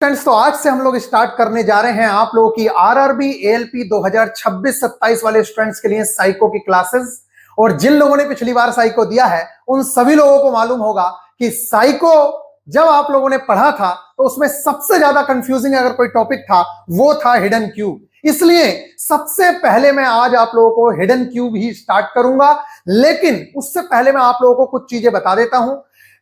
Friends, तो आज से हम लोग स्टार्ट करने जा रहे हैं आप लोगों की आरआरबी एएलपी 2026-27 वाले स्टूडेंट्स के लिए साइको की क्लासेस। और जिन लोगों ने पिछली बार साइको दिया है उन सभी लोगों को मालूम होगा कि साइको जब आप लोगों ने पढ़ा था तो उसमें सबसे ज्यादा कंफ्यूजिंग अगर कोई टॉपिक था वो था हिडन क्यूब। इसलिए सबसे पहले मैं आज आप लोगों को हिडन क्यूब ही स्टार्ट करूंगा, लेकिन उससे पहले मैं आप लोगों को कुछ चीजें बता देता हूं।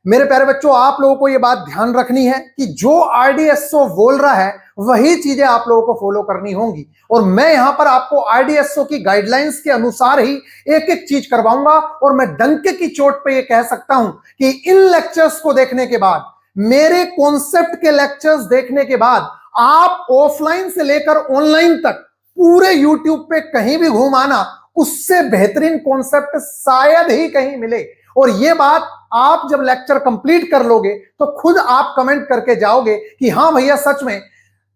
मेरे प्यारे बच्चों, आप लोगों को यह बात ध्यान रखनी है कि जो आरडीएसओ बोल रहा है वही चीजें आप लोगों को फॉलो करनी होंगी। और मैं यहां पर आपको आरडीएसओ की गाइडलाइंस के अनुसार ही एक एक चीज करवाऊंगा। और मैं डंके की चोट पे ये कह सकता हूं कि इन लेक्चर्स को देखने के बाद, मेरे कॉन्सेप्ट के लेक्चर्स देखने के बाद, आप ऑफलाइन से लेकर ऑनलाइन तक पूरे यूट्यूब पे कहीं भी घूम आना, उससे बेहतरीन कॉन्सेप्ट शायद ही कहीं मिले। और ये बात आप जब लेक्चर कंप्लीट कर लोगे तो खुद आप कमेंट करके जाओगे कि हां भैया, सच में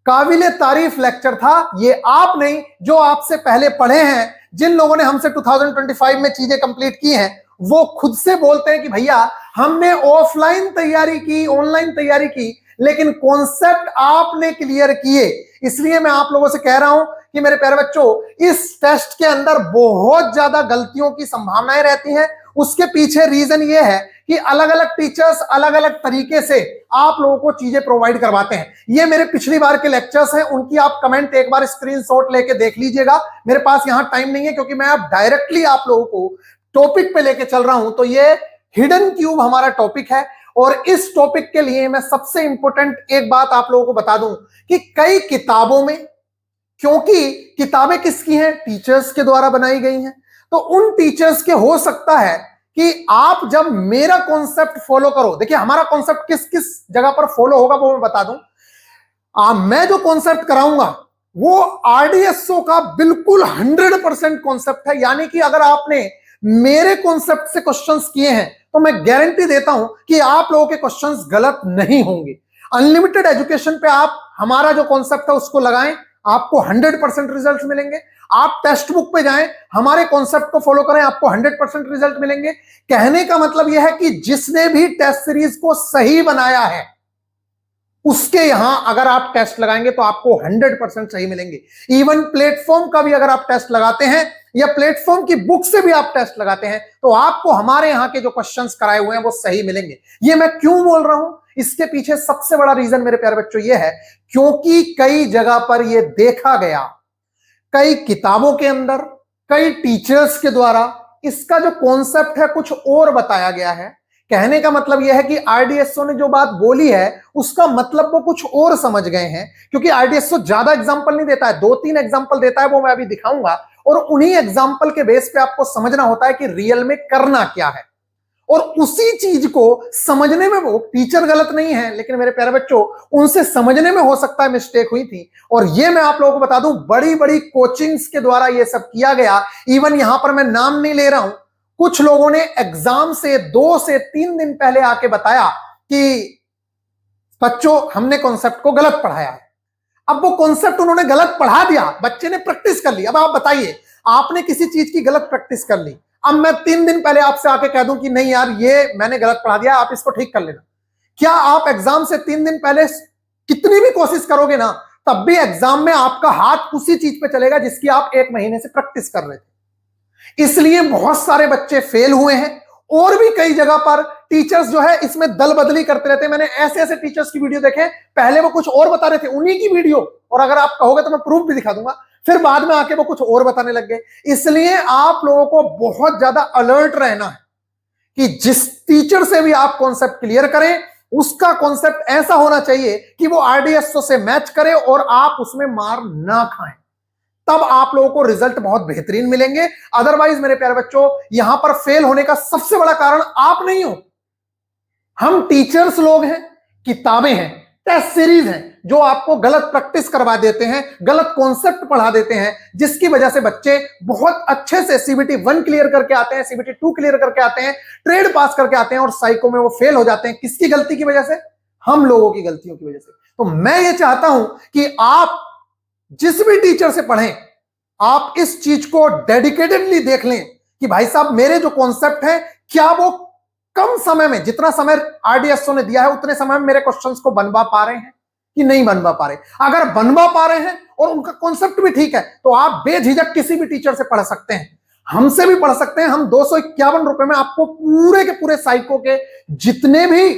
काबिले तारीफ लेक्चर था। ये आप नहीं, जो आपसे पहले पढ़े हैं, जिन लोगों ने हमसे 2025 में चीजें कंप्लीट की हैं, वो खुद से बोलते हैं कि भैया हमने ऑफलाइन तैयारी की, ऑनलाइन तैयारी की, लेकिन कॉन्सेप्ट आपने क्लियर किए। इसलिए मैं आप लोगों से कह रहा हूं कि मेरे प्यारे बच्चों, इस टेस्ट के अंदर बहुत ज्यादा गलतियों की संभावनाएं रहती हैं। उसके पीछे रीजन ये है कि अलग अलग टीचर्स अलग अलग तरीके से आप लोगों को चीजें प्रोवाइड करवाते हैं। ये मेरे पिछली बार के लेक्चर्स हैं, उनकी आप कमेंट एक बार स्क्रीनशॉट लेके देख लीजिएगा। मेरे पास यहां टाइम नहीं है क्योंकि मैं अब डायरेक्टली आप लोगों को टॉपिक पे लेके चल रहा हूं। तो ये हिडन क्यूब हमारा टॉपिक है और इस टॉपिक के लिए मैं सबसे इंपॉर्टेंट एक बात आप लोगों को बता दूं कि कई किताबों में, क्योंकि किताबें किसकी हैं? टीचर्स के द्वारा बनाई गई हैं, तो उन टीचर्स के हो सकता है कि आप जब मेरा कॉन्सेप्ट फॉलो करो, देखिए हमारा कॉन्सेप्ट किस किस जगह पर फॉलो होगा वो मैं बता दूं। मैं जो कॉन्सेप्ट कराऊंगा वो आरडीएसओ का बिल्कुल 100% कॉन्सेप्ट है। यानी कि अगर आपने मेरे कॉन्सेप्ट से क्वेश्चंस किए हैं तो मैं गारंटी देता हूं कि आप लोगों के क्वेश्चंस गलत नहीं होंगे। अनलिमिटेड एजुकेशन पे आप हमारा जो कॉन्सेप्ट है उसको लगाएं, आपको 100% रिजल्ट मिलेंगे। आप टेक्स्ट बुक पे जाएं, हमारे कॉन्सेप्ट को फॉलो करें, आपको 100% रिजल्ट मिलेंगे। कहने का मतलब यह है कि जिसने भी टेस्ट सीरीज को सही बनाया है उसके यहां अगर आप टेस्ट लगाएंगे तो आपको 100% सही मिलेंगे। इवन प्लेटफॉर्म का भी अगर आप टेस्ट लगाते हैं या प्लेटफॉर्म की बुक से भी आप टेस्ट लगाते हैं तो आपको हमारे यहां के जो क्वेश्चंस कराए हुए हैं वो सही मिलेंगे। ये मैं क्यों बोल रहा हूं? इसके पीछे सबसे बड़ा रीजन मेरे प्यारे बच्चों ये है क्योंकि कई जगह पर यह देखा गया, कई किताबों के अंदर, कई टीचर्स के द्वारा इसका जो कॉन्सेप्ट है कुछ और बताया गया है। कहने का मतलब यह है कि आरडीएसओ ने जो बात बोली है उसका मतलब वो कुछ और समझ गए हैं। क्योंकि आरडीएसओ ज्यादा एग्जांपल नहीं देता है, 2-3 एग्जांपल देता है, वो मैं अभी दिखाऊंगा। और उन्हीं एग्जांपल के बेस पे आपको समझना होता है कि रियल में करना क्या है। और उसी चीज को समझने में वो टीचर गलत नहीं है, लेकिन मेरे प्यारे बच्चों उनसे समझने में हो सकता है मिस्टेक हुई थी। और ये मैं आप लोगों को बता दूं, बड़ी बड़ी कोचिंग्स के द्वारा ये सब किया गया। इवन यहां पर मैं नाम नहीं ले रहा हूं, कुछ लोगों ने एग्जाम से 2 से 3 दिन पहले आके बताया कि बच्चों हमने कॉन्सेप्ट को गलत पढ़ाया है। अब वो कॉन्सेप्ट उन्होंने गलत पढ़ा दिया, बच्चे ने प्रैक्टिस कर ली। अब आप बताइए, आपने किसी चीज की गलत प्रैक्टिस कर ली, अब मैं 3 दिन पहले आपसे आके कह दूं कि नहीं यार ये मैंने गलत पढ़ा दिया, आप इसको ठीक कर लेना। क्या आप एग्जाम से 3 दिन पहले कितनी भी कोशिश करोगे ना, तब भी एग्जाम में आपका हाथ उसी चीज पे चलेगा जिसकी आप 1 महीने से प्रैक्टिस कर रहे थे। इसलिए बहुत सारे बच्चे फेल हुए हैं। और भी कई जगह पर टीचर्स जो है इसमें दल बदली करते रहते हैं। मैंने ऐसे ऐसे टीचर्स की वीडियो देखे, पहले वो कुछ और बता रहे थे, उन्हीं की वीडियो, और अगर आप कहोगे तो मैं प्रूफ भी दिखा दूंगा, फिर बाद में आके वो कुछ और बताने लग गए। इसलिए आप लोगों को बहुत ज्यादा अलर्ट रहना है कि जिस टीचर से भी आप कॉन्सेप्ट क्लियर करें उसका कॉन्सेप्ट ऐसा होना चाहिए कि वो आरडीएसओ से मैच करे और आप उसमें मार ना खाएं। तब आप लोगों को रिजल्ट बहुत बेहतरीन मिलेंगे। अदरवाइज मेरे प्यारे बच्चों, यहां पर फेल होने का सबसे बड़ा कारण आप नहीं हो, हम टीचर्स लोग हैं, किताबें हैं, टेस्ट सीरीज हैं जो आपको गलत प्रैक्टिस करवा देते हैं, गलत कॉन्सेप्ट पढ़ा देते हैं, जिसकी वजह से बच्चे बहुत अच्छे से सीबीटी 1 क्लियर करके आते हैं, सीबीटी 2 क्लियर करके आते हैं, ट्रेड पास करके आते हैं और साइको में वो फेल हो जाते हैं। किसकी गलती की वजह से? हम लोगों की गलतियों की वजह से। तो मैं ये चाहता हूं कि आप जिस भी टीचर से पढ़ें, आप इस चीज को डेडिकेटेडली देख लें कि भाई साहब मेरे जो कॉन्सेप्ट है क्या वो कम समय में, जितना समय आरडीएसओ ने दिया है उतने समय में मेरे क्वेश्चंस को बनवा पा रहे हैं। कि नहीं बनवा पा रहे। अगर बनवा पा रहे हैं और उनका कॉन्सेप्ट भी ठीक है तो आप बेझिझक किसी भी टीचर से पढ़ सकते हैं, हमसे भी पढ़ सकते हैं। हम 251 रुपए में आपको पूरे के पूरे साइको के जितने भी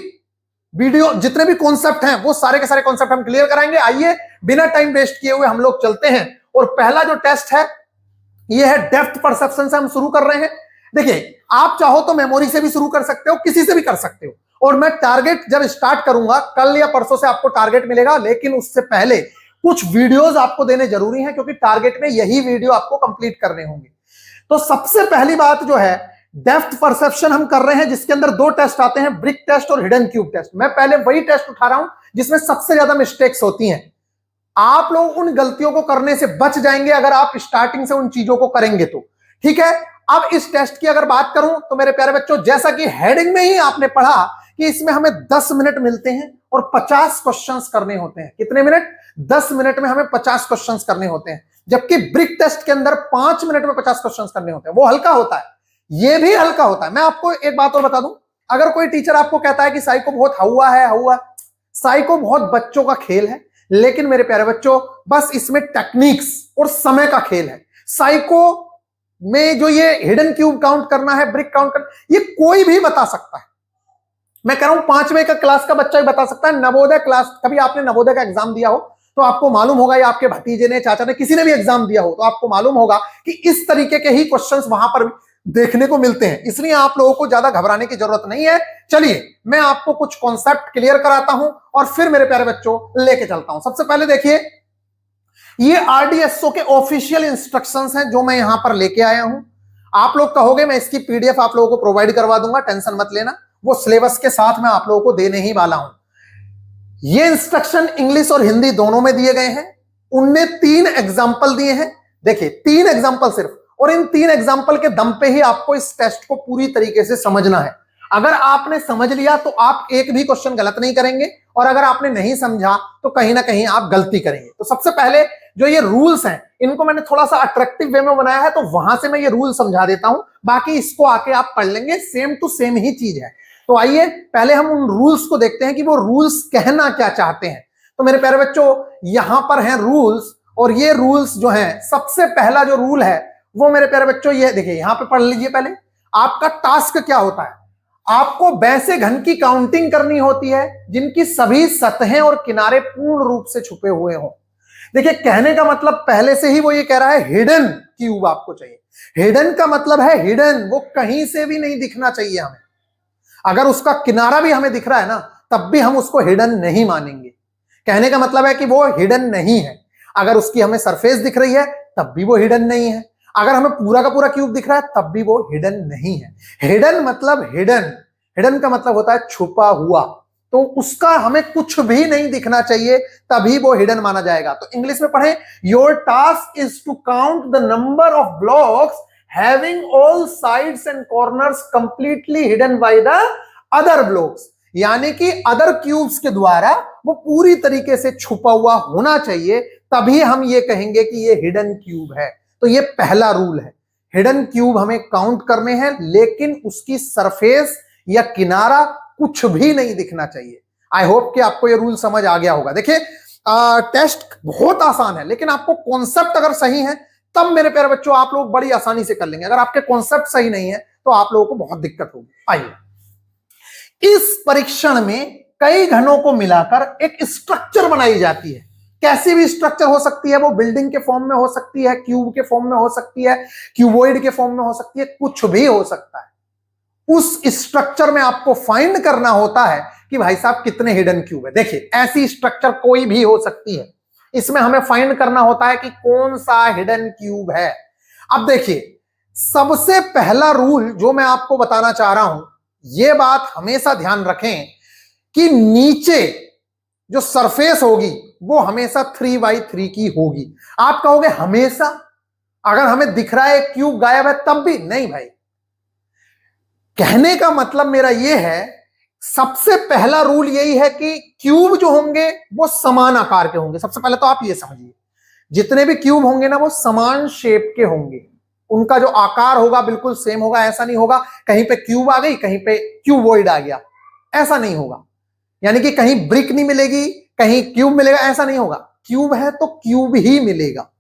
वीडियो, जितने भी कॉन्सेप्ट हैं, वो सारे के सारे कॉन्सेप्ट हम क्लियर कराएंगे। आइए बिना टाइम वेस्ट किए हुए हम लोग चलते हैं। और पहला जो टेस्ट है ये है डेप्थ परसेप्शन से हम शुरू कर रहे हैं। देखिए, आप चाहो तो मेमोरी से भी शुरू कर सकते हो, किसी से भी कर सकते हो। और मैं टारगेट जब स्टार्ट करूंगा, कल या परसों से आपको टारगेट मिलेगा, लेकिन उससे पहले कुछ वीडियोस आपको देने जरूरी हैं, क्योंकि टारगेट में यही वीडियो आपको कंप्लीट करने होंगे। तो सबसे पहली बात जो है, डेप्थ परसेप्शन हम कर रहे हैं, जिसके अंदर दो टेस्ट आते हैं, ब्रिक टेस्ट और हिडन क्यूब टेस्ट। मैं पहले वही टेस्ट उठा रहा हूं जिसमें सबसे ज्यादा मिस्टेक्स होती हैं। आप लोग उन गलतियों को करने से बच जाएंगे अगर आप स्टार्टिंग से उन चीजों को करेंगे तो। ठीक है, अब इस टेस्ट की अगर बात करूं तो मेरे प्यारे बच्चों, जैसा कि हेडिंग में ही आपने पढ़ा कि इसमें हमें 10 मिनट मिलते हैं और 50 क्वेश्चंस करने होते हैं। कितने मिनट? 10 मिनट में हमें 50 क्वेश्चंस करने होते हैं। जबकि ब्रिक टेस्ट के अंदर 5 मिनट में 50 क्वेश्चंस करने होते हैं। वो हल्का होता है, ये भी हल्का होता है। मैं आपको एक बात और बता दूं, अगर कोई टीचर आपको कहता है कि साइको बहुत हवा है, साइको बहुत बच्चों का खेल है, लेकिन मेरे प्यारे बच्चों, बस इसमें टेक्निक्स और समय का खेल है। साइको में जो ये हिडन क्यूब काउंट करना है, ब्रिक काउंट करना, ये कोई भी बता सकता है। मैं कह रहा हूं 5वें का क्लास का बच्चा भी बता सकता है। नवोदय क्लास, कभी आपने नवोदय का एग्जाम दिया हो तो आपको मालूम होगा, या आपके भतीजे ने, चाचा ने, किसी ने भी एग्जाम दिया हो तो आपको मालूम होगा कि इस तरीके के ही क्वेश्चंस वहां पर देखने को मिलते हैं। इसलिए आप लोगों को ज्यादा घबराने की जरूरत नहीं है। चलिए मैं आपको कुछ कॉन्सेप्ट क्लियर कराता हूं और फिर मेरे प्यारे बच्चों लेके चलता हूं। सबसे पहले देखिए, ये आरडीएसओ के ऑफिशियल इंस्ट्रक्शंस हैं जो मैं यहां पर लेके आया हूं। आप लोग कहोगे मैं इसकी पीडीएफ आप लोगों को प्रोवाइड करवा दूंगा, टेंशन मत लेना, वो सिलेबस के साथ मैं आप लोगों को देने ही वाला हूं। ये इंस्ट्रक्शन इंग्लिश और हिंदी दोनों में दिए गए हैं। उनने 3 एग्जाम्पल दिए हैं। देखिए 3 एग्जाम्पल सिर्फ, और इन 3 एग्जाम्पल के दम पे ही आपको इस टेस्ट को पूरी तरीके से समझना है। अगर आपने समझ लिया तो आप एक भी क्वेश्चन गलत नहीं करेंगे, और अगर आपने नहीं समझा तो कहीं ना कहीं आप गलती करेंगे। तो सबसे पहले जो ये रूल्स हैं, इनको मैंने थोड़ा सा अट्रैक्टिव वे में बनाया है, तो वहां से मैं ये रूल समझा देता हूं, बाकी इसको आके आप पढ़ लेंगे, सेम टू सेम ही चीज है। तो आइए पहले हम उन रूल्स को देखते हैं कि वो रूल्स कहना क्या चाहते हैं। तो मेरे प्यारे बच्चों, यहां पर हैं रूल्स, और ये रूल्स जो हैं, सबसे पहला जो रूल है वो मेरे प्यारे बच्चों ये देखिए, यहां पे पढ़ लीजिए। पहले आपका टास्क क्या होता है? आपको वैसे घन की काउंटिंग करनी होती है जिनकी सभी सतहें और किनारे पूर्ण रूप से छुपे हुए हों। देखिए, कहने का मतलब पहले से ही वो ये कह रहा है हिडन क्यूब आपको चाहिए। हिडन का मतलब है हिडन, वो कहीं से भी नहीं दिखना चाहिए हमें। अगर उसका किनारा भी हमें दिख रहा है ना, तब भी हम उसको हिडन नहीं मानेंगे। कहने का मतलब है कि वो हिडन नहीं है। अगर उसकी हमें सरफेस दिख रही है तब भी वो हिडन नहीं है। अगर हमें पूरा का पूरा क्यूब दिख रहा है तब भी वो हिडन नहीं है। हिडन मतलब हिडन, हिडन का मतलब होता है छुपा हुआ। तो उसका हमें कुछ भी नहीं दिखना चाहिए, तभी वो हिडन माना जाएगा। तो इंग्लिश में पढ़ें, your task is to count the number of blocks having all sides and corners completely hidden by the other blocks। यानी कि अदर क्यूब्स के द्वारा वो पूरी तरीके से छुपा हुआ होना चाहिए, तभी हम ये कहेंगे कि ये हिडन क्यूब है। तो ये पहला रूल है, हिडन क्यूब हमें काउंट करने हैं, लेकिन उसकी सरफेस या किनारा कुछ भी नहीं दिखना चाहिए। आई होप कि आपको ये रूल समझ आ गया होगा। देखिए, टेस्ट बहुत आसान है, लेकिन आपको कॉन्सेप्ट अगर सही है तब मेरे प्यारे बच्चों आप लोग बड़ी आसानी से कर लेंगे। अगर आपके कॉन्सेप्ट सही नहीं है तो आप लोगों को बहुत दिक्कत होगी। आइए, इस परीक्षण में कई घनों को मिलाकर एक स्ट्रक्चर बनाई जाती है। कैसी भी स्ट्रक्चर हो सकती है, वो बिल्डिंग के फॉर्म में हो सकती है, क्यूब के फॉर्म में हो सकती है, क्यूबॉइड के फॉर्म में हो सकती है, कुछ भी हो सकता है। उस स्ट्रक्चर में आपको फाइंड करना होता है कि भाई साहब कितने हिडन क्यूब है। देखिए, ऐसी स्ट्रक्चर कोई भी हो सकती है, इसमें हमें फाइंड करना होता है कि कौन सा हिडन क्यूब है। अब देखिए, सबसे पहला रूल जो मैं आपको बताना चाह रहा हूं, यह बात हमेशा ध्यान रखें कि नीचे जो सरफेस होगी वो हमेशा 3x3 की होगी। आप कहोगे हमेशा, अगर हमें दिख रहा है क्यूब गायब है तब भी? नहीं भाई, कहने का मतलब मेरा यह है, सबसे पहला रूल यही है कि क्यूब जो होंगे वो समान आकार के होंगे। सबसे पहले तो आप ये समझिए, जितने भी क्यूब होंगे ना वो समान शेप के होंगे, उनका जो आकार होगा बिल्कुल सेम होगा। ऐसा नहीं होगा कहीं पे क्यूब आ गई, कहीं पे क्यूबॉइड आ गया, ऐसा नहीं होगा। यानी कि कहीं ब्रिक नहीं मिलेगी, कहीं क्यूब मिलेगा ऐसा नहीं होगा, क्यूब है तो क्यूब ही मिलेगा।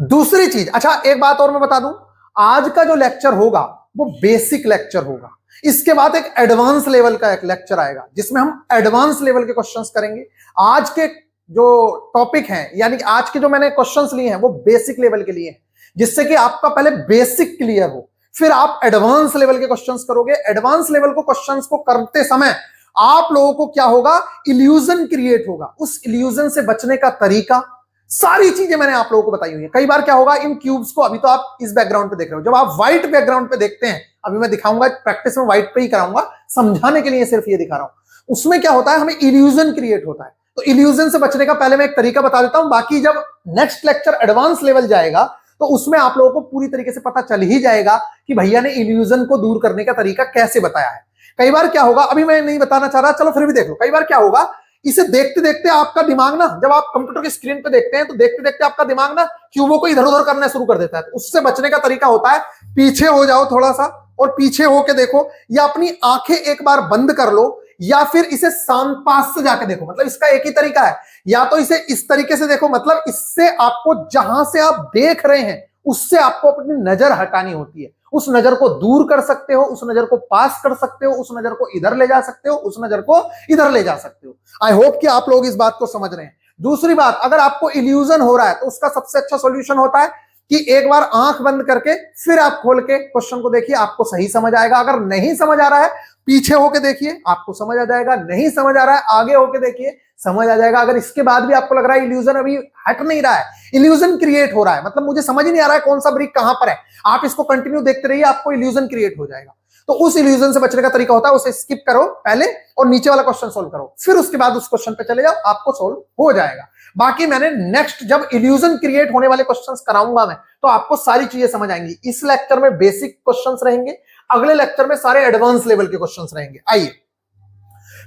दूसरी चीज, अच्छा एक बात और मैं बता दूं, आज का जो लेक्चर होगा वो बेसिक लेक्चर होगा, इसके बाद एक एडवांस लेवल का एक लेक्चर आएगा जिसमें हम एडवांस लेवल के क्वेश्चंस करेंगे। आज के जो टॉपिक हैं यानी कि आज के जो मैंने क्वेश्चंस लिए हैं वो बेसिक लेवल के लिए हैं, जिससे कि आपका पहले बेसिक क्लियर हो, फिर आप एडवांस लेवल के क्वेश्चंस करोगे। एडवांस लेवल को क्वेश्चंस को करते समय आप लोगों को क्या होगा, इल्यूजन क्रिएट होगा, उस इल्यूजन से बचने का तरीका, सारी चीजें मैंने आप लोगों को बताई हुई है। कई बार क्या होगा, इन क्यूब्स को अभी तो आप इस बैकग्राउंड पे देख रहे हो, जब आप व्हाइट बैकग्राउंड पे देखते हैं, अभी मैं दिखाऊंगा प्रैक्टिस में व्हाइट पे ही कराऊंगा, समझाने के लिए सिर्फ ये दिखा रहा हूं, उसमें क्या होता है, हमें इल्यूजन क्रिएट होता है। तो इल्यूजन से बचने का पहले मैं एक तरीका बता देता हूं, बाकी जब नेक्स्ट लेक्चर एडवांस लेवल जाएगा तो उसमें आप लोगों को पूरी तरीके से पता चल ही जाएगा कि भैया ने इल्यूजन को दूर करने का तरीका कैसे बताया है। कई बार क्या होगा, अभी मैं नहीं बताना चाह रहा, चलो फिर भी देख लो, कई बार क्या होगा, इसे देखते देखते आपका दिमाग ना, जब आप कंप्यूटर की स्क्रीन पे देखते हैं तो देखते देखते आपका दिमाग ना क्यूबों को इधर उधर करना शुरू कर देता है। तो उससे बचने का तरीका होता है, पीछे हो जाओ थोड़ा सा और पीछे होके देखो, या अपनी आंखें एक बार बंद कर लो, या फिर इसे शांत पास से जाके देखो। मतलब इसका एक ही तरीका है, या तो इसे इस तरीके से देखो, मतलब इससे आपको जहां से आप देख रहे हैं उससे आपको अपनी नजर हटानी होती है, उस नजर को दूर कर सकते हो, उस नजर को पास कर सकते हो, उस नजर को इधर ले जा सकते हो, उस नजर को इधर ले जा सकते हो। आई होप कि आप लोग इस बात को समझ रहे हैं। दूसरी बात, अगर आपको इल्यूजन हो रहा है तो उसका सबसे अच्छा सॉल्यूशन होता है कि एक बार आंख बंद करके फिर आप खोल के क्वेश्चन को देखिए, आपको सही समझ आएगा। अगर नहीं समझ आ रहा है पीछे होके देखिए, आपको समझ आ जाएगा। नहीं समझ आ रहा है आगे होके देखिए, समझ आ जाएगा। अगर इसके बाद भी आपको लग रहा है इल्यूजन अभी हट नहीं रहा है, इल्यूजन क्रिएट हो रहा है, मतलब मुझे समझ ही नहीं आ रहा है कौन सा ब्रिक कहां पर है, आप इसको कंटिन्यू देखते रहिए, आपको इल्यूजन क्रिएट हो जाएगा। तो उस इल्यूजन से बचने का तरीका होता है, उसे स्किप करो पहले और नीचे वाला क्वेश्चन सोल्व करो, फिर उसके बाद उस क्वेश्चन पे चले जाओ, आपको सोल्व हो जाएगा। बाकी मैंने नेक्स्ट जब इल्यूजन क्रिएट होने वाले क्वेश्चंस कराऊंगा मैं, तो आपको सारी चीजें समझ आएंगी। इस लेक्चर में बेसिक क्वेश्चंस रहेंगे, अगले लेक्चर में सारे एडवांस लेवल के क्वेश्चंस रहेंगे। आइए,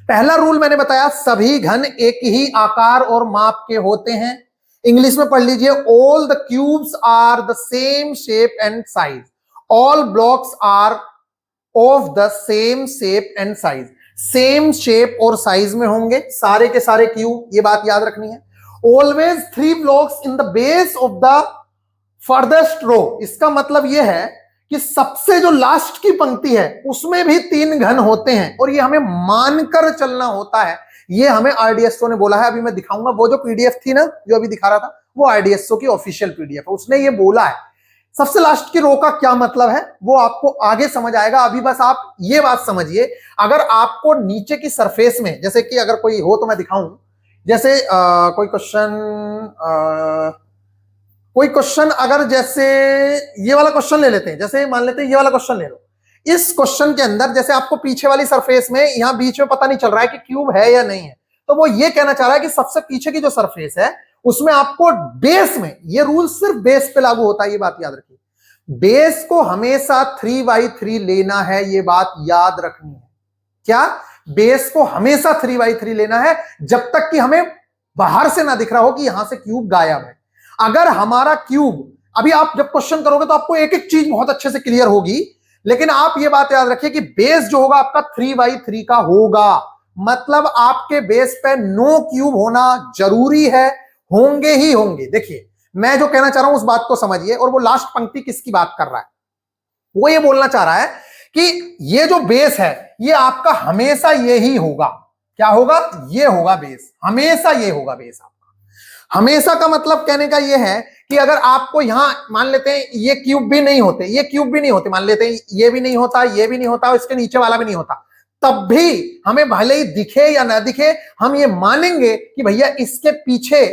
पहला रूल मैंने बताया, सभी घन एक ही आकार और माप के होते हैं। इंग्लिश में पढ़ लीजिए, all the cubes are the same shape and size, all blocks are of the same shape and size. Same shape और साइज में होंगे सारे के सारे क्यूब, ये बात याद रखनी है। Always 3 blocks in the base of the farthest row, इसका मतलब यह है कि सबसे जो लास्ट की पंक्ति है उसमें भी 3 घन होते हैं, और ये हमें मानकर चलना होता है। ये हमें आरडीएसओ ने बोला है, अभी मैं दिखाऊंगा। वो जो पीडीएफ थी ना जो अभी दिखा रहा था, वो आरडीएसओ की ऑफिशियल पीडीएफ है, उसने ये बोला है। सबसे लास्ट की रो का क्या मतलब है वो आपको आगे समझ आएगा, अभी बस आप ये बात समझिए। अगर आपको नीचे की सरफेस में, जैसे कि अगर कोई हो तो मैं दिखाऊं, जैसे कोई क्वेश्चन अगर जैसे ये वाला क्वेश्चन ले लेते हैं, जैसे मान लेते हैं ये वाला क्वेश्चन ले लो। इस क्वेश्चन के अंदर जैसे आपको पीछे वाली सरफेस में यहां बीच में पता नहीं चल रहा है कि क्यूब है या नहीं है, तो वो ये कहना चाह रहा है कि सबसे पीछे की जो सरफेस है उसमें आपको बेस में, ये रूल सिर्फ बेस पे लागू होता है, ये बात याद रखिए। बेस को हमेशा 3x3 लेना है, ये बात याद रखनी है। क्या? बेस को हमेशा 3x3 लेना है, जब तक कि हमें बाहर से ना दिख रहा हो कि यहां से क्यूब गायब है। अगर हमारा क्यूब, अभी आप जब क्वेश्चन करोगे तो आपको एक एक चीज बहुत अच्छे से क्लियर होगी, लेकिन आप ये बात याद रखिए कि बेस जो होगा आपका 3x3 का होगा, मतलब आपके बेस पे नो क्यूब होना जरूरी है, होंगे ही होंगे। देखिए मैं जो कहना चाह रहा हूं उस बात को समझिए, और वो लास्ट पंक्ति किसकी बात कर रहा है, वो ये बोलना चाह रहा है कि ये जो बेस है ये आपका हमेशा ये ही होगा। क्या होगा? ये होगा बेस, हमेशा ये होगा बेस आपका। हमेशा का मतलब कहने का ये है कि अगर आपको यहां मान लेते हैं ये क्यूब भी नहीं होते, ये क्यूब भी नहीं होते, मान लेते हैं ये भी नहीं होता, ये भी नहीं होता, इसके नीचे वाला भी नहीं होता, तब भी हमें भले ही दिखे या ना दिखे, हम ये मानेंगे कि भैया इसके पीछे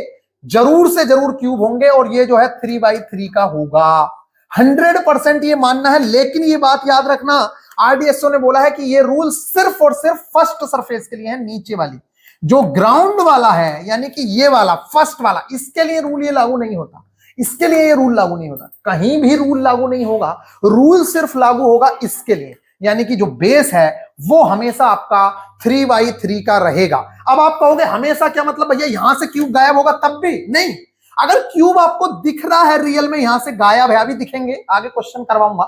जरूर से जरूर क्यूब होंगे और ये जो है 3x3 का होगा। 100% ये मानना है। लेकिन ये बात याद रखना, आरडीएसओ ने बोला है कि ये रूल सिर्फ और सिर्फ फर्स्ट सरफेस के लिए है, नीचे वाली जो ग्राउंड वाला है, यानी कि ये वाला फर्स्ट वाला, इसके लिए रूल ये लागू नहीं होता, इसके लिए ये रूल लागू नहीं होता, कहीं भी रूल लागू नहीं होगा। रूल सिर्फ लागू होगा इसके लिए, यानी कि जो बेस है वो हमेशा आपका 3x3 का रहेगा। अब आप कहोगे हमेशा क्या मतलब भैया यहां से क्यूब गायब होगा? तब भी नहीं। अगर क्यूब आपको दिख रहा है रियल में यहां से गायब है, अभी दिखेंगे, आगे क्वेश्चन करवाऊंगा,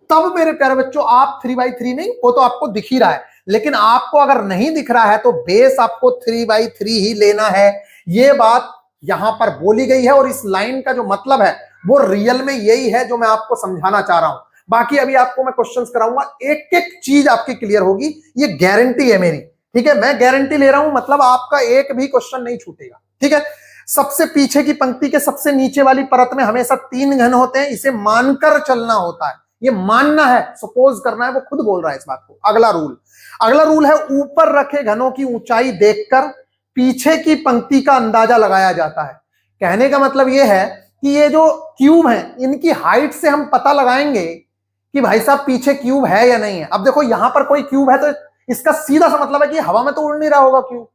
तब मेरे प्यारे बच्चों आप 3x3 नहीं, वो तो आपको दिख ही रहा है, लेकिन आपको अगर नहीं दिख रहा है तो बेस आपको 3/3 ही लेना है। ये बात यहां पर बोली गई है और इस लाइन का जो मतलब है वो रियल में यही है जो मैं आपको समझाना चाह रहा हूं। बाकी अभी आपको मैं क्वेश्चंस कराऊंगा, एक एक चीज आपकी क्लियर होगी, ये गारंटी है मेरी, ठीक है। मैं गारंटी ले रहा हूं, मतलब आपका एक भी क्वेश्चन नहीं छूटेगा, ठीक है। सबसे पीछे की पंक्ति के सबसे नीचे वाली परत में हमेशा 3 घन होते हैं, इसे मानकर चलना होता है, ये मानना है, सपोज करना है, वो खुद बोल रहा है इस बात को। अगला रूल है ऊपर रखे घनों की ऊंचाई देखकर पीछे की पंक्ति का अंदाजा लगाया जाता है। कहने का मतलब यह है कि ये जो क्यूब है इनकी हाइट से हम पता लगाएंगे कि भाई साहब पीछे क्यूब है या नहीं है। अब देखो यहां पर कोई क्यूब है तो इसका सीधा सा मतलब है कि हवा में तो उड़ नहीं रहा होगा क्यूब,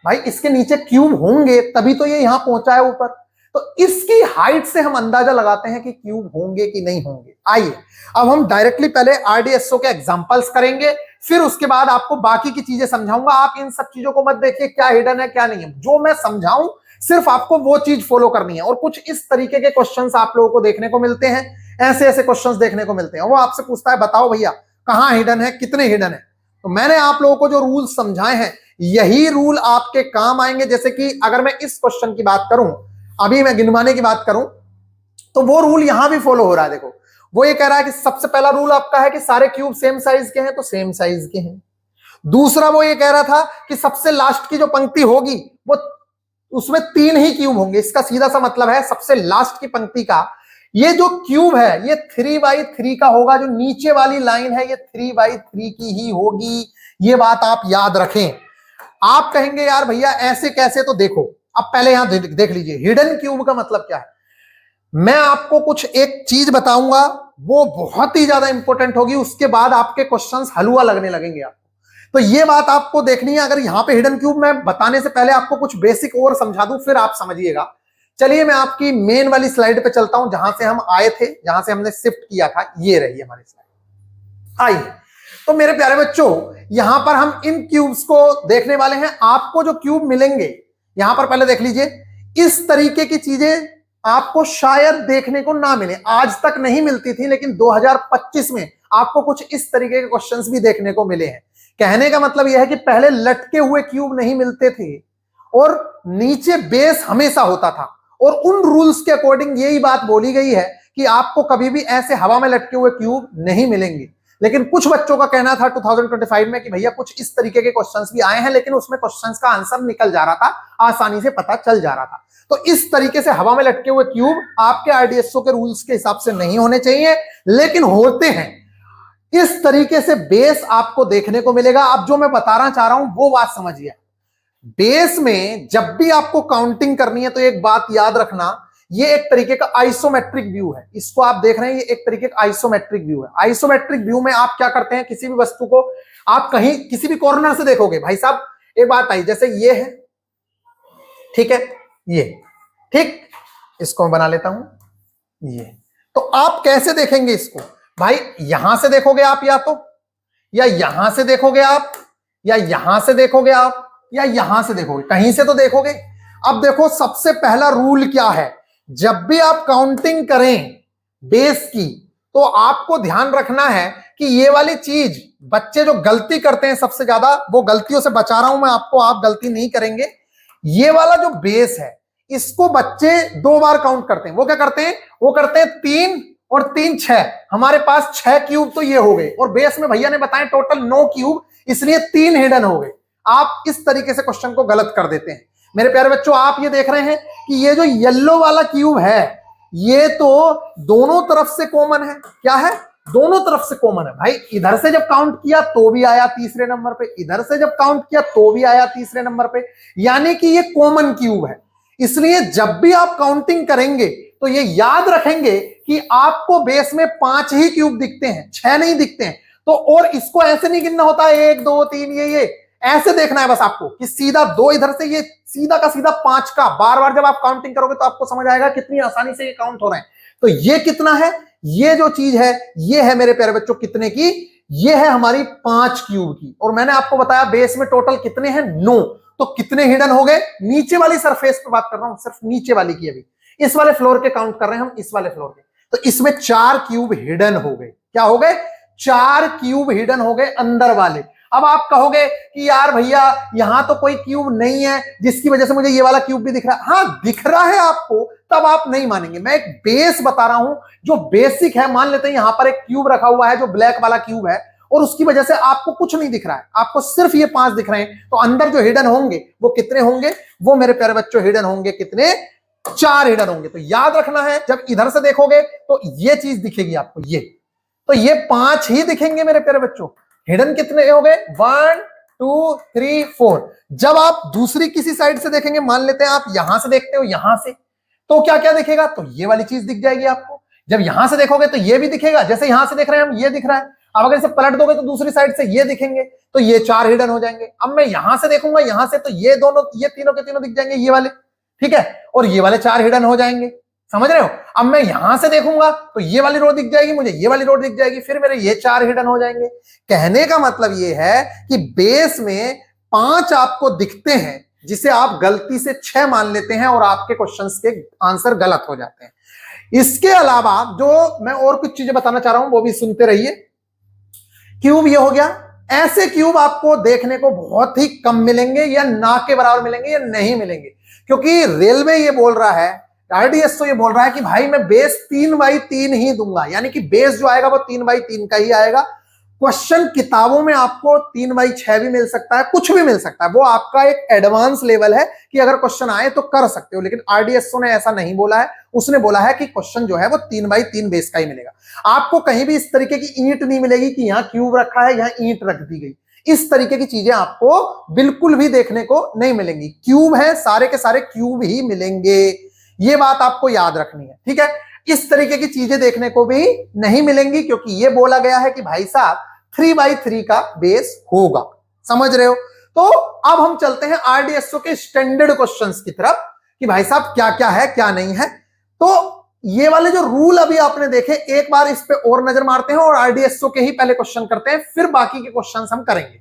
भाई इसके नीचे क्यूब होंगे तभी तो ये यहां पहुंचा है ऊपर, तो इसकी हाइट से हम अंदाजा लगाते हैं कि क्यूब होंगे कि नहीं होंगे। आइए अब हम डायरेक्टली पहले आरडीएसओ के एग्जांपल्स करेंगे, फिर उसके बाद आपको बाकी की चीजें समझाऊंगा। आप इन सब चीजों को मत देखिए क्या हिडन है क्या नहीं है, जो मैं समझाऊं सिर्फ आपको वो चीज फॉलो करनी है। और कुछ इस तरीके के क्वेश्चंस आप लोगों को देखने को मिलते हैं, ऐसे ऐसे क्वेश्चंस देखने को मिलते हैं। वो आपसे पूछता है बताओ भैया कहां हिडन है, कितने हिडन है। तो मैंने आप लोगों को जो रूल समझाए हैं यही रूल आपके काम आएंगे। जैसे कि अगर मैं इस क्वेश्चन की बात करूं, अभी मैं गिनवाने की बात करूं, तो वो रूल यहां भी फॉलो हो रहा है। देखो वो ये कह रहा है कि सबसे पहला रूल आपका है कि सारे क्यूब सेम साइज के हैं, तो सेम साइज के हैं। दूसरा वो ये कह रहा था कि सबसे लास्ट की जो पंक्ति होगी वो उसमें 3 ही क्यूब होंगे। इसका सीधा सा मतलब है सबसे लास्ट की पंक्ति का ये जो क्यूब है ये 3/3 का होगा। जो नीचे वाली लाइन है ये 3/3 की ही होगी, ये बात आप याद रखें। आप कहेंगे यार भैया ऐसे कैसे, तो देखो अब पहले यहां देख लीजिए हिडन क्यूब का मतलब क्या है। मैं आपको कुछ एक चीज बताऊंगा वो बहुत ही ज्यादा इंपॉर्टेंट होगी, उसके बाद आपके क्वेश्चंस हलवा लगने लगेंगे आपको। तो ये बात आपको देखनी है। अगर यहां पे हिडन क्यूब मैं बताने से पहले आपको कुछ बेसिक और समझा दूं फिर आप समझिएगा। चलिए मैं आपकी मेन वाली स्लाइड पे चलता हूं जहां से हम आए थे, जहां से हमने शिफ्ट किया था। ये रही हमारी स्लाइड। आइए तो मेरे प्यारे बच्चों यहां पर हम इन क्यूब्स को देखने वाले हैं। आपको जो क्यूब मिलेंगे यहां पर पहले देख लीजिए, इस तरीके की चीजें आपको शायद देखने को ना मिले, आज तक नहीं मिलती थी, लेकिन 2025 में आपको कुछ इस तरीके के क्वेश्चंस भी देखने को मिले हैं। कहने का मतलब यह है कि पहले लटके हुए क्यूब नहीं मिलते थे और नीचे बेस हमेशा होता था, और उन रूल्स के अकॉर्डिंग यही बात बोली गई है कि आपको कभी भी ऐसे हवा में लटके हुए क्यूब नहीं मिलेंगे। लेकिन कुछ बच्चों का कहना था 2025 में कि भैया कुछ इस तरीके के क्वेश्चंस भी आए हैं, लेकिन उसमें क्वेश्चंस का आंसर निकल जा रहा था, आसानी से पता चल जा रहा था। तो इस तरीके से हवा में लटके हुए क्यूब आपके आरडीएसओ के रूल्स के हिसाब से नहीं होने चाहिए, लेकिन होते हैं। इस तरीके से बेस आपको देखने को मिलेगा। अब जो मैं बताना चाह रहा हूं वो बात समझिए। बेस में जब भी आपको काउंटिंग करनी है तो एक बात याद रखना, ये एक तरीके का आइसोमेट्रिक व्यू है। इसको आप देख रहे हैं, ये एक तरीके का आइसोमेट्रिक व्यू है। आइसोमेट्रिक व्यू में आप क्या करते हैं, किसी भी वस्तु को आप कहीं किसी भी कॉर्नर से देखोगे। भाई साहब एक बात आई, जैसे ये है, ठीक है, ये ठीक, इसको मैं बना लेता हूं ये। तो आप कैसे देखेंगे इसको, भाई यहां से देखोगे आप, या यहां से देखोगे आप, या यहां से देखोगे आप, या यहां से देखोगे, कहीं से तो देखोगे। अब देखो सबसे पहला रूल क्या है, जब भी आप काउंटिंग करें बेस की तो आपको ध्यान रखना है कि ये वाली चीज बच्चे जो गलती करते हैं सबसे ज्यादा, वो गलतियों से बचा रहा हूं मैं आपको, आप गलती नहीं करेंगे। ये वाला जो बेस है इसको बच्चे 2 बार काउंट करते हैं। वो क्या करते हैं, वो करते हैं 3 और 3 6, हमारे पास 6 क्यूब तो ये हो गए, और बेस में भैया ने बताया टोटल 9 क्यूब, इसलिए 3 हिडन हो गए। आप इस तरीके से क्वेश्चन को गलत कर देते हैं। मेरे प्यारे बच्चों आप ये देख रहे हैं कि ये जो येलो वाला क्यूब है ये तो दोनों तरफ से कॉमन है। क्या है, दोनों तरफ से कॉमन है। भाई इधर से जब काउंट किया तो भी आया तीसरे नंबर पे, इधर से जब काउंट किया तो भी आया तीसरे नंबर पे, यानी कि ये कॉमन क्यूब है। इसलिए जब भी आप काउंटिंग करेंगे तो ये याद रखेंगे कि आपको बेस में 5 ही क्यूब दिखते हैं, 6 नहीं दिखते हैं। तो और इसको ऐसे नहीं गिनना होता 1 2 3, ये ऐसे देखना है बस आपको कि सीधा 2 इधर से, ये सीधा का सीधा 5 का। बार बार जब आप काउंटिंग करोगे तो आपको समझ आएगा कितनी आसानी से ये काउंट हो रहे हैं। तो ये कितना है, ये जो चीज है ये है मेरे प्यारे बच्चों कितने की, ये है हमारी 5 क्यूब की। और मैंने आपको बताया बेस में टोटल कितने हैं, 9। तो कितने हिडन हो गए, नीचे वाली सरफेस पे बात कर रहा हूं, सिर्फ नीचे वाली की। अभी इस वाले फ्लोर के काउंट कर रहे हैं हम, इस वाले फ्लोर के। तो इसमें 4 क्यूब हिडन हो गए। क्या हो गए, 4 क्यूब हिडन हो गए अंदर वाले। अब आप कहोगे कि यार भैया यहां तो कोई क्यूब नहीं है जिसकी वजह से मुझे ये वाला क्यूब भी दिख रहा है। हाँ दिख रहा है आपको, तब आप नहीं मानेंगे। मैं एक बेस बता रहा हूं जो बेसिक है। मान लेते हैं यहां पर एक क्यूब रखा हुआ है जो ब्लैक वाला क्यूब है, और उसकी वजह से आपको कुछ नहीं दिख रहा है, आपको सिर्फ ये 5 दिख रहे हैं। तो अंदर जो हिडन होंगे वो कितने होंगे? वो मेरे प्यारे बच्चों हिडन होंगे कितने? 4 हिडन होंगे। तो याद रखना है, जब इधर से देखोगे तो ये चीज दिखेगी आपको, ये तो ये 5 ही दिखेंगे मेरे प्यारे बच्चों। हिडन कितने हो गए? 1 2 3 4। जब आप दूसरी किसी साइड से देखेंगे, मान लेते हैं आप यहां से देखते हो, यहां से, तो क्या क्या दिखेगा? तो ये वाली चीज दिख जाएगी आपको। जब यहां से देखोगे तो ये भी दिखेगा, जैसे यहां से देख रहे हैं हम, ये दिख रहा है। अब अगर इसे पलट दोगे तो दूसरी साइड से ये दिखेंगे, तो ये 4 हिडन हो जाएंगे। अब मैं यहां से देखूंगा, यहां से, तो ये दोनों, ये तीनों के तीनों दिख जाएंगे, ये वाले, ठीक है, और ये वाले 4 हिडन हो जाएंगे। समझ रहे हो? अब मैं यहां से देखूंगा तो ये वाली रो दिख जाएगी मुझे, ये वाली रो दिख जाएगी, फिर मेरे ये 4 हिडन हो जाएंगे। कहने का मतलब ये है कि बेस में 5 आपको दिखते हैं, जिसे आप गलती से 6 मान लेते हैं और आपके क्वेश्चंस के आंसर गलत हो जाते हैं। इसके अलावा जो मैं और कुछ चीजें बताना चाह रहा हूं वो भी सुनते रहिए। क्यूब ये हो गया। ऐसे क्यूब आपको देखने को बहुत ही कम मिलेंगे, या ना के बराबर मिलेंगे, या नहीं मिलेंगे, क्योंकि रेलवे ये बोल रहा है, आरडीएसओ ये बोल रहा है कि भाई मैं बेस 3x3 ही दूंगा, यानी कि बेस जो आएगा वो 3x3 का ही आएगा। क्वेश्चन किताबों में आपको 3x6 भी मिल सकता है, कुछ भी मिल सकता है, वो आपका एक एडवांस लेवल है कि अगर क्वेश्चन आए तो कर सकते हो। लेकिन आरडीएसओ ने ऐसा नहीं बोला है, उसने बोला है कि क्वेश्चन जो है वो 3x3 बेस का ही मिलेगा। आपको कहीं भी इस तरीके की ईंट नहीं मिलेगी कि यहां क्यूब रखा है, यहां ईंट रख दी गई, इस तरीके की चीजें आपको बिल्कुल भी देखने को नहीं मिलेंगी। क्यूब है, सारे के सारे क्यूब ही मिलेंगे, ये बात आपको याद रखनी है, ठीक है। इस तरीके की चीजें देखने को भी नहीं मिलेंगी, क्योंकि ये बोला गया है कि भाई साहब 3x3 का बेस होगा। समझ रहे हो? तो अब हम चलते हैं आरडीएसओ के स्टैंडर्ड क्वेश्चंस की तरफ कि भाई साहब क्या क्या है क्या नहीं है। तो ये वाले जो रूल अभी आपने देखे, एक बार इस पे और नजर मारते हैं और आरडीएसओ के ही पहले क्वेश्चन करते हैं, फिर बाकी के क्वेश्चंस हम करेंगे।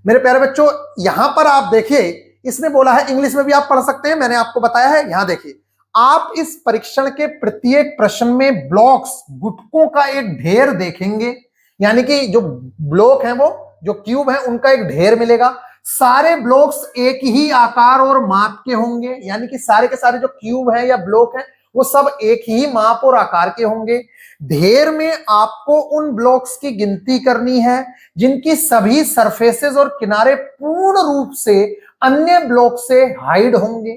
मेरे प्यारे बच्चों, यहां पर आप देखिए, इसने बोला है, इंग्लिश में भी आप पढ़ सकते हैं, मैंने आपको बताया है। यहां देखिए, आप इस परीक्षण के प्रत्येक प्रश्न में ब्लॉक्स, गुटकों का एक ढेर देखेंगे, यानी कि जो ब्लॉक है, वो जो क्यूब है, उनका एक ढेर मिलेगा। सारे ब्लॉक्स एक ही आकार और माप के होंगे, यानी कि सारे के सारे जो क्यूब है या ब्लॉक है वो सब एक ही माप और आकार के होंगे। ढेर में आपको उन ब्लॉक्स की गिनती करनी है जिनकी सभी सरफेसेस और किनारे पूर्ण रूप से अन्य ब्लॉक से हाइड होंगे।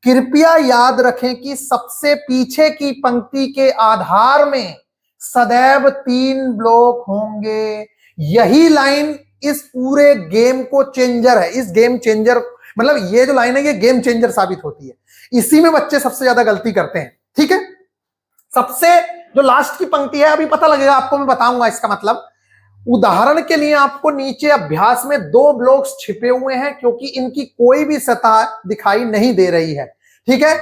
कृपया याद रखें कि सबसे पीछे की पंक्ति के आधार में सदैव 3 ब्लॉक होंगे। यही लाइन इस पूरे गेम को चेंजर है। इस गेम चेंजर मतलब ये जो लाइन है ये गेम चेंजर साबित होती है। इसी में बच्चे सबसे ज्यादा गलती करते हैं, ठीक है। सबसे जो लास्ट की पंक्ति है, अभी पता लगेगा आपको, मैं बताऊंगा इसका मतलब। उदाहरण के लिए आपको नीचे अभ्यास में 2 ब्लॉक्स छिपे हुए हैं, क्योंकि इनकी कोई भी सतह दिखाई नहीं दे रही है, ठीक है।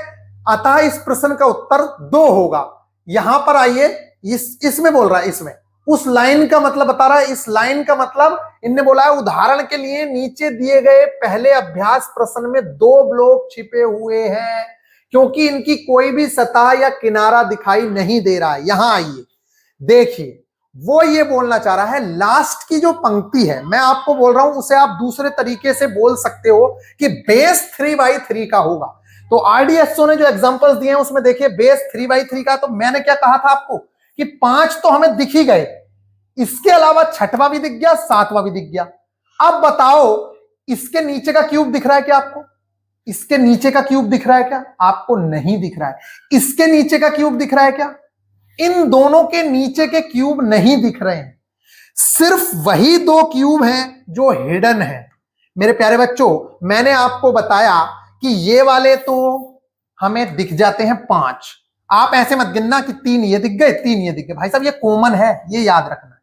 अतः इस प्रश्न का उत्तर 2 होगा। यहां पर आइए, इसमें बोल रहा है, इसमें उस लाइन का मतलब बता रहा है। इस लाइन का मतलब इनने बोला है, उदाहरण के लिए नीचे दिए गए पहले अभ्यास प्रश्न में 2 ब्लॉक छिपे हुए हैं, क्योंकि इनकी कोई भी सतह या किनारा दिखाई नहीं दे रहा है। यहां आइए, देखिए, वो ये बोलना चाह रहा है, लास्ट की जो पंक्ति है, मैं आपको बोल रहा हूं, उसे आप दूसरे तरीके से बोल सकते हो कि बेस 3x3 का होगा। तो आरडीएसओ ने जो एग्जांपल्स दिए हैं उसमें देखिए, बेस 3x3 का, तो मैंने क्या कहा था आपको कि 5 तो हमें दिख ही गए, इसके अलावा 6वां भी दिख गया, 7वां भी दिख गया। अब बताओ, इसके नीचे का क्यूब दिख रहा है क्या आपको? इसके नीचे का क्यूब दिख रहा है क्या? आपको नहीं दिख रहा है। इसके नीचे का क्यूब दिख रहा है क्या? इन दोनों के नीचे के क्यूब नहीं दिख रहे हैं। सिर्फ वही 2 क्यूब हैं जो हिडन है। मेरे प्यारे बच्चों, मैंने आपको बताया कि ये वाले तो हमें दिख जाते हैं 5। आप ऐसे मत गिनना कि 3 ये दिख गए, 3 ये दिख गए। भाई साहब, ये कॉमन है, ये याद रखना है।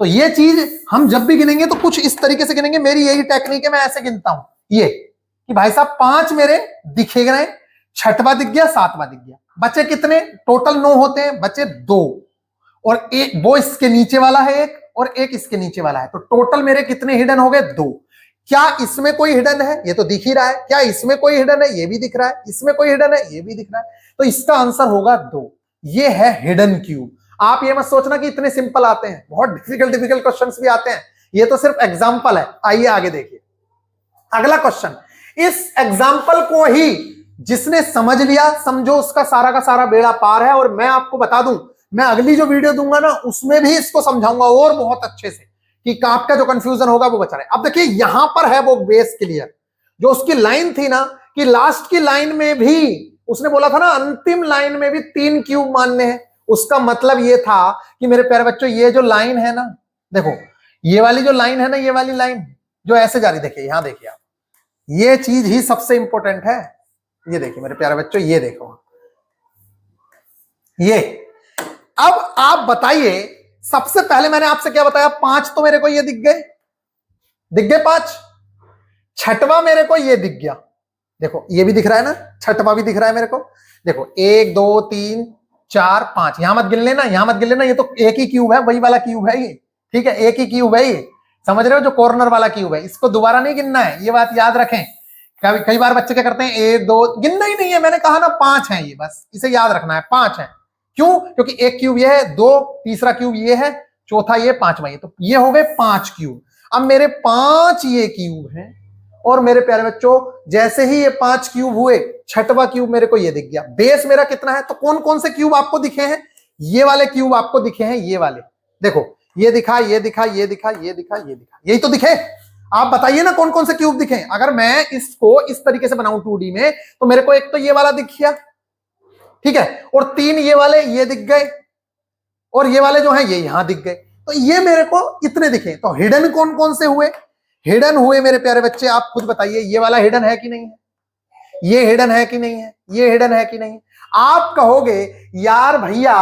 तो ये चीज हम जब भी गिनेंगे तो कुछ इस तरीके से गिनेंगे। मेरी यही टेक्निक है, मैं ऐसे गिनता हूं, ये कि भाई साहब 5 मेरे दिखे गए, 6वां दिख गया, 7वां दिख गया। बचे कितने? टोटल 9 होते हैं, बचे 2, और एक वो इसके नीचे वाला है, एक और एक इसके नीचे वाला है। तो टोटल मेरे कितने हिडन हो गए? 2। क्या इसमें कोई हिडन है? ये तो दिख ही रहा है। क्या इसमें कोई हिडन है? ये भी दिख रहा है। इसमें कोई हिडन है? ये भी दिख रहा है। तो इसका आंसर होगा 2। ये है हिडन क्यूब। आप ये मत सोचना कि इतने सिंपल आते हैं, बहुत डिफिकल्ट क्वेश्चंस भी आते हैं ये तो सिर्फ एग्जाम्पल है। आइए आगे देखिए अगला क्वेश्चन। इस एग्जाम्पल को ही जिसने समझ लिया, समझो उसका सारा का सारा बेड़ा पार है। और मैं आपको बता दूं, मैं अगली जो वीडियो दूंगा ना उसमें भी इसको समझाऊंगा और बहुत अच्छे से, कि आपका जो कंफ्यूजन होगा वो बचा रहे। अब देखिए यहां पर है वो बेस क्लियर, जो उसकी लाइन थी ना, कि लास्ट की लाइन में भी उसने बोला था ना अंतिम लाइन में भी 3 क्यूब मानने हैं। उसका मतलब ये था कि मेरे प्यारे बच्चों ये जो लाइन है ना, देखो ये वाली जो लाइन है ना, ये वाली लाइन जो ऐसे जा रही, देखिए यहां देखिए आप, ये चीज ही सबसे इंपॉर्टेंट है। ये देखिए मेरे प्यारे बच्चों, ये देखो ये। अब आप बताइए, सबसे पहले मैंने आपसे क्या बताया, 5 तो मेरे को ये दिख गए 5। छठवां मेरे को ये दिख गया, देखो ये भी दिख रहा है ना, छठवां भी दिख रहा है मेरे को। देखो 1 2 3 4 5, यहां मत गिन लेना, यहां मत गिन लेना, ये तो एक ही क्यूब है, वही वाला क्यूब है ये, ठीक है, एक ही क्यूब है ये, समझ रहे हो, जो कॉर्नर वाला क्यूब है, इसको दोबारा नहीं गिनना है, ये बात याद रखें। कई बार बच्चे क्या करते हैं, 1 2 गिनना ही नहीं है, मैंने कहा ना 5 है ये, बस इसे याद रखना है 5 है। क्यों? क्योंकि एक क्यूब ये है, 2 तीसरा क्यूब ये है, चौथा ये, पांचवा ये, तो ये हो गए 5 क्यूब। अब मेरे 5 ये क्यूब हैं, और मेरे प्यारे बच्चों जैसे ही ये 5 क्यूब हुए, छठवां क्यूब मेरे को ये दिख गया। बेस मेरा कितना है, तो कौन कौन से क्यूब आपको दिखे हैं, ये वाले क्यूब आपको दिखे हैं, ये वाले देखो, ये दिखा, ये दिखा, ये दिखा, ये दिखा, ये दिखा, यही तो दिखे। आप बताइए ना कौन कौन से क्यूब दिखे। अगर मैं इसको इस तरीके से बनाऊं 2D में, तो मेरे को एक तो ये वाला दिख गया, ठीक है, और 3 ये वाले ये दिख गए, और ये वाले जो हैं ये यहां दिख गए, तो ये मेरे को इतने दिखे। तो हिडन कौन कौन से हुए, हिडन हुए मेरे प्यारे बच्चे, आप खुद बताइए, ये वाला हिडन है कि नहीं है, ये हिडन है कि नहीं है, ये हिडन है कि नहीं है। आप कहोगे यार भैया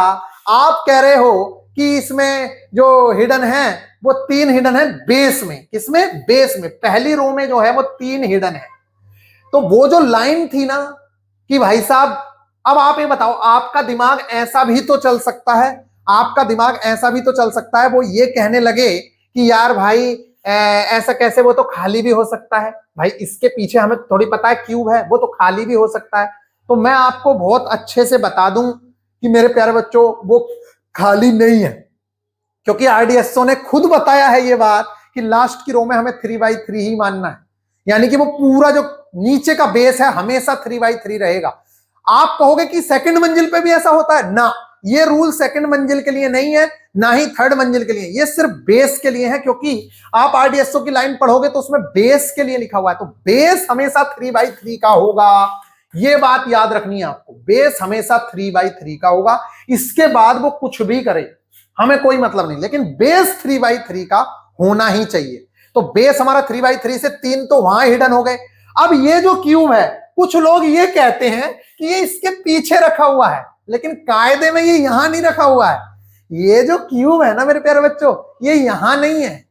आप कह रहे हो कि इसमें जो हिडन है वो 3 हिडन है बेस में, किसमें, बेस में, पहली रो में जो है वो 3 हिडन है। तो वो जो लाइन थी ना कि भाई साहब, अब आप ये बताओ, आपका दिमाग ऐसा भी तो चल सकता है, आपका दिमाग ऐसा भी तो चल सकता है, वो ये कहने लगे कि यार भाई ऐसा कैसे, वो तो खाली भी हो सकता है। भाई इसके पीछे हमें थोड़ी पता है क्यूब है, वो तो खाली भी हो सकता है। तो मैं आपको बहुत अच्छे से बता दूं कि मेरे प्यारे बच्चों वो खाली नहीं है, क्योंकि आरडीएसओ ने खुद बताया है ये बात कि लास्ट की रो में हमें 3x3 ही मानना है, यानी कि वो पूरा जो नीचे का बेस है हमेशा 3x3 रहेगा। आप कहोगे कि सेकंड मंजिल पे भी ऐसा होता है ना, ये रूल सेकंड मंजिल के लिए नहीं है, ना ही थर्ड मंजिल के लिए, ये सिर्फ बेस के लिए है। क्योंकि आप आरडीएसओ की लाइन पढ़ोगे तो उसमें बेस के लिए लिखा हुआ है, तो बेस हमेशा 3x3 का होगा, ये बात याद रखनी है आपको, बेस हमेशा 3x3 का होगा। इसके बाद वो कुछ भी करे हमें कोई मतलब नहीं, लेकिन बेस 3x3 का होना ही चाहिए। तो बेस हमारा 3x3 से 3 तो वहां हिडन हो गए। अब ये जो क्यूब है, कुछ लोग ये कहते हैं कि ये इसके पीछे रखा हुआ है, लेकिन कायदे में ये यहां नहीं रखा हुआ है। ये जो क्यूब है ना मेरे प्यारे बच्चों, ये यहां नहीं है,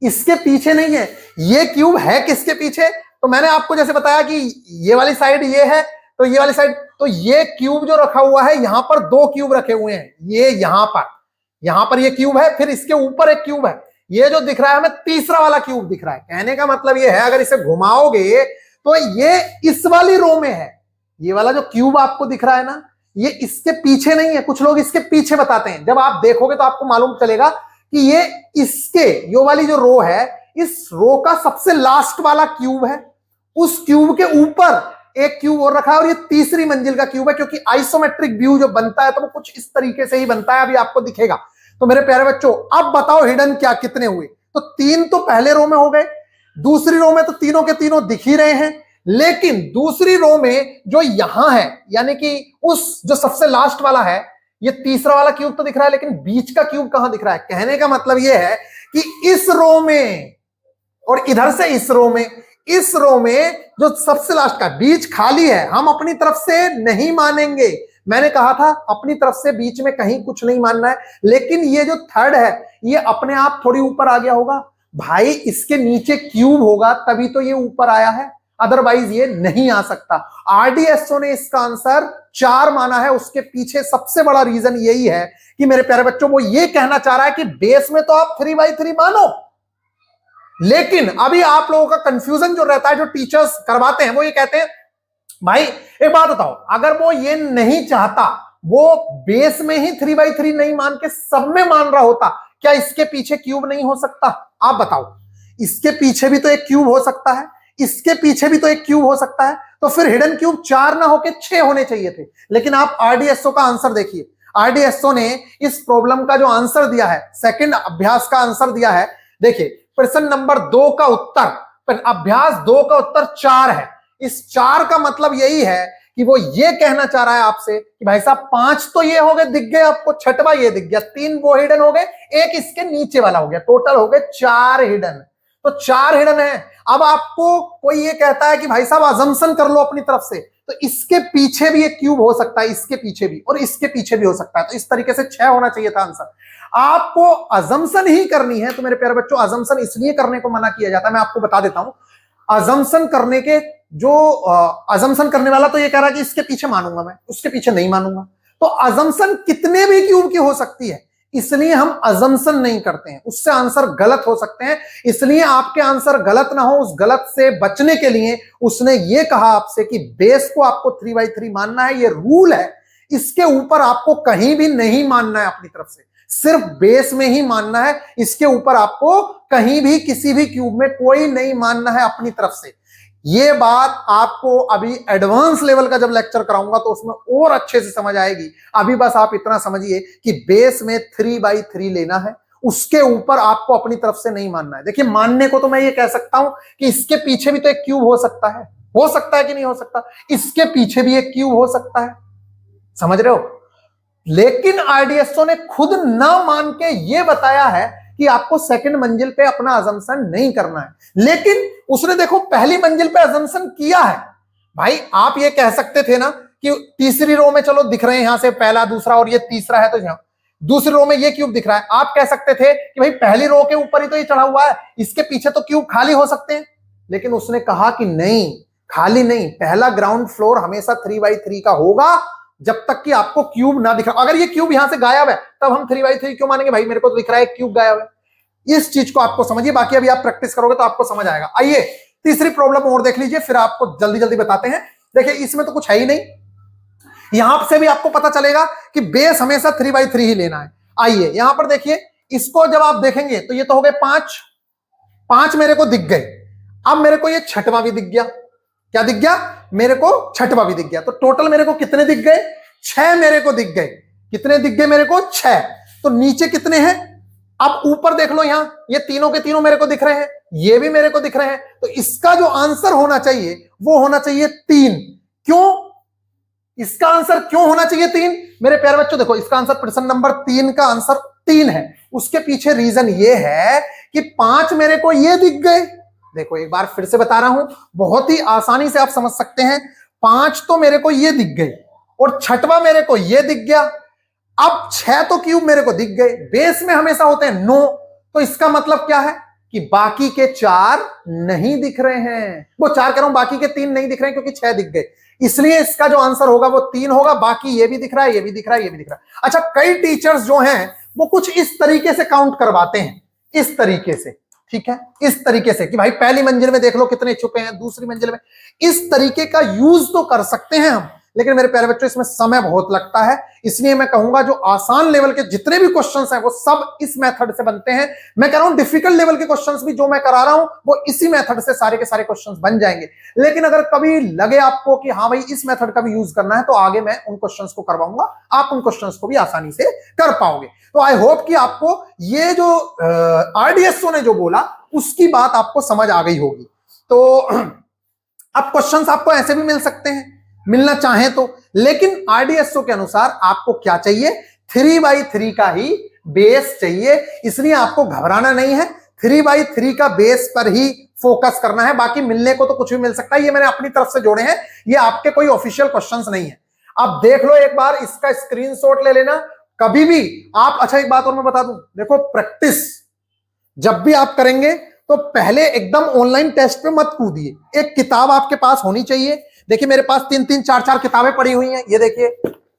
इसके पीछे नहीं है। ये क्यूब है किसके पीछे, तो मैंने आपको जैसे बताया कि ये वाली साइड ये है, तो ये वाली साइड, तो ये क्यूब जो रखा हुआ है, यहां पर 2 क्यूब रखे हुए हैं, ये यहां पर ये क्यूब है, फिर इसके ऊपर एक क्यूब है, ये जो दिख रहा है हमें तीसरा वाला क्यूब दिख रहा है। कहने का मतलब ये है, अगर इसे घुमाओगे तो ये इस वाली रो में है, ये वाला जो क्यूब आपको दिख रहा है ना, ये इसके पीछे नहीं है। कुछ लोग इसके पीछे बताते हैं, जब आप देखोगे तो आपको मालूम चलेगा कि ये इसके, ये वाली जो रो है, इस रो का सबसे लास्ट वाला क्यूब है, उस क्यूब के ऊपर एक क्यूब और रखा है, और ये तीसरी मंजिल का क्यूब है। क्योंकि आइसोमेट्रिक व्यू जो बनता है तो वो कुछ इस तरीके से ही बनता है, अभी आपको दिखेगा। तो मेरे प्यारे बच्चों अब बताओ हिडन क्या कितने हुए, तो 3 तो पहले रो में हो गए, दूसरी रो में तो तीनों के तीनों दिख ही रहे हैं, लेकिन दूसरी रो में जो यहां है, यानी कि उस जो सबसे लास्ट वाला है, ये तीसरा वाला क्यूब तो दिख रहा है, लेकिन बीच का क्यूब कहां दिख रहा है। कहने का मतलब यह है कि इस रो में और इधर से इस रो में जो सबसे लास्ट का बीच खाली है, हम अपनी तरफ से नहीं मानेंगे। मैंने कहा था अपनी तरफ से बीच में कहीं कुछ नहीं मानना है, लेकिन ये जो थर्ड है ये अपने आप थोड़ी ऊपर आ गया होगा। भाई इसके नीचे क्यूब होगा तभी तो ये ऊपर आया है, अदरवाइज ये नहीं आ सकता। आरडीएसओ ने इसका आंसर 4 माना है। उसके पीछे सबसे बड़ा रीजन यही है कि मेरे प्यारे बच्चों, वो ये कहना चाह रहा है कि बेस में तो आप 3x3 मानो, लेकिन अभी आप लोगों का कंफ्यूजन जो रहता है, जो टीचर्स करवाते हैं, वो ये कहते हैं भाई एक बात बताओ, अगर वो ये नहीं चाहता, वो बेस में ही 3x3 नहीं मान के सब में मान रहा होता, क्या इसके पीछे क्यूब नहीं हो सकता? आप बताओ, इसके पीछे भी तो एक क्यूब हो सकता है, इसके पीछे भी तो एक क्यूब हो सकता है, तो फिर हिडन क्यूब 4 ना होके 6 होने चाहिए थे। लेकिन आप आरडीएसओ का आंसर देखिए, आरडीएसओ ने इस प्रॉब्लम का जो आंसर दिया है, सेकंड अभ्यास का आंसर दिया है, देखिए प्रश्न नंबर 2 का उत्तर, अभ्यास 2 का उत्तर 4 है। इस 4 का मतलब यही है कि वो ये कहना चाह रहा है आपसे कि भाई साहब 5 तो ये हो गए, दिख गए आपको, 6वां ये दिख गया, 3 वो हिडन हो गए, एक इसके नीचे वाला हो गया, टोटल हो गए 4 हिडन। तो 4 हिडन है। अब आपको कोई ये कहता है कि भाई साहब अजम्पशन कर लो अपनी तरफ से, तो इसके पीछे भी एक क्यूब हो सकता है, इसके पीछे भी, और इसके पीछे भी हो सकता है, तो इस तरीके से 6 होना चाहिए था आंसर। आपको अजम्पशन ही करनी है तो मेरे प्यारे बच्चों, अजम्पशन इसलिए करने को मना किया जाता है, मैं आपको बता देता हूं। अजम्पशन करने के जो अजम्पशन करने वाला तो ये कह रहा है कि इसके पीछे मानूंगा मैं, उसके पीछे नहीं मानूंगा, तो अजम्पशन कितने भी क्यूब की हो सकती है, इसलिए हम अजम्पशन नहीं करते हैं, उससे आंसर गलत हो सकते हैं। इसलिए आपके आंसर गलत ना हो, उस गलत से बचने के लिए उसने ये कहा आपसे कि बेस को आपको 3/3 मानना है, ये रूल है, इसके ऊपर आपको कहीं भी नहीं मानना है अपनी तरफ से, सिर्फ बेस में ही मानना है, इसके ऊपर आपको कहीं भी किसी भी क्यूब में कोई नहीं मानना है अपनी तरफ से। ये बात आपको अभी एडवांस लेवल का जब लेक्चर कराऊंगा तो उसमें और अच्छे से समझ आएगी। अभी बस आप इतना समझिए कि बेस में 3/3 लेना है, उसके ऊपर आपको अपनी तरफ से नहीं मानना है। देखिए मानने को तो मैं ये कह सकता हूं कि इसके पीछे भी तो एक क्यूब हो सकता है कि नहीं हो सकता, इसके पीछे भी एक क्यूब हो सकता है, समझ रहे हो। लेकिन आरडीएसओ ने खुद ना मान के ये बताया है कि आपको सेकंड मंजिल पे अपना अजम्पशन नहीं करना है, लेकिन उसने देखो पहली मंजिल पे अजम्पशन किया है। भाई आप ये कह सकते थे ना कि तीसरी रो में चलो दिख रहे हैं यहां से पहला दूसरा और ये तीसरा है, तो यहां दूसरी रो में ये क्यूब दिख रहा है, आप कह सकते थे कि भाई पहली रो के ऊपर ही तो ये चढ़ा हुआ है, इसके पीछे तो क्यूब खाली हो सकते हैं। लेकिन उसने कहा कि नहीं, खाली नहीं, पहला ग्राउंड फ्लोर हमेशा 3/3 का होगा जब तक कि आपको क्यूब ना दिख रहा। अगर ये क्यूब यहां से गायब है तब हम 3/3 क्यों मानेंगे, भाई मेरे को तो दिख रहा है क्यूब गायब है। इस चीज को आपको समझिए, बाकी अभी आप प्रैक्टिस करोगे तो आपको समझ आएगा। आइए तीसरी प्रॉब्लम और देख लीजिए, फिर आपको जल्दी जल्दी बताते हैं। देखिए इसमें तो कुछ है ही नहीं, यहां से भी आपको पता चलेगा कि बेस हमेशा 3/3 ही लेना है। आइए यहां पर देखिए, इसको जब आप देखेंगे तो ये तो हो गए 5 मेरे को दिख गए। अब मेरे को ये 6वां भी दिख गया, क्या दिख गया, मेरे को 6वां भी दिख गया, तो टोटल मेरे को कितने दिख गए, 6 मेरे को दिख गए। कितने दिख गए मेरे को, 6। तो नीचे कितने हैं, अब ऊपर देख लो, यहां ये तीनों के तीनों मेरे को दिख रहे हैं, ये भी मेरे को दिख रहे हैं, तो इसका जो आंसर होना चाहिए वो होना चाहिए 3। क्यों, इसका आंसर क्यों होना चाहिए 3? मेरे प्यारे बच्चों देखो, इसका आंसर प्रश्न नंबर 3 का आंसर 3 है। उसके पीछे रीजन ये है कि 5 मेरे को ये दिख गए। देखो एक बार फिर से बता रहा हूं, बहुत ही आसानी से आप समझ सकते हैं। 5 तो मेरे को ये दिख गए और 6वां मेरे को ये दिख गया। अब 6 तो क्यूब मेरे को दिख गए, बेस में हमेशा होते हैं 9, तो इसका मतलब क्या है कि बाकी के 4 नहीं दिख रहे हैं। वो 4 कह रहा हूं, बाकी के 3 नहीं दिख रहे हैं क्योंकि 6 दिख गए, इसलिए इसका जो आंसर होगा वो 3 होगा। बाकी ये भी दिख रहा है, ये भी दिख रहा है, ये भी दिख रहा है। अच्छा, कई टीचर्स जो हैं वो कुछ इस तरीके से काउंट करवाते हैं, इस तरीके से, ठीक है, इस तरीके से कि भाई पहली मंजिल में देख लो कितने छुपे हैं, दूसरी मंजिल में, इस तरीके का यूज तो कर सकते हैं हम, लेकिन मेरे प्यारे बच्चों इसमें समय बहुत लगता है। इसलिए मैं कहूंगा जो आसान लेवल के जितने भी क्वेश्चंस हैं वो सब इस मेथड से बनते हैं। मैं कह रहा हूं डिफिकल्ट लेवल के क्वेश्चंस भी जो मैं करा रहा हूं वो इसी मेथड से सारे के सारे क्वेश्चंस बन जाएंगे। लेकिन अगर कभी लगे आपको कि हाँ भाई इस मेथड का भी यूज करना है तो आगे मैं उन क्वेश्चंस को करवाऊंगा, आप उन क्वेश्चंस को भी आसानी से कर पाओगे। तो आई होप कि आपको ये जो आरडीएसओ ने जो बोला उसकी बात आपको समझ आ गई होगी। तो अब क्वेश्चंस आपको ऐसे भी मिल सकते हैं, मिलना चाहें तो, लेकिन आरडीएसओ के अनुसार आपको क्या चाहिए, 3/3 का ही बेस चाहिए। इसलिए आपको घबराना नहीं है, 3/3 का बेस पर ही फोकस करना है। बाकी मिलने को तो कुछ भी मिल सकता है, ये मैंने अपनी तरफ से जोड़े हैं, ये आपके कोई ऑफिशियल क्वेश्चंस नहीं है। आप देख लो एक बार, इसका स्क्रीनशॉट ले लेना कभी भी आप। अच्छा एक बात और मैं बता दूं, देखो प्रैक्टिस जब भी आप करेंगे तो पहले एकदम ऑनलाइन टेस्ट पे मत कूदिए, एक किताब आपके पास होनी चाहिए। देखिए मेरे पास 3-3, 4-4 किताबें पड़ी हुई हैं, ये देखिए,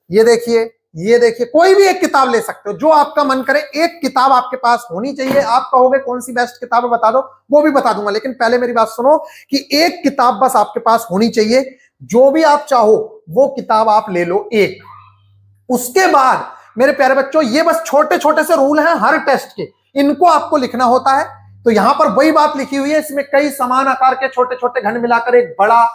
ये देखिए, ये देखिए, कोई भी एक किताब ले सकते हो, जो आपका मन करे, एक किताब आपके पास होनी चाहिए। आप कहोगे कौन सी बेस्ट किताब है बता दो, वो भी बता दूंगा, लेकिन पहले मेरी बात सुनो कि एक किताब बस आपके पास होनी चाहिए, जो भी आप चाहो वो किताब आप ले लो एक। उसके बाद मेरे प्यारे बच्चों ये बस छोटे छोटे से रूल हैं हर टेस्ट के, इनको आपको लिखना होता है। तो यहां पर वही बात लिखी हुई है, इसमें कई समान आकार के छोटे छोटे घन मिलाकर एक बड़ा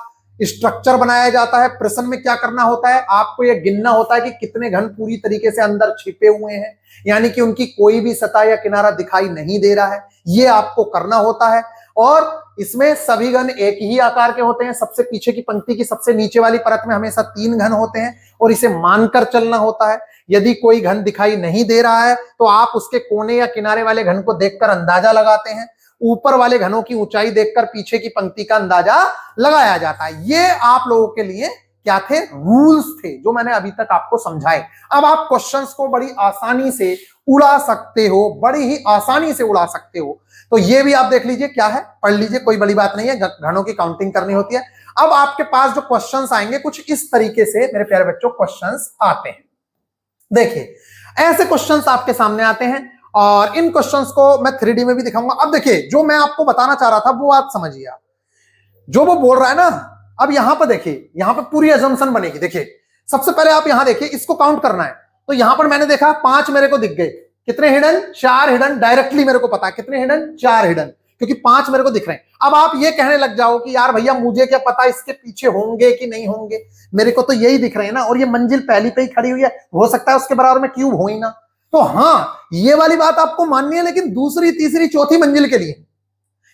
स्ट्रक्चर बनाया जाता है। प्रश्न में क्या करना होता है, आपको यह गिनना होता है कि कितने घन पूरी तरीके से अंदर छिपे हुए हैं, यानी कि उनकी कोई भी सतह या किनारा दिखाई नहीं दे रहा है, ये आपको करना होता है। और इसमें सभी घन एक ही आकार के होते हैं। सबसे पीछे की पंक्ति की सबसे नीचे वाली परत में हमेशा 3 घन होते हैं और इसे मानकर चलना होता है। यदि कोई घन दिखाई नहीं दे रहा है तो आप उसके कोने या किनारे वाले घन को देखकर अंदाजा लगाते हैं। ऊपर वाले घनों की ऊंचाई देखकर पीछे की पंक्ति का अंदाजा लगाया जाता है। ये आप लोगों के लिए क्या थे, रूल्स थे जो मैंने अभी तक आपको समझाए। अब आप क्वेश्चंस को बड़ी आसानी से उड़ा सकते हो, बड़ी ही आसानी से उड़ा सकते हो। तो ये भी आप देख लीजिए, क्या है, पढ़ लीजिए, कोई बड़ी बात नहीं है, घनों की काउंटिंग करनी होती है। अब आपके पास जो क्वेश्चंस आएंगे कुछ इस तरीके से मेरे प्यारे बच्चों क्वेश्चंस आते हैं। देखिए ऐसे क्वेश्चंस आपके सामने आते हैं और इन क्वेश्चंस को मैं 3D में भी दिखाऊंगा। अब देखिए जो मैं आपको बताना चाह रहा था वो आप समझिए, आप जो वो बोल रहा है ना। अब यहां पर देखिए, यहां पर पूरी अजम्पशन बनेगी। देखिए सबसे पहले आप यहां देखिए, इसको काउंट करना है। तो यहां पर मैंने देखा 5 मेरे को दिख गए। कितने हिडन, 4 हिडन। डायरेक्टली मेरे को पता है कितने हिडन, 4 हिडन, क्योंकि 5 मेरे को दिख रहे हैं। अब आप ये कहने लग जाओ कि यार भैया मुझे क्या पता इसके पीछे होंगे कि नहीं होंगे, मेरे को तो यही दिख रहे हैं ना, और ये मंजिल पहली पे ही खड़ी हुई है, हो सकता है उसके बराबर में क्यूब हो ही ना। तो हाँ ये वाली बात आपको माननी है, लेकिन दूसरी तीसरी चौथी मंजिल के लिए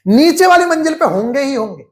नीचे वाली मंजिल पे होंगे ही होंगे।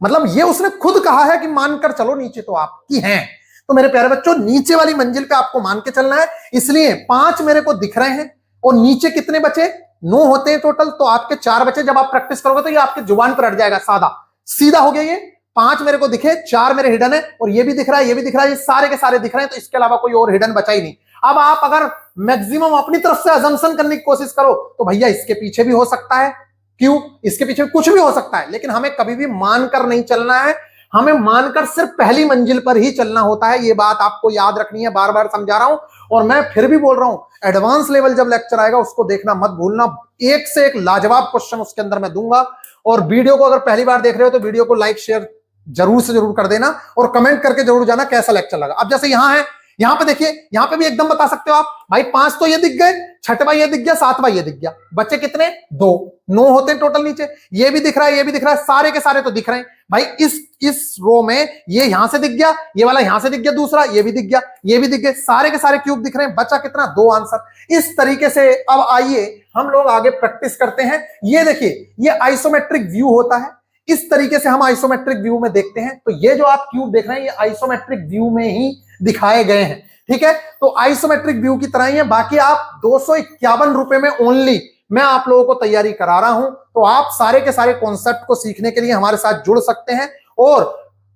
मतलब ये उसने खुद कहा है कि मानकर चलो नीचे तो आपकी हैं। तो मेरे प्यारे बच्चों नीचे वाली मंजिल पे आपको मान के चलना है। इसलिए 5 मेरे को दिख रहे हैं और नीचे कितने बचे, 9 होते हैं टोटल, तो आपके 4 बचे। जब आप प्रैक्टिस करोगे तो ये आपके जुबान पर अट जाएगा, सादा सीधा हो गया। ये 5 मेरे को दिखे, 4 मेरे हिडन है, और ये भी दिख रहा है, ये भी दिख रहा है, ये सारे के सारे दिख रहे हैं। तो इसके अलावा कोई और हिडन बचा ही नहीं। अब आप अगर मैक्सिमम अपनी तरफ से अजम्पशन करने की कोशिश करो तो भैया इसके पीछे भी हो सकता है, क्यों, इसके पीछे कुछ भी हो सकता है, लेकिन हमें कभी भी मानकर नहीं चलना है। हमें मानकर सिर्फ पहली मंजिल पर ही चलना होता है। ये बात आपको याद रखनी है, बार बार समझा रहा हूं और मैं फिर भी बोल रहा हूं, एडवांस लेवल जब लेक्चर आएगा उसको देखना मत भूलना। एक से एक लाजवाब क्वेश्चन उसके अंदर मैं दूंगा। और वीडियो को अगर पहली बार देख रहे हो तो वीडियो को लाइक शेयर जरूर से जरूर कर देना और कमेंट करके जरूर जाना कैसा लेक्चर लगा। अब जैसे यहां है, यहां पे देखिए, यहां पे भी एकदम बता सकते हो आप, भाई 5 तो ये दिख गए, 6वां ये दिख गया, 7वां ये दिख गया, बच्चे कितने, 2, 9 होते हैं टोटल नीचे। ये भी दिख रहा है, ये भी दिख रहा है, सारे के सारे तो दिख रहे हैं भाई। इस रो में ये यहां से दिख गया, ये वाला यहां से दिख गया, दूसरा ये भी दिख गया, ये भी दिख गए, सारे के सारे क्यूब दिख रहे हैं। बचा कितना, 2 आंसर। इस तरीके से अब आइए हम लोग आगे प्रैक्टिस करते हैं। ये देखिए ये आइसोमेट्रिक व्यू होता है, इस तरीके से हम आइसोमेट्रिक व्यू में देखते हैं। तो ये जो आप क्यूब देख रहे हैं ये आइसोमेट्रिक व्यू में ही दिखाए गए हैं, ठीक है। तो आइसोमेट्रिक व्यू की तरह ही है। बाकी आप 251 रुपए में ओनली मैं आप लोगों को तैयारी करा रहा हूं। तो आप सारे के सारे कॉन्सेप्ट को सीखने के लिए हमारे साथ जुड़ सकते हैं। और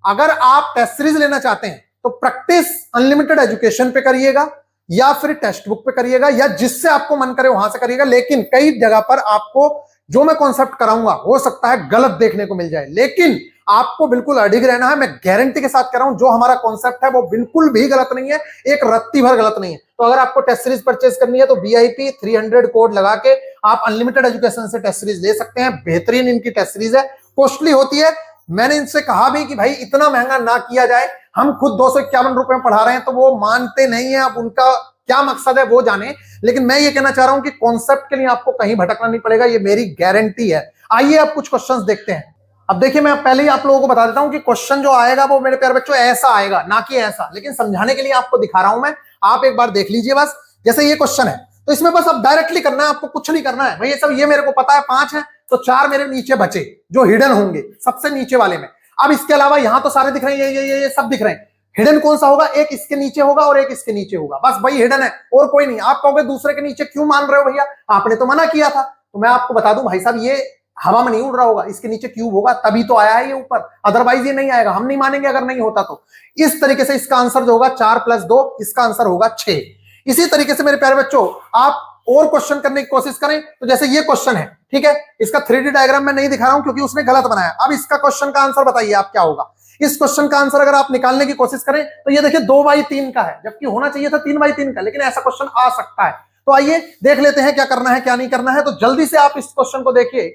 अगर आप टेस्ट सीरीज लेना चाहते हैं तो प्रैक्टिस अनलिमिटेड एजुकेशन पे करिएगा या फिर टेक्स्ट बुक पे करिएगा, या जिससे आपको मन करे वहां से करिएगा। लेकिन कई जगह पर आपको जो मैं कॉन्सेप्ट कराऊंगा हो सकता है गलत देखने को मिल जाए, लेकिन आपको बिल्कुल अडिग रहना है। मैं गारंटी के साथ कह रहा हूं जो हमारा कॉन्सेप्ट है वो बिल्कुल भी गलत नहीं है, एक रत्ती भर गलत नहीं है। तो अगर आपको टेस्ट सीरीज परचेज करनी है तो VIP 300 कोड लगा के आप अनलिमिटेड एजुकेशन से टेस्ट सीरीज ले सकते हैं। बेहतरीन इनकी टेस्ट सीरीज है, कॉस्टली होती है। मैंने इनसे कहा भी कि भाई इतना महंगा ना किया जाए, हम खुद 251 रुपए में पढ़ा रहे हैं, तो वो मानते नहीं है। अब उनका क्या मकसद है वो जाने, लेकिन मैं ये कहना चाह रहा हूं कि कॉन्सेप्ट के लिए आपको कहीं भटकना नहीं पड़ेगा, ये मेरी गारंटी है। आइए अब कुछ क्वेश्चंस देखते हैं। अब देखिए मैं पहले ही आप लोगों को बता देता हूं कि क्वेश्चन जो आएगा वो मेरे प्यारे बच्चों ऐसा आएगा, ना कि ऐसा, लेकिन समझाने के लिए आपको दिखा रहा हूं मैं। आप एक बार देख लीजिए बस। जैसे ये क्वेश्चन है तो इसमें बस अब डायरेक्टली करना है, आपको कुछ नहीं करना है भाई। ये सब ये मेरे को पता है 5 है, तो 4 मेरे नीचे बचे जो हिडन होंगे सबसे नीचे वाले में। अब इसके अलावा यहां तो सारे दिख रहे हैं, ये सब दिख रहे हैं। हिडन कौन सा होगा, एक इसके नीचे होगा और एक इसके नीचे होगा, बस भाई हिडन है और कोई नहीं। आप कहोगे दूसरे के नीचे क्यों मान रहे हो भैया, आपने तो मना किया था। तो मैं आपको बता दूं भाई साहब, ये हवा में नहीं उड़ रहा होगा, इसके नीचे क्यूब होगा तभी तो आया है ये ऊपर, अदरवाइज ये नहीं आएगा। हम नहीं मानेंगे अगर नहीं होता तो। इस तरीके से इसका आंसर जो होगा 4 + 2, इसका आंसर होगा 6। इसी तरीके से मेरे प्यारे बच्चों आप और क्वेश्चन करने की कोशिश करें। तो जैसे ये क्वेश्चन है, ठीक है, इसका 3D डायग्राम मैं नहीं दिखा रहा हूं क्योंकि उसने गलत बनाया। अब इसका क्वेश्चन का आंसर बताइए आप क्या होगा। इस क्वेश्चन का आंसर अगर आप निकालने की कोशिश करें तो ये देखिए 2/3 का है, जबकि होना चाहिए था 3/3 का, लेकिन ऐसा क्वेश्चन आ सकता है। तो आइए देख लेते हैं क्या करना है क्या नहीं करना है। तो जल्दी से आप इस क्वेश्चन को देखिए।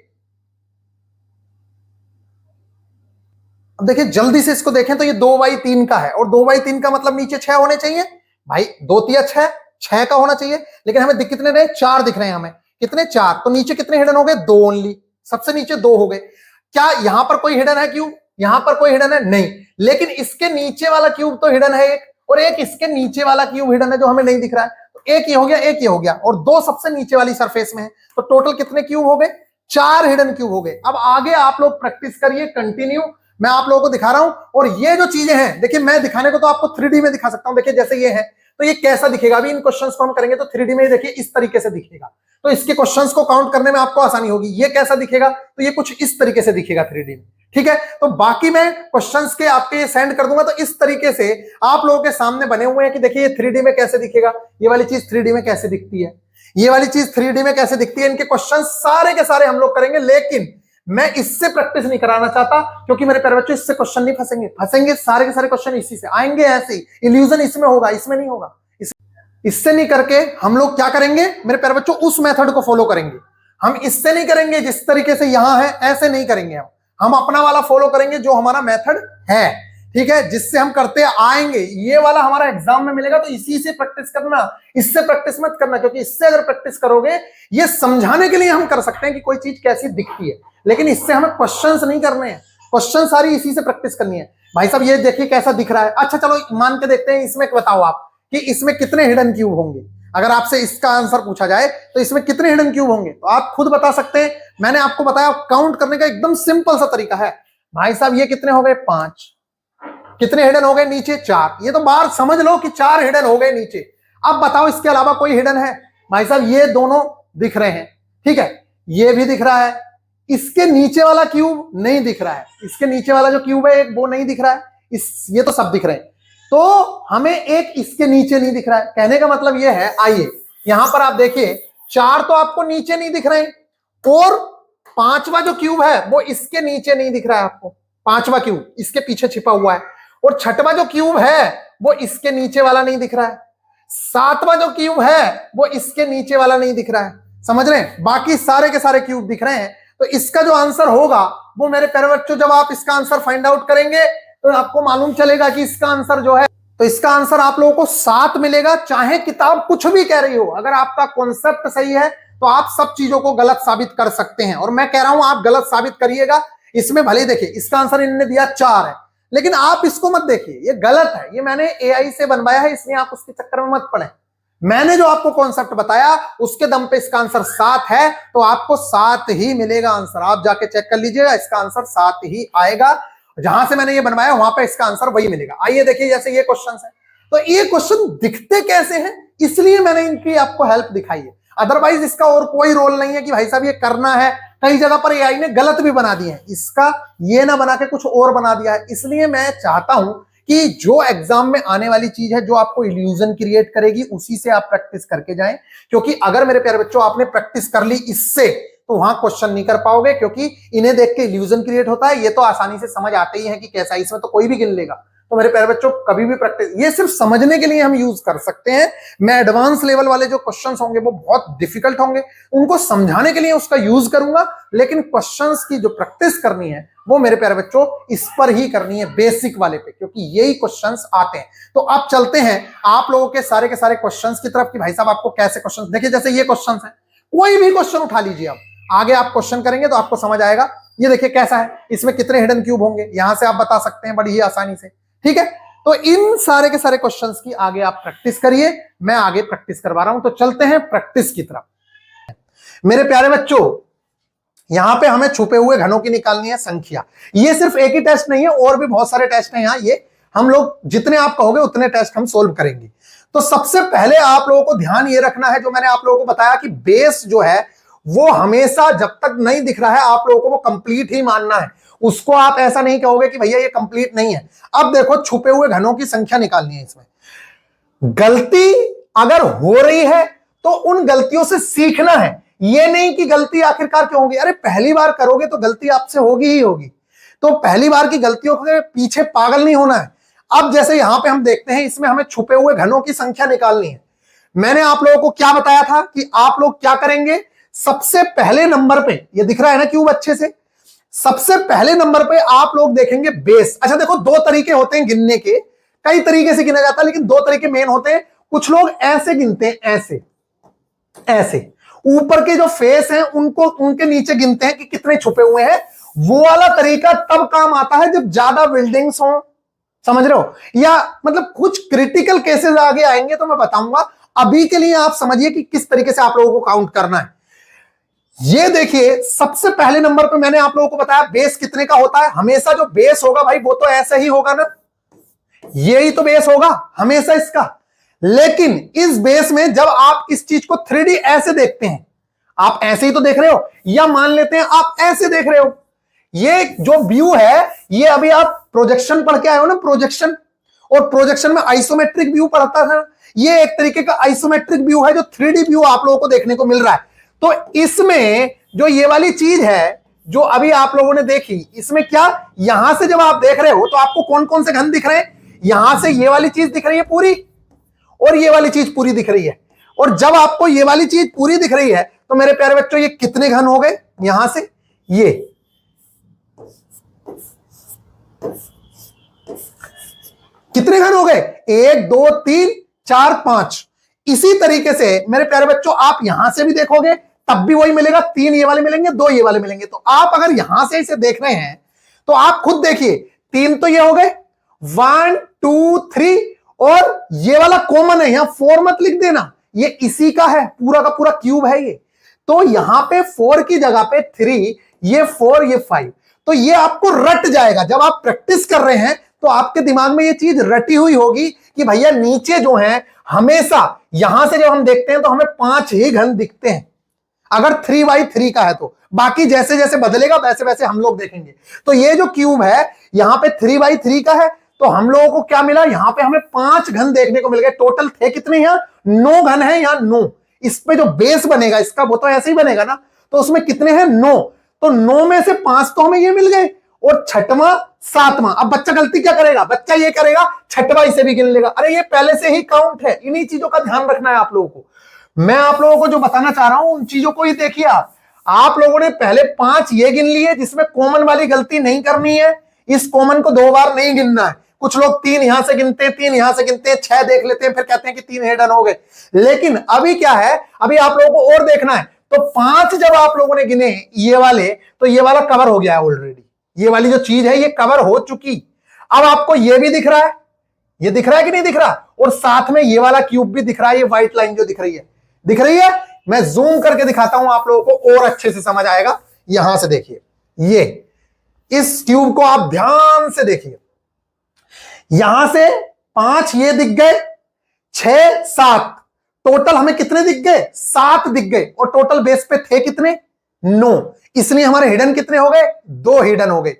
अब देखिए जल्दी से इसको देखें तो ये 2/3 का है, और 2/3 का मतलब नीचे 6 होने चाहिए। भाई 2 तिया 6, 6 का होना चाहिए, लेकिन हमें दिख कितने रहे, 4 दिख रहे हैं हमें, कितने 4, तो नीचे कितने हिडन हो गए, 2 ओनली, सबसे नीचे 2 हो गए। क्या यहां पर कोई हिडन है क्यूब, यहां पर कोई हिडन है नहीं, लेकिन इसके नीचे वाला क्यूब तो हिडन है एक, और एक इसके नीचे वाला क्यूब हिडन है जो हमें नहीं दिख रहा है, तो एक ये हो गया, एक ये हो गया, और 2 सबसे नीचे वाली सरफेस में है, तो टोटल कितने क्यूब हो गए, 4 हिडन क्यूब हो गए। अब आगे आप लोग प्रैक्टिस करिए कंटिन्यू, मैं आप लोगों को दिखा रहा हूं, और ये जो चीजें हैं देखिए, मैं दिखाने को तो आपको 3D में दिखा सकता हूं, देखिए जैसे ये है, तो ये कैसा दिखेगा, अभी इन क्वेश्चंस को हम करेंगे तो 3D में देखिए इस तरीके से दिखेगा, तो इसके क्वेश्चंस को काउंट करने में आपको आसानी होगी। ये कैसा दिखेगा, तो ये कुछ इस तरीके से दिखेगा 3D में, ठीक है। तो बाकी मैं क्वेश्चंस के आपके सेंड कर दूंगा, तो इस तरीके से आप लोगों के सामने बने हुए हैं कि देखिए ये 3D में कैसे दिखेगा, ये वाली चीज 3D में कैसे दिखती है, ये वाली चीज 3D में कैसे दिखती है, इनके क्वेश्चन सारे के सारे हम लोग करेंगे, लेकिन मैं इससे प्रैक्टिस नहीं कराना चाहता, क्योंकि मेरे प्यारे बच्चों इससे क्वेश्चन नहीं फंसेंगे सारे के सारे क्वेश्चन इसी से आएंगे, ऐसे ही इल्यूजन इसमें होगा, इसमें नहीं होगा। इससे नहीं करके हम लोग क्या करेंगे मेरे प्यारे बच्चों, उस मेथड को फॉलो करेंगे। हम इससे नहीं करेंगे जिस तरीके से यहां है, ऐसे नहीं करेंगे, हम अपना वाला फॉलो करेंगे जो हमारा मेथड है, ठीक है, जिससे हम करते आएंगे। ये वाला हमारा एग्जाम में मिलेगा, तो इसी से प्रैक्टिस करना, इससे प्रैक्टिस मत करना, क्योंकि इससे अगर प्रैक्टिस करोगे, ये समझाने के लिए हम कर सकते हैं कि कोई चीज कैसी दिखती है, लेकिन इससे हमें क्वेश्चंस नहीं करने हैं, क्वेश्चन सारी इसी से प्रैक्टिस करनी है। भाई साहब ये देखिए कैसा दिख रहा है, अच्छा चलो मान के देखते हैं, इसमें बताओ आप कि इसमें कितने हिडन क्यूब होंगे। अगर आपसे इसका आंसर पूछा जाए तो इसमें कितने हिडन क्यूब होंगे, तो आप खुद बता सकते हैं। मैंने आपको बताया काउंट करने का एकदम सिंपल सा तरीका है। भाई साहब ये कितने हो गए, 5, कितने हिडन हो गए नीचे, 4, ये तो बाहर समझ लो कि 4 हिडन हो गए नीचे। अब बताओ इसके अलावा कोई हिडन है, भाई साहब ये दोनों दिख रहे हैं, ठीक है, ये भी दिख रहा है, इसके नीचे वाला क्यूब नहीं दिख रहा है, इसके नीचे वाला जो क्यूब है एक वो नहीं दिख रहा है, ये तो सब दिख रहे हैं, तो हमें एक इसके नीचे नहीं दिख रहा है। कहने का मतलब ये है, आइए यहां पर आप देखिए 4 तो आपको नीचे नहीं दिख रहे हैं, और 5वां जो क्यूब है वो इसके नीचे नहीं दिख रहा है आपको, 5वां क्यूब इसके पीछे छिपा हुआ है, और 6वां जो क्यूब है वो इसके नीचे वाला नहीं दिख रहा है, 7वां जो क्यूब है वो इसके नीचे वाला नहीं दिख रहा है, समझ रहे हैं, बाकी सारे के सारे क्यूब दिख रहे हैं। तो इसका जो आंसर होगा वो मेरे प्यारे बच्चों, जब आप इसका आंसर फाइंड आउट करेंगे तो आपको मालूम चलेगा कि इसका आंसर जो है, तो इसका आंसर आप लोगों को 7 मिलेगा, चाहे किताब कुछ भी कह रही हो। अगर आपका कॉन्सेप्ट सही है तो आप सब चीजों को गलत साबित कर सकते हैं, और मैं कह रहा हूं आप गलत साबित करिएगा। इसमें भले देखिए इसका आंसर इन्होंने दिया 4 है, लेकिन आप इसको मत देखिए, ये गलत है, ये मैंने AI से बनवाया है, इसलिए आप उसके चक्कर में मत पड़े। मैंने जो आपको कॉन्सेप्ट बताया उसके दम पे इसका आंसर 7 है, तो आपको 7 ही मिलेगा आंसर। आप जाके चेक कर लीजिएगा, इसका आंसर 7 ही आएगा, जहां से मैंने ये बनवाया वहां पे इसका आंसर वही मिलेगा। आइए देखिए, जैसे ये क्वेश्चन है, तो ये क्वेश्चन दिखते कैसे हैं, इसलिए मैंने इनकी आपको हेल्प दिखाई है, अदरवाइज इसका और कोई रोल नहीं है कि भाई साहब ये करना है। कई जगह पर AI ने गलत भी बना दिए हैं, इसका ये ना बना के कुछ और बना दिया है। इसलिए मैं चाहता हूं कि जो एग्जाम में आने वाली चीज है, जो आपको इल्यूजन क्रिएट करेगी, उसी से आप प्रैक्टिस करके जाएं, क्योंकि अगर मेरे प्यारे बच्चों आपने प्रैक्टिस कर ली इससे, तो वहां क्वेश्चन नहीं कर पाओगे, क्योंकि इन्हें देख के इल्यूजन क्रिएट होता है, ये तो आसानी से समझ आते ही है कि कैसा, इसमें तो कोई भी गिन लेगा। तो मेरे प्यारे बच्चों कभी भी प्रैक्टिस, ये सिर्फ समझने के लिए हम यूज कर सकते हैं। मैं एडवांस लेवल वाले जो क्वेश्चंस होंगे वो बहुत डिफिकल्ट होंगे, उनको समझाने के लिए उसका यूज करूंगा, लेकिन क्वेश्चंस की जो प्रैक्टिस करनी है वो मेरे प्यारे बच्चों इस पर ही करनी है, बेसिक वाले पे, क्योंकि यही क्वेश्चंस आते हैं। तो अब चलते हैं आप लोगों के सारे क्वेश्चंस की तरफ कि भाई साहब आपको कैसे क्वेश्चंस, देखिए जैसे ये क्वेश्चंस है, कोई भी क्वेश्चन उठा लीजिए, आप आगे आप क्वेश्चन करेंगे तो आपको समझ आएगा। ये देखिए कैसा है, इसमें कितने हिडन क्यूब होंगे, यहां से आप बता सकते हैं बड़ी ही आसानी से, ठीक है। तो इन सारे के सारे क्वेश्चंस की आगे आप प्रैक्टिस करिए, मैं आगे प्रैक्टिस करवा रहा हूं। तो चलते हैं प्रैक्टिस की तरफ। मेरे प्यारे बच्चों, यहां पे हमें छुपे हुए घनों की निकालनी है संख्या। ये सिर्फ एक ही टेस्ट नहीं है, और भी बहुत सारे टेस्ट हैं यहाँ, ये हम लोग जितने आप कहोगे उतने टेस्ट हम सोल्व करेंगे। तो सबसे पहले आप लोगों को ध्यान ये रखना है, जो मैंने आप लोगों को बताया कि बेस जो है वो हमेशा जब तक नहीं दिख रहा है आप लोगों को वो कंप्लीट ही मानना है, उसको आप ऐसा नहीं कहोगे कि भैया ये कंप्लीट नहीं है। अब देखो छुपे हुए घनों की संख्या निकालनी है, इसमें गलती अगर हो रही है तो उन गलतियों से सीखना है, ये नहीं कि गलती आखिरकार क्यों होगी। अरे पहली बार करोगे तो गलती आपसे होगी ही होगी, तो पहली बार की गलतियों के पीछे पागल नहीं होना है। अब जैसे यहां पे हम देखते हैं, इसमें हमें छुपे हुए घनों की संख्या निकालनी है। मैंने आप लोगों को क्या बताया था कि आप लोग क्या करेंगे, सबसे पहले नंबर पे, ये दिख रहा है ना क्यूब अच्छे से, सबसे पहले नंबर पे आप लोग देखेंगे बेस। अच्छा देखो, दो तरीके होते हैं गिनने के, कई तरीके से गिना जाता है, लेकिन दो तरीके मेन होते हैं। कुछ लोग ऐसे गिनते हैं, ऐसे ऐसे ऊपर के जो फेस हैं उनको उनके नीचे गिनते हैं कि कितने छुपे हुए हैं। वो वाला तरीका तब काम आता है जब ज्यादा बिल्डिंग्स हो, समझ रहे हो, या मतलब कुछ क्रिटिकल केसेस आगे आएंगे तो मैं बताऊंगा। अभी के लिए आप समझिए कि किस तरीके से आप लोगों को काउंट करना है। ये देखिए, सबसे पहले नंबर पे मैंने आप लोगों को बताया बेस कितने का होता है। हमेशा जो बेस होगा भाई वो तो ऐसा ही होगा ना, यही तो बेस होगा हमेशा इसका। लेकिन इस बेस में जब आप इस चीज को 3D ऐसे देखते हैं, आप ऐसे ही तो देख रहे हो, या मान लेते हैं आप ऐसे देख रहे हो, ये जो व्यू है ये अभी आप प्रोजेक्शन पढ़ के आए हो ना, प्रोजेक्शन, और प्रोजेक्शन में आइसोमेट्रिक व्यू पढ़ता था। ये एक तरीके का आइसोमेट्रिक व्यू है जो 3D व्यू आप लोगों को देखने को मिल रहा है। तो इसमें जो ये वाली चीज है जो अभी आप लोगों ने देखी, इसमें क्या, यहां से जब आप देख रहे हो तो आपको कौन कौन से घन दिख रहे हैं, यहां से ये वाली चीज दिख रही है पूरी, और ये वाली चीज पूरी दिख रही है। और जब आपको ये वाली चीज पूरी दिख रही है तो मेरे प्यारे बच्चों ये कितने घन हो गए, यहां से ये कितने घन हो गए, 1 2 3 4 5। इसी तरीके से मेरे प्यारे बच्चों आप यहां से भी देखोगे तब भी वही मिलेगा, 3 ये वाले मिलेंगे, 2 ये वाले मिलेंगे। तो आप अगर यहां से इसे देख रहे हैं तो आप खुद देखिए, 3 तो ये हो गए, 1 2 3, और ये वाला कॉमन है, यहां 4 मत लिख देना, ये इसी का है, पूरा का पूरा क्यूब है ये। तो यहां पे 4 की जगह पे 3, ये 4 ये 5, तो ये आपको रट जाएगा। जब आप प्रैक्टिस कर रहे हैं तो आपके दिमाग में ये चीज रटी हुई होगी कि भैया नीचे जो है हमेशा यहां से जब हम देखते हैं तो हमें 5 ही घन दिखते हैं, अगर 3x3 का है तो। बाकी जैसे जैसे बदलेगा वैसे वैसे हम लोग देखेंगे। तो ये जो क्यूब है यहां पे 3x3 का है, तो हम लोगों को क्या मिला, यहां पे हमें 5 घन देखने को मिल गए। टोटल थे कितने, यहां 9 घन है, यहां 9। इस पे जो बेस बनेगा इसका वो तो ऐसे ही बनेगा ना, तो उसमें कितने हैं, 9। तो 9 में से 5 तो हमें ये मिल गए, और छठवां 7वां। अब बच्चा गलती क्या करेगा, बच्चा ये करेगा छठवां इसे भी गिन लेगा। अरे ये पहले से ही काउंट है, इन्हीं चीजों का ध्यान रखना है आप लोगों को। मैं आप लोगों को जो बताना चाह रहा हूं उन चीजों को ही देखिए। आप लोगों ने पहले 5 ये गिन लिए, जिसमें कॉमन वाली गलती नहीं करनी है, इस कॉमन को 2 बार नहीं गिनना है। कुछ लोग 3 यहां से गिनते हैं, 3 यहां से गिनते हैं, 6 देख लेते हैं, फिर कहते हैं कि 3 हिडन हो गए। लेकिन अभी क्या है, अभी आप लोगों को और देखना है। तो 5 जब आप लोगों ने गिने ये वाले, तो ये वाला कवर हो गया है ऑलरेडी, ये वाली जो चीज है ये कवर हो चुकी। अब आपको ये भी दिख रहा है, ये दिख रहा है कि नहीं दिख रहा, और साथ में ये वाला क्यूब भी दिख रहा है, ये व्हाइट लाइन जो दिख रही है, दिख रही है। मैं जूम करके दिखाता हूं आप लोगों को और अच्छे से समझ आएगा। यहां से देखिए, ये इस क्यूब को आप ध्यान से देखिए, यहां से 5 ये दिख गए, 6 7, टोटल हमें कितने दिख गए, 7 दिख गए। और टोटल बेस पे थे कितने, 9, इसलिए हमारे हिडन कितने हो गए, 2 हिडन हो गए।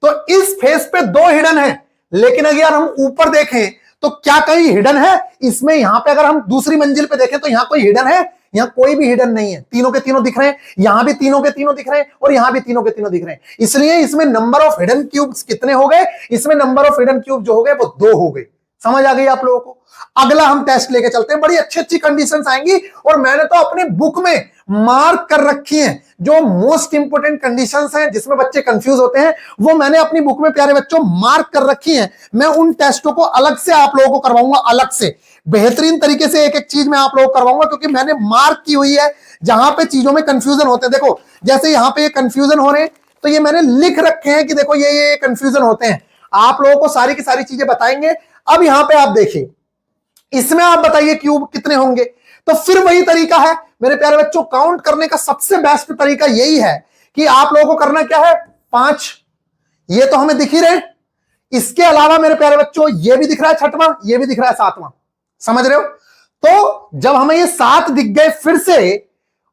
तो इस फेस पे 2 हिडन है। लेकिन अगर हम ऊपर देखें तो क्या कहीं हिडन है इसमें, यहां पे अगर हम दूसरी मंजिल पे देखें तो यहां कोई हिडन है, यहां कोई भी हिडन नहीं है। तीनों के तीनों दिख रहे हैं, यहां भी तीनों के तीनों दिख रहे हैं, और यहां भी तीनों के तीनों दिख रहे हैं। इसलिए इसमें नंबर ऑफ हिडन क्यूब्स कितने हो गए, इसमें नंबर ऑफ हिडन क्यूब जो हो गए वो 2 हो गए। समझ आ गई आप लोगों को। अगला हम टेस्ट लेके चलते हैं, बड़ी अच्छी अच्छी कंडीशंस आएंगी, और मैंने तो अपनी बुक में मार्क कर रखी हैं जो मोस्ट इंपोर्टेंट कंडीशंस हैं जिसमें बच्चे कंफ्यूज होते हैं, वो मैंने अपनी बुक में प्यारे बच्चों मार्क कर रखी हैं। मैं उन टेस्टों को अलग से आप लोगों को करवाऊंगा, अलग से बेहतरीन तरीके से एक एक चीज मैं आप लोगों को करवाऊंगा, क्योंकि मैंने मार्क की हुई है जहां पे चीजों में कंफ्यूजन होते हैं। देखो जैसे यहां पे ये कंफ्यूजन हो रहे हैं, तो ये मैंने लिख रखे हैं कि देखो ये कंफ्यूजन होते हैं। आप लोगों को सारी की सारी चीजें बताएंगे। अब यहां पे आप देखिए, इसमें आप बताइए क्यूब कितने होंगे। तो फिर वही तरीका है मेरे प्यारे बच्चों, काउंट करने का सबसे बेस्ट तरीका यही है कि आप लोगों को करना क्या है, 5 ये तो हमें दिख ही रहे, इसके अलावा मेरे प्यारे बच्चों ये भी दिख रहा है छठवां, ये भी दिख रहा है 7वां, समझ रहे हो। तो जब हमें ये 7 दिख गए फिर से,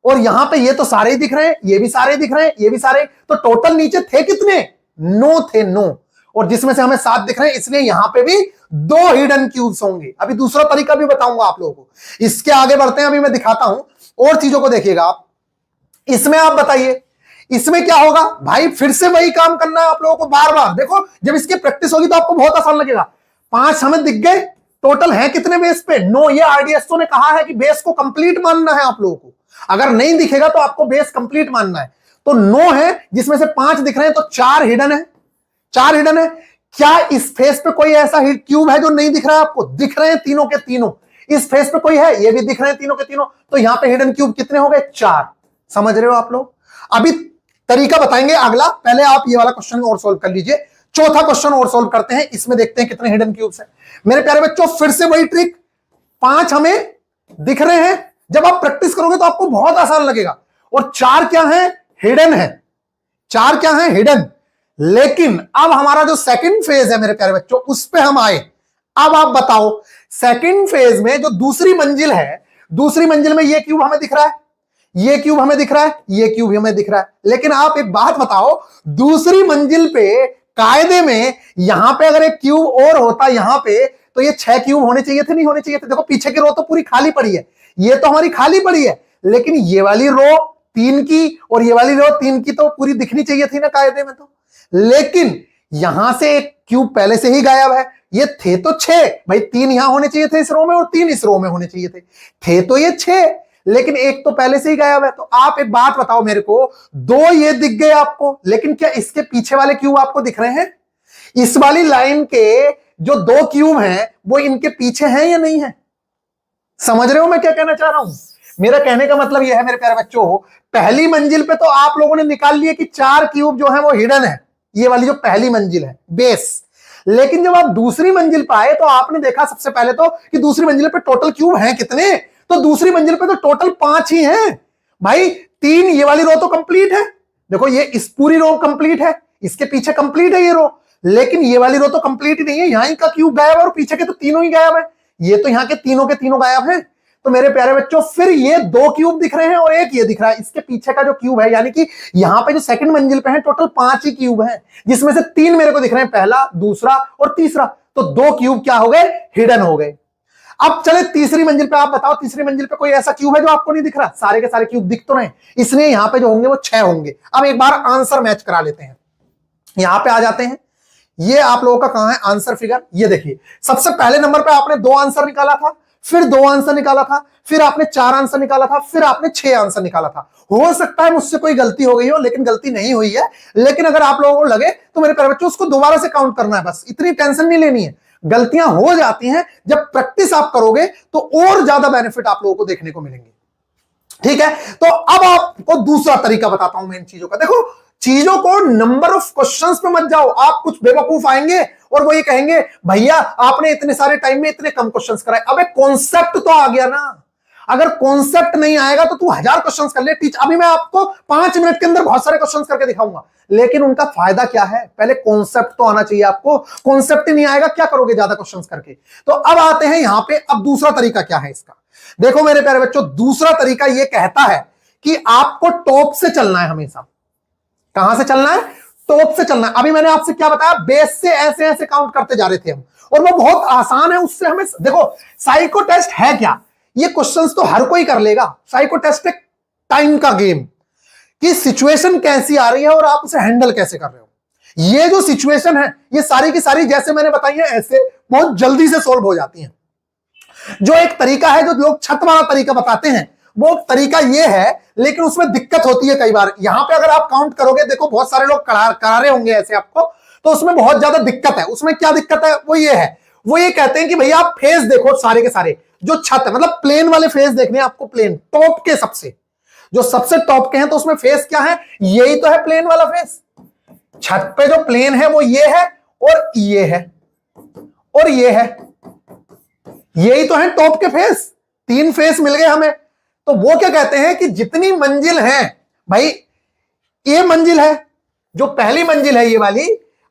और यहां पे ये तो सारे ही दिख रहे हैं, ये भी सारे दिख रहे हैं, ये भी सारे, तो टोटल नीचे थे कितने, 9 थे, 9, और जिसमें से हमें 7 दिख रहे हैं, इसलिए यहां पे भी 2 हिडन क्यूब्स होंगे। अभी दूसरा तरीका भी बताऊंगा आप लोगों को, इसके आगे बढ़ते हैं, अभी मैं दिखाता हूं और चीजों को देखिएगा आप। इसमें आप बताइए इसमें क्या होगा भाई, फिर से वही काम करना है आप लोगों को बार बार। देखो जब इसकी प्रैक्टिस होगी तो आपको बहुत आसान लगेगा। 5 हमें दिख गए, टोटल है कितने बेस पे, 9। ये आरडीएसओ ने कहा है कि बेस को कंप्लीट मानना है आप लोगों को, अगर नहीं दिखेगा तो आपको बेस कंप्लीट मानना है। तो 9 है, जिसमें से 5 दिख रहे हैं, तो 4 हिडन है, 4 हिडन है। क्या इस फेस पे कोई ऐसा क्यूब है जो नहीं दिख रहा है आपको, दिख रहे हैं तीनों के तीनों, इस फेस पे कोई है, ये भी दिख रहे हैं तीनों के तीनों, तो यहां पे हिडन क्यूब कितने हो गए? 4। समझ रहे हो आप लोग? अभी तरीका बताएंगे अगला, पहले आप ये वाला क्वेश्चन और सोल्व कर लीजिए। चौथा क्वेश्चन और सोल्व करते हैं, इसमें देखते हैं कितने हिडन क्यूब्स हैं। मेरे प्यारे बच्चों फिर से वही ट्रिक, 5 हमें दिख रहे हैं, जब आप प्रैक्टिस करोगे तो आपको बहुत आसान लगेगा। और 4 क्या है? हिडन है। 4 क्या है? हिडन। लेकिन अब हमारा जो सेकंड फेज है मेरे प्यारे बच्चों, उस पे हम आए। अब आप बताओ, सेकंड फेज में जो दूसरी मंजिल है, दूसरी मंजिल में ये क्यूब हमें दिख रहा है, ये क्यूब हमें दिख रहा है, ये क्यूब हमें दिख रहा है। लेकिन आप एक बात बताओ, दूसरी मंजिल पे कायदे में यहां पे अगर एक क्यूब और होता यहां पे, तो ये 6 क्यूब होने चाहिए थे, नहीं होने चाहिए थे? देखो पीछे की रो तो पूरी खाली पड़ी है, ये तो हमारी खाली पड़ी है, लेकिन ये वाली रो 3 की और ये वाली रो 3 की तो पूरी दिखनी चाहिए थी ना कायदे में तो। लेकिन यहां से एक क्यूब पहले से ही गायब है, ये थे तो 6 भाई, 3 यहां होने चाहिए थे इस रो में और 3 इस रो में होने चाहिए थे तो ये 6, लेकिन एक तो पहले से ही गायब है। तो आप एक बात बताओ मेरे को, 2 ये दिख गए आपको, लेकिन क्या इसके पीछे वाले क्यूब आपको दिख रहे हैं? इस वाली लाइन के जो 2 क्यूब हैं वो इनके पीछे हैं या नहीं है? समझ रहे हो मैं क्या कहना चाह रहा हूं? मेरा कहने का मतलब यह है मेरे प्यारे बच्चों, पहली मंजिल पे तो आप लोगों ने निकाल लिया कि 4 क्यूब जो है वो हिडन है, ये वाली जो पहली मंजिल है बेस। लेकिन जब आप दूसरी मंजिल पे आए तो आपने देखा सबसे पहले तो कि दूसरी मंजिल पे टोटल क्यूब हैं कितने? तो दूसरी मंजिल पे तो टोटल 5 ही हैं भाई। 3 ये वाली रो तो कंप्लीट है, देखो ये इस पूरी रो कंप्लीट है, इसके पीछे कंप्लीट है ये रो, लेकिन ये वाली रो तो कंप्लीट ही नहीं है, यहां का क्यूब गायब है और पीछे के तो तीनों ही गायब है, ये तो यहां के तीनों गायब हैं। तो मेरे प्यारे बच्चों फिर ये 2 क्यूब दिख रहे हैं और एक ये दिख रहा है, इसके पीछे का जो क्यूब है, यानी कि यहां पे जो सेकंड मंजिल पे है टोटल 5 ही क्यूब हैं, जिसमें से 3 मेरे को दिख रहे हैं, पहला, दूसरा और तीसरा। तो 2 क्यूब क्या हो गए? हिडन हो गए। अब चले तीसरी मंजिल पे, आप बताओ तीसरी मंजिल पे कोई ऐसा क्यूब है जो आपको नहीं दिख रहा? सारे के सारे क्यूब दिख तो रहे, इसलिए यहां पे जो होंगे वो 6 होंगे। अब एक बार आंसर मैच करा लेते हैं, यहां पे आ जाते हैं। ये आप लोगों का कहां है आंसर फिगर? ये देखिए, सबसे पहले नंबर पे आपने 2 आंसर निकाला था, फिर 2 आंसर निकाला था, फिर आपने 4 आंसर निकाला था, फिर आपने 6 आंसर निकाला था। हो सकता है मुझसे कोई गलती हो गई हो, लेकिन गलती नहीं हुई है। लेकिन अगर आप लोगों को लगे तो मेरे प्यारे बच्चों उसको दोबारा से काउंट करना है, बस इतनी टेंशन नहीं लेनी है। गलतियां हो जाती हैं, जब प्रैक्टिस आप करोगे तो और ज्यादा बेनिफिट आप लोगों को देखने को मिलेंगे। ठीक है, तो अब आपको दूसरा तरीका बताता हूं मैं इन चीजों का। देखो, चीजों को नंबर ऑफ क्वेश्चंस पे मत जाओ। आप कुछ बेवकूफ आएंगे और वो ये कहेंगे भैया आपने इतने सारे टाइम में इतने कम क्वेश्चंस कराए। अबे कॉन्सेप्ट तो आ गया ना, अगर कॉन्सेप्ट नहीं आएगा तो तू 1000 क्वेश्चंस कर ले। टीच अभी मैं आपको 5 मिनट के अंदर बहुत सारे क्वेश्चंस करके दिखाऊंगा, लेकिन उनका फायदा क्या है? पहले कॉन्सेप्ट तो आना चाहिए आपको। कॉन्सेप्ट ही नहीं आएगा, क्या करोगे ज्यादा क्वेश्चंस करके? तो अब आते हैं यहां पे, अब दूसरा तरीका क्या है इसका। देखो मेरे प्यारे बच्चों, दूसरा तरीका यह कहता है कि आपको टॉप से चलना है हमेशा। कहां से चलना है? टॉप से चलना है। अभी मैंने आपसे क्या बताया? बेस से ऐसे ऐसे काउंट करते जा रहे थे हम, और वो बहुत आसान है। उससे हमें देखो, साइको टेस्ट है क्या? ये क्वेश्चंस तो हर कोई कर लेगा। साइको टेस्ट एक टाइम का गेम, कि सिचुएशन कैसी आ रही है और आप उसे हैंडल कैसे कर रहे हो। ये जो सिचुएशन है ये सारी की सारी जैसे मैंने बताई है ऐसे बहुत जल्दी से सॉल्व हो जाती हैं। जो एक तरीका है जो लोग छत वाला तरीका बताते हैं, वो तरीका ये है, लेकिन उसमें दिक्कत होती है कई बार। यहां पे अगर आप काउंट करोगे, देखो बहुत सारे लोग करा रहे होंगे ऐसे आपको, तो उसमें बहुत ज्यादा दिक्कत है। उसमें क्या दिक्कत है? वो ये है, वो ये कहते हैं कि भैया आप फेस देखो, सारे के सारे जो छत है, मतलब प्लेन वाले फेस देखने हैं आपको, प्लेन टॉप के सबसे, जो सबसे टॉप के हैं, तो उसमें फेस क्या है? यही तो है प्लेन वाला फेस। छत पे जो प्लेन है वो ये है और ये है और ये है, यही तो है टॉप के फेस। 3 फेस मिल गए हमें। तो वो क्या कहते हैं कि जितनी मंजिल है भाई, ये मंजिल है जो पहली मंजिल है ये वाली,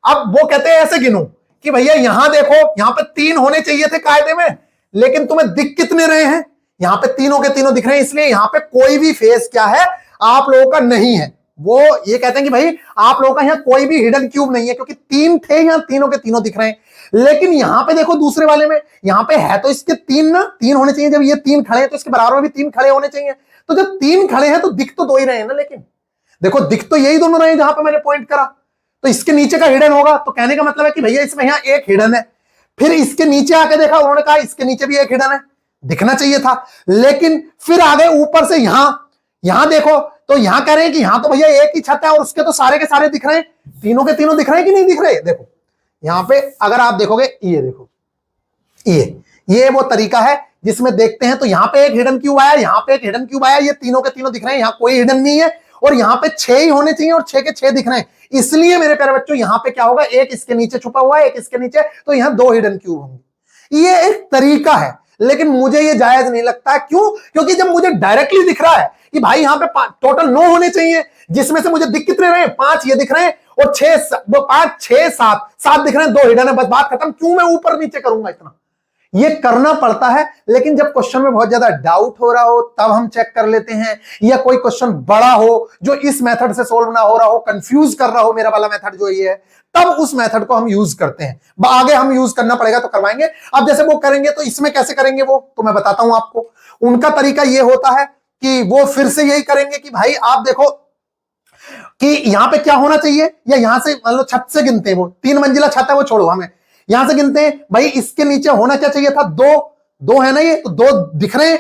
अब वो कहते हैं ऐसे गिनो कि भैया यहां देखो, यहां पे 3 होने चाहिए थे कायदे में, लेकिन तुम्हें दिख कितने रहे हैं? यहां पे तीनों के तीनों दिख रहे हैं, इसलिए यहां पे कोई भी फेस क्या है? आप लोगों का नहीं है। वो ये कहते हैं कि भाई आप लोगों का यहां कोई भी हिडन क्यूब नहीं है, क्योंकि 3 थे, यहां तीनों के तीनों दिख रहे हैं। लेकिन यहां पे देखो दूसरे वाले में, यहां पे है तो इसके 3 ना, 3 होने चाहिए। जब ये 3 खड़े हैं तो इसके बराबर में भी 3 खड़े होने चाहिए। तो जब 3 खड़े हैं तो दिख तो 2 ही रहे हैं ना, लेकिन देखो दिख तो यही दोनों रहे हैं जहां पे मैंने पॉइंट करा। तो इसके नीचे का हिडन होगा, तो कहने का मतलब है कि भैया इसमें यहां एक हिडन है। फिर इसके नीचे आके देखा, उन्होंने कहा इसके नीचे भी एक हिडन है, दिखना चाहिए था। लेकिन फिर आगे ऊपर से यहां देखो, तो यहां कह रहे हैं कि यहां तो भैया एक ही छत है और उसके तो सारे के सारे दिख रहे हैं। तीनों के तीनों दिख रहे हैं कि नहीं दिख रहे? देखो यहां पे अगर आप देखोगे, ये देखो, ये वो तरीका है जिसमें देखते हैं तो यहां पे एक हिडन क्यूब आया, यहां पे एक हिडन क्यूब आया, ये तीनों के तीनों दिख रहे हैं, यहां कोई हिडन नहीं है, और यहां पे 6 ही होने चाहिए और 6 के 6 दिख रहे हैं। इसलिए मेरे प्यारे बच्चों यहां पे क्या होगा, एक इसके नीचे छुपा हुआ है, एक इसके नीचे, तो यहां 2 हिडन क्यूब होंगे। ये एक तरीका है, लेकिन मुझे ये जायज नहीं लगता। क्यों? क्योंकि जब मुझे डायरेक्टली दिख रहा है कि भाई यहां पे टोटल 9 होने चाहिए, जिसमें से मुझे दिख कितने रहे हैं, 5 ये दिख रहे हैं, और 5 6 7 दिख रहे हैं, 2 हिडन है, बस बात खत्म। क्यों मैं ऊपर नीचे करूंगा इतना? ये करना पड़ता है, लेकिन जब क्वेश्चन में बहुत ज्यादा डाउट हो रहा हो तब हम चेक कर लेते हैं, या कोई क्वेश्चन बड़ा हो जो इस मेथड से सोल्व ना हो रहा हो, कंफ्यूज कर रहा हो मेरा वाला मेथड जो ये है, तब उस मेथड को हम यूज करते हैं। आगे हम यूज करना पड़ेगा तो करवाएंगे। अब जैसे वो करेंगे तो इसमें कैसे करेंगे वो तो मैं बताता हूं आपको। उनका तरीका ये होता है कि वो फिर से यही करेंगे कि भाई आप देखो कि यहां पे क्या होना चाहिए, या यहां से मान लो छत से गिनते हैं, वो 3 मंजिला छत है वो छोड़ो, हमें यहां से गिनते हैं भाई इसके नीचे होना क्या चाहिए था, 2 है ना, ये तो 2 दिख रहे हैं।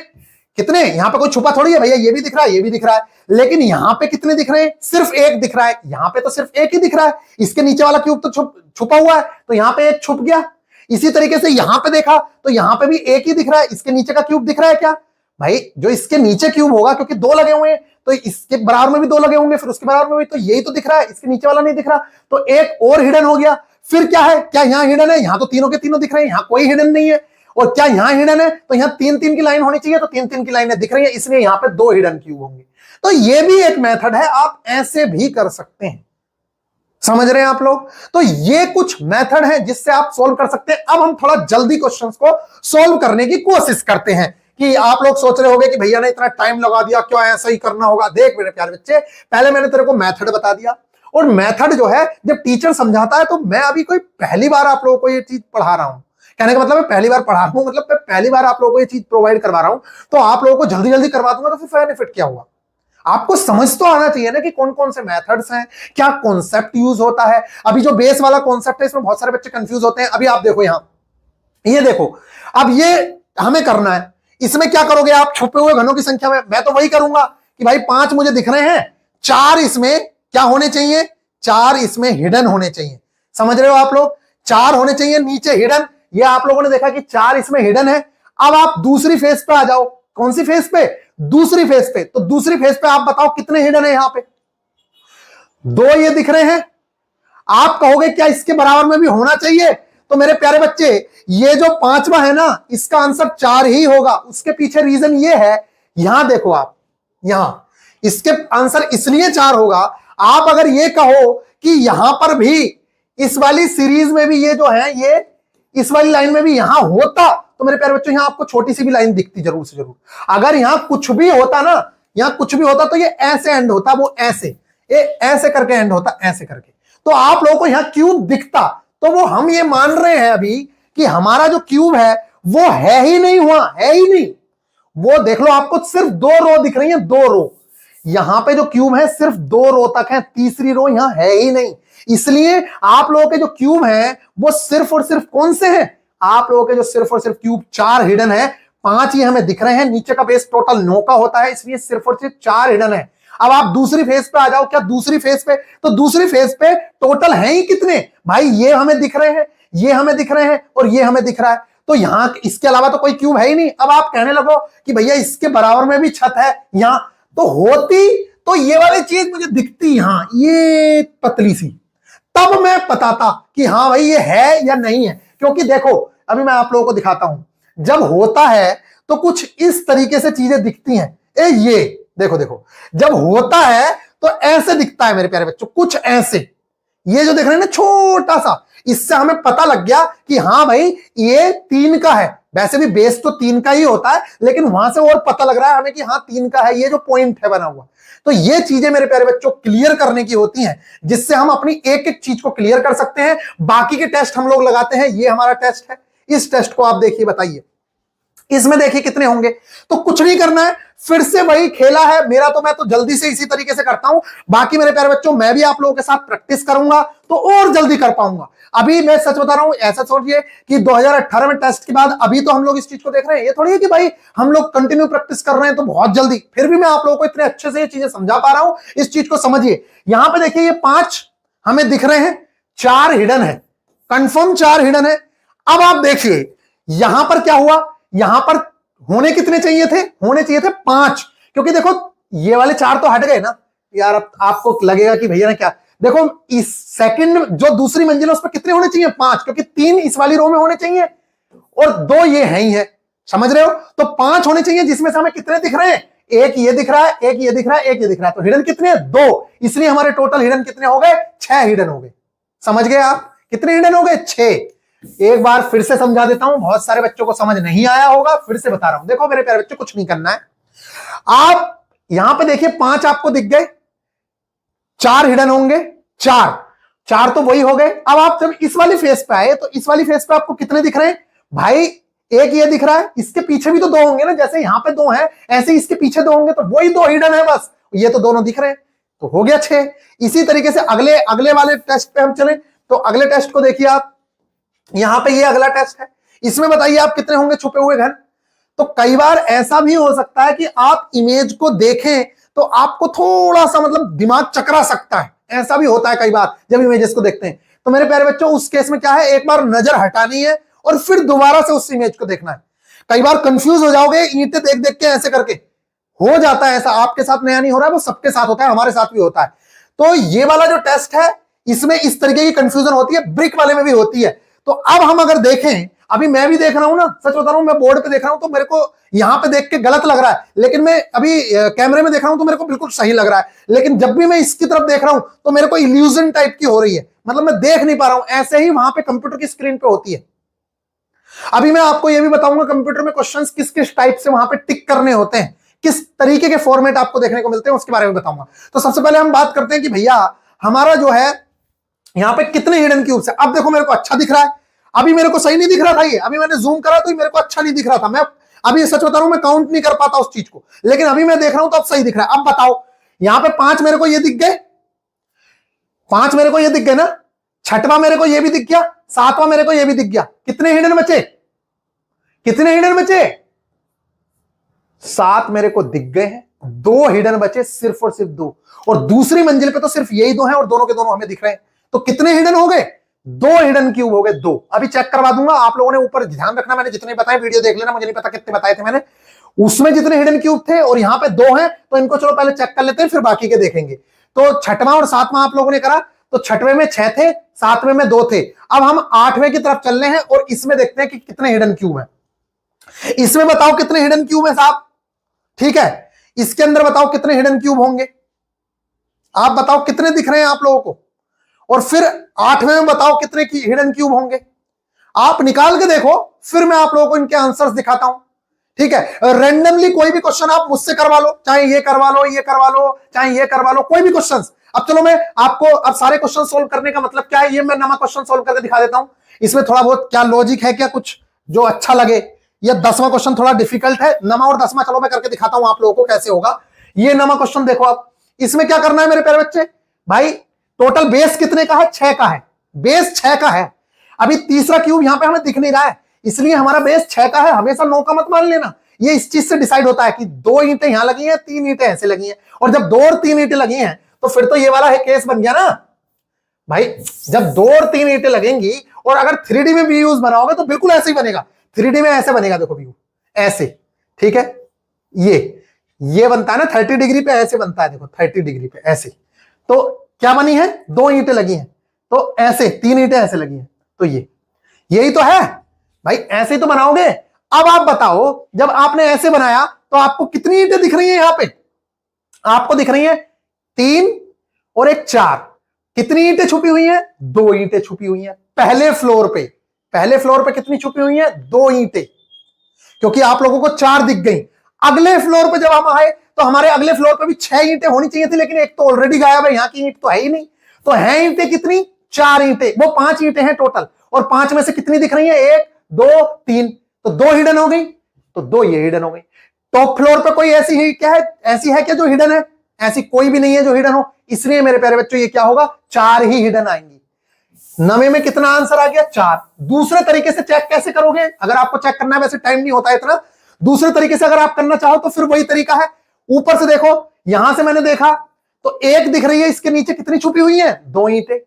कितने? यहां पे कोई छुपा थोड़ी है भैया, ये भी दिख रहा है, ये भी दिख रहा है, लेकिन यहां पे कितने दिख रहे हैं? सिर्फ एक दिख रहा है। यहां पे तो सिर्फ एक ही दिख रहा है, इसके नीचे वाला क्यूब तो छुपा हुआ है, तो यहां पे एक छुप गया। इसी तरीके से यहां पे देखा तो यहां पे भी एक ही दिख रहा है, इसके नीचे का क्यूब दिख रहा है क्या भाई? जो इसके नीचे क्यूब होगा, क्योंकि 2 लगे हुए हैं तो इसके बराबर में भी 2 लगे होंगे, फिर उसके बराबर में भी, तो यही तो दिख रहा है, इसके नीचे वाला नहीं दिख रहा, तो एक और हिडन हो गया। फिर क्या है, क्या यहां हिडन है? यहां तो तीनों के तीनों दिख रहे हैं, यहां कोई हिडन नहीं है। और क्या यहां हिडन है? तो यहां 3-3 की लाइन होनी चाहिए, तो 3-3 की लाइनें दिख रही है, इसलिए यहां पे 2 हिडन क्यूब होंगे। तो ये भी एक मेथड है, आप ऐसे भी कर सकते हैं। समझ रहे हैं आप लोग? तो ये कुछ मेथड है जिससे आप सोल्व कर सकते हैं। अब हम थोड़ा जल्दी क्वेश्चंस को सोल्व करने की कोशिश करते हैं। कि आप लोग सोच रहे होंगे कि भैया ने इतना टाइम लगा दिया, क्यों ऐसा ही करना होगा? देख मेरे प्यारे बच्चे, पहले मैंने तेरे को मेथड बता दिया, और मेथड जो है जब टीचर समझाता है, तो मैं अभी कोई पहली बार आप लोगों को ये चीज पढ़ा रहा हूं। कहने का मतलब मैं पहली बार पढ़ा रहा हूं, मतलब मैं पहली बार आप लोगों को ये चीज प्रोवाइड करवा रहा हूं, तो आप लोगों को जल्दी जल्दी करवा दूंगा तो फिर बेनिफिट क्या हुआ? आपको समझ तो आना चाहिए ना कि कौन कौन से मेथड्स हैं, क्या कॉन्सेप्ट यूज होता है। अभी जो बेस वाला कॉन्सेप्ट है, इसमें बहुत सारे बच्चे कंफ्यूज होते हैं। अभी आप देखो यहां, ये देखो, अब ये हमें करना है, इसमें क्या करोगे आप? छुपे हुए घनों की संख्या में मैं तो वही करूंगा कि भाई 5 मुझे दिख रहे हैं, 4 इसमें क्या होने चाहिए? 4 इसमें हिडन होने चाहिए। समझ रहे हो आप लोग? 4 होने चाहिए नीचे हिडन। ये आप लोगों ने देखा कि 4 इसमें हिडन है। अब आप दूसरी फेज पे आ जाओ। कौन सी फेज पे? दूसरी फेज पे। तो दूसरी फेज पे आप बताओ कितने हिडन है? यहां पे 2 ये दिख रहे हैं। आप कहोगे क्या इसके बराबर में भी होना चाहिए? तो मेरे प्यारे बच्चे, ये जो 5वां है ना, इसका आंसर 4 ही होगा। उसके पीछे रीजन ये है, यहां देखो आप, यहां इसके आंसर इसलिए 4 होगा। आप अगर ये कहो कि यहां पर भी इस वाली सीरीज में भी ये जो है, ये इस वाली लाइन में भी यहां होता, तो मेरे प्यारे बच्चों यहां आपको छोटी सी भी लाइन दिखती जरूर से जरूर। अगर यहां कुछ भी होता ना, यहां कुछ भी होता, तो ये ऐसे एंड होता, वो ऐसे, ये ऐसे करके एंड होता, ऐसे करके, तो आप लोगों को यहां क्यूब दिखता। तो वो हम ये मान रहे हैं अभी कि हमारा जो क्यूब है वो है ही नहीं, हुआ है ही नहीं। वो देख लो, आपको सिर्फ 2 रो दिख रही है, 2 रो। यहां पे जो क्यूब है सिर्फ 2 रो तक है, तीसरी रो यहां है ही नहीं। इसलिए आप लोगों के जो क्यूब हैं वो सिर्फ और सिर्फ कौन से हैं? आप लोगों के जो सिर्फ और सिर्फ क्यूब 4 हिडन है, 5 ही हमें दिख रहे हैं। नीचे का बेस टोटल 9 का होता है, इसलिए सिर्फ और सिर्फ 4 हिडन है। अब आप दूसरी फेज पे आ जाओ। क्या दूसरी फेज पे? तो दूसरी फेज पे टोटल है ही कितने भाई? ये हमें दिख रहे हैं, ये हमें दिख रहे हैं, और ये हमें दिख रहा है। तो यहां इसके अलावा तो कोई क्यूब है ही नहीं। अब आप कहने लगो कि भैया इसके बराबर में भी छत है यहां, तो होती तो ये वाली चीज मुझे दिखती यहां, ये पतली सी, तब मैं बताता कि हाँ भाई ये है या नहीं है। क्योंकि देखो, अभी मैं आप लोगों को दिखाता हूं, जब होता है तो कुछ इस तरीके से चीजें दिखती हैं। ये देखो देखो, जब होता है तो ऐसे दिखता है मेरे प्यारे बच्चों, कुछ ऐसे। ये जो देख रहे हैं ना छोटा सा, इससे हमें पता लग गया कि हाँ भाई ये 3 का है। वैसे भी बेस तो 3 का ही होता है, लेकिन वहां से और पता लग रहा है हमें कि हाँ 3 का है, ये जो पॉइंट है बना हुआ। तो ये चीजें मेरे प्यारे बच्चों क्लियर करने की होती हैं, जिससे हम अपनी एक एक चीज को क्लियर कर सकते हैं। बाकी के टेस्ट हम लोग लगाते हैं, ये हमारा टेस्ट है। इस टेस्ट को आप देखिए, बताइए इसमें देखिए कितने होंगे। तो कुछ नहीं करना है, फिर से वही खेला है मेरा, तो मैं तो जल्दी से इसी तरीके से करता हूं। बाकी मेरे प्यारे बच्चों, मैं भी आप लोगों के साथ प्रैक्टिस करूंगा तो और जल्दी कर पाऊंगा। अभी मैं सच बता रहा हूं, ऐसा सोचिए कि 2018 में टेस्ट के बाद अभी तो हम लोग इस चीज को देख रहे हैं। ये थोड़ी है कि भाई हम लोग कंटिन्यू प्रैक्टिस कर रहे हैं तो बहुत जल्दी, फिर भी मैं आप लोगों को इतने अच्छे से ये चीजें समझा पा रहा हूं। इस चीज को समझिए। यहां पे देखिए, ये 5 हमें दिख रहे हैं, 4 हिडन है, कंफर्म 4 हिडन है। अब आप देखिए, यहां पर क्या हुआ, यहां पर होने कितने चाहिए थे, होने चाहिए थे 5, क्योंकि देखो ये वाले 4 तो हट गए ना यार। अब आपको लगेगा कि भैया ना क्या, देखो इस सेकंड जो दूसरी मंजिल है उस पर कितने होने चाहिए 5, क्योंकि 3 इस वाली रो में होने चाहिए और 2 ये है ही है, समझ रहे हो। तो 5 होने चाहिए, जिसमें से हमें कितने दिख रहे हैं, एक ये दिख रहा है, एक ये दिख रहा है, एक ये दिख रहा है। तो हिडन कितने हैं 2, इसलिए हमारे टोटल हिडन कितने हो गए 6 हिडन हो गए। समझ गए आप कितने हिडन हो गए 6। एक बार फिर से समझा देता हूं, बहुत सारे बच्चों को समझ नहीं आया होगा, फिर से बता रहा हूं। देखो मेरे प्यारे बच्चों, कुछ नहीं करना है, आप यहां पे देखिए 5 आपको दिख गए, 4 हिडन होंगे, 4 तो वही हो गए। अब आप जब इस वाली फेस पे आए तो इस वाली फेस पे आपको कितने दिख रहे हैं भाई, एक ये दिख रहा है, इसके पीछे भी तो 2 होंगे ना, जैसे यहां पे 2 हैं ऐसे इसके पीछे 2 होंगे, तो वही 2 हिडन है बस, ये तो दोनों दिख रहे हैं, तो हो गया 6। इसी तरीके से अगले वाले टेस्ट पे हम चले, तो अगले टेस्ट को देखिए आप, यहां पे ये अगला टेस्ट है, इसमें बताइए आप कितने होंगे छुपे हुए घर। तो कई बार ऐसा भी हो सकता है कि आप इमेज को देखें तो आपको थोड़ा सा मतलब दिमाग चकरा सकता है, ऐसा भी होता है कई बार जब इमेजेस को देखते हैं। तो मेरे प्यारे बच्चों, उस केस में क्या है, एक बार नजर हटानी है और फिर दोबारा से उस इमेज को देखना है। कई बार कंफ्यूज हो जाओगे, ईंटें देख देख के ऐसे करके हो जाता है ऐसा, आपके साथ नया नहीं हो रहा है, वो सबके साथ होता है, हमारे साथ भी होता है। तो ये वाला जो टेस्ट है इसमें इस तरीके की कंफ्यूजन होती है, ब्रिक वाले में भी होती है। तो अब हम अगर देखें, अभी मैं भी देख रहा हूं ना, सच बता रहा हूं, मैं बोर्ड पे देख रहा हूं तो मेरे को यहां पे देख के गलत लग रहा है, लेकिन मैं अभी कैमरे में देख रहा हूं तो मेरे को बिल्कुल सही लग रहा है। लेकिन जब भी मैं इसकी तरफ देख रहा हूं तो मेरे को इल्यूजन टाइप की हो रही है, मतलब मैं देख नहीं पा रहा हूं, ऐसे ही वहां पे कंप्यूटर की स्क्रीन पे होती है। अभी मैं आपको यह भी बताऊंगा कंप्यूटर में क्वेश्चंस किस किस टाइप से वहां पे टिक करने होते हैं, किस तरीके के फॉर्मेट आपको देखने को मिलते हैं, उसके बारे में बताऊंगा। तो सबसे पहले हम बात करते हैं कि भैया हमारा जो है यहां पे कितने हिडन क्यूब्स है। अब देखो मेरे को अच्छा दिख रहा है, अभी मेरे को सही नहीं दिख रहा था ये, अभी मैंने जूम करा तो मेरे को अच्छा नहीं दिख रहा था, मैं अभी सच बता रहा हूं मैं काउंट नहीं कर पाता उस चीज को, लेकिन अभी मैं देख रहा हूं तो अब सही दिख रहा है। अब बताओ, यहां पे 5 मेरे को ये दिख गए, 5 मेरे को ये दिख गए ना, 6वां मेरे को ये भी दिख गया, 7वां मेरे को ये भी दिख गया, कितने हिडन बचे, कितने हिडन बचे 7 मेरे को दिख गए हैं, 2 हिडन बचे, सिर्फ और सिर्फ 2, और दूसरी मंजिल पे तो सिर्फ यही 2 हैं और दोनों के दोनों हमें दिख रहे हैं। तो कितने हिडन हो गए 2 हिडन क्यूब हो गए 2। अभी चेक करवा दूंगा, आप लोगों ने ऊपर ध्यान रखना, मैंने जितने बताए वीडियो देख लेना, मुझे नहीं पता कितने बताए थे मैंने, उसमें जितने हिडन क्यूब थे और यहां पे 2 हैं, तो इनको चलो पहले चेक कर लेते हैं, फिर बाकी के देखेंगे। तो 6वां और 7वां आप लोगों ने करा, तो 6वें में 6 थे, 7वें में 2 थे। अब हम 8वें की तरफ चल रहे हैं और इसमें देखते हैं कि कितने हिडन क्यूब है। इसमें बताओ कितने हिडन क्यूब है साहब, ठीक है, इसके अंदर बताओ कितने हिडन क्यूब होंगे, आप बताओ कितने दिख रहे हैं आप लोगों को, और फिर 8वें में बताओ कितने की हिडन क्यूब होंगे, आप निकाल के देखो, फिर मैं आप लोगों को इनके आंसर्स दिखाता हूं, ठीक है। रैंडमली कोई भी क्वेश्चन आप मुझसे करवा लो, चाहे ये करवा लो, ये करवा लो, चाहे ये करवा लो, कोई भी क्वेश्चन। अब चलो मैं आपको, अब सारे क्वेश्चन सोल्व करने का मतलब क्या है, ये मैं नमा क्वेश्चन सोल्व करके दिखा देता हूं, इसमें थोड़ा बहुत क्या लॉजिक है, क्या कुछ जो अच्छा लगे। ये 10वां क्वेश्चन थोड़ा डिफिकल्ट है, नमा और 10वां चलो मैं करके दिखाता हूं आप लोगों को कैसे होगा। ये नमा क्वेश्चन देखो आप, इसमें क्या करना है मेरे प्यारे बच्चे, भाई टोटल बेस कितने का है 6 का है, बेस 6 का है। अभी तीसरा क्यूब यहां पे हमें दिख नहीं रहा है, इसलिए हमारा बेस 6 का है, हमेशा 9 का मत मान लेना, ये इस चीज से डिसाइड होता है कि 2 ईंटें यहां लगी हैं, 3 ईंटें ऐसे लगी हैं, और जब 2 और 3 ईंटें लगी हैं तो फिर तो ये वाला है केस बन गया ना भाई, जब 2 और 3 ईंटें लगेंगी, और अगर 3D में व्यूज बनाओगे तो बिल्कुल ऐसे ही बनेगा, 3D में ऐसे बनेगा, देखो व्यू ऐसे, ठीक है, ये बनता है ना 30 डिग्री पे ऐसे बनता है, देखो 30 डिग्री पे ऐसे। तो क्या बनी है, 2 ईंटें लगी हैं, तो ऐसे 3 ईंटें ऐसे लगी हैं, तो यही तो है भाई, ऐसे ही तो बनाओगे। अब आप बताओ, जब आपने ऐसे बनाया तो आपको कितनी ईंटें दिख रही हैं, यहां पे आपको दिख रही हैं 3 और एक 4, कितनी ईंटें छुपी हुई हैं, 2 ईंटें छुपी हुई हैं पहले फ्लोर पे। पहले फ्लोर पे कितनी छुपी हुई हैं, 2 ईंटें, क्योंकि आप लोगों को 4 दिख गई। अगले फ्लोर पे जब हम आए तो हमारे अगले फ्लोर पे भी 6 ईंटें होनी चाहिए थी, लेकिन एक तो ऑलरेडी गायब है, यहां की ईंट तो है ही नहीं, तो है ईंटें कितनी, 4 ईंटें, वो 5 ईंटें हैं टोटल, और 5 में से कितनी दिख रही है, 1 2 3, तो 2 हिडन हो गई, तो 2 ये हिडन हो गई। टॉप फ्लोर पे कोई ऐसी ही क्या है, ऐसी है क्या जो हिडन है, ऐसी कोई भी नहीं है जो हिडन हो, इसलिए मेरे प्यारे बच्चों ये क्या होगा, 4 ही हिडन आएंगी। 9 में कितना आंसर आ गया, 4। दूसरे तरीके से चेक कैसे करोगे, अगर आपको चेक करना है, वैसे टाइम नहीं होता है इतना, दूसरे तरीके से अगर आप करना चाहो तो फिर वही तरीका है, ऊपर से देखो, यहां से मैंने देखा तो 1 दिख रही है, इसके नीचे कितनी छुपी हुई है, 2 ईंटें,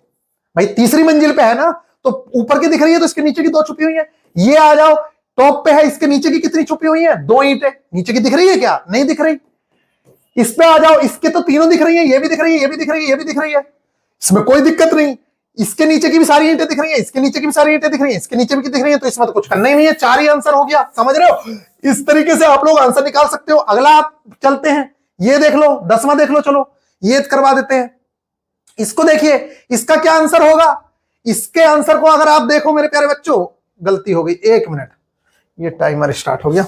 भाई तीसरी मंजिल पे है ना, तो ऊपर की दिख रही है तो इसके नीचे की 2 छुपी हुई है। ये आ जाओ, टॉप पे है, इसके नीचे की कितनी छुपी हुई है? 2 ईंटें। नीचे की दिख रही है क्या? नहीं दिख रही। इस पे आ जाओ, इसके तो तीनों दिख रही है, ये भी दिख रही है, ये भी दिख रही है, ये भी दिख रही है, इसमें कोई दिक्कत नहीं। इसके नीचे की भी सारी ईंटें दिख रही है, इसके नीचे की भी सारी ईंटें दिख रही है, इसके नीचे भी दिख रही है, तो इसमें तो कुछ करना ही नहीं है, 4 ही आंसर हो गया। समझ रहे हो? इस तरीके से आप लोग आंसर निकाल सकते हो। अगला आप चलते हैं, ये देख लो, 10वां देख लो, चलो ये करवा देते हैं। इसको देखिए, इसका क्या आंसर होगा? इसके आंसर को अगर आप देखो मेरे प्यारे बच्चों, गलती हो गई, 1 मिनट, ये टाइमर स्टार्ट हो गया।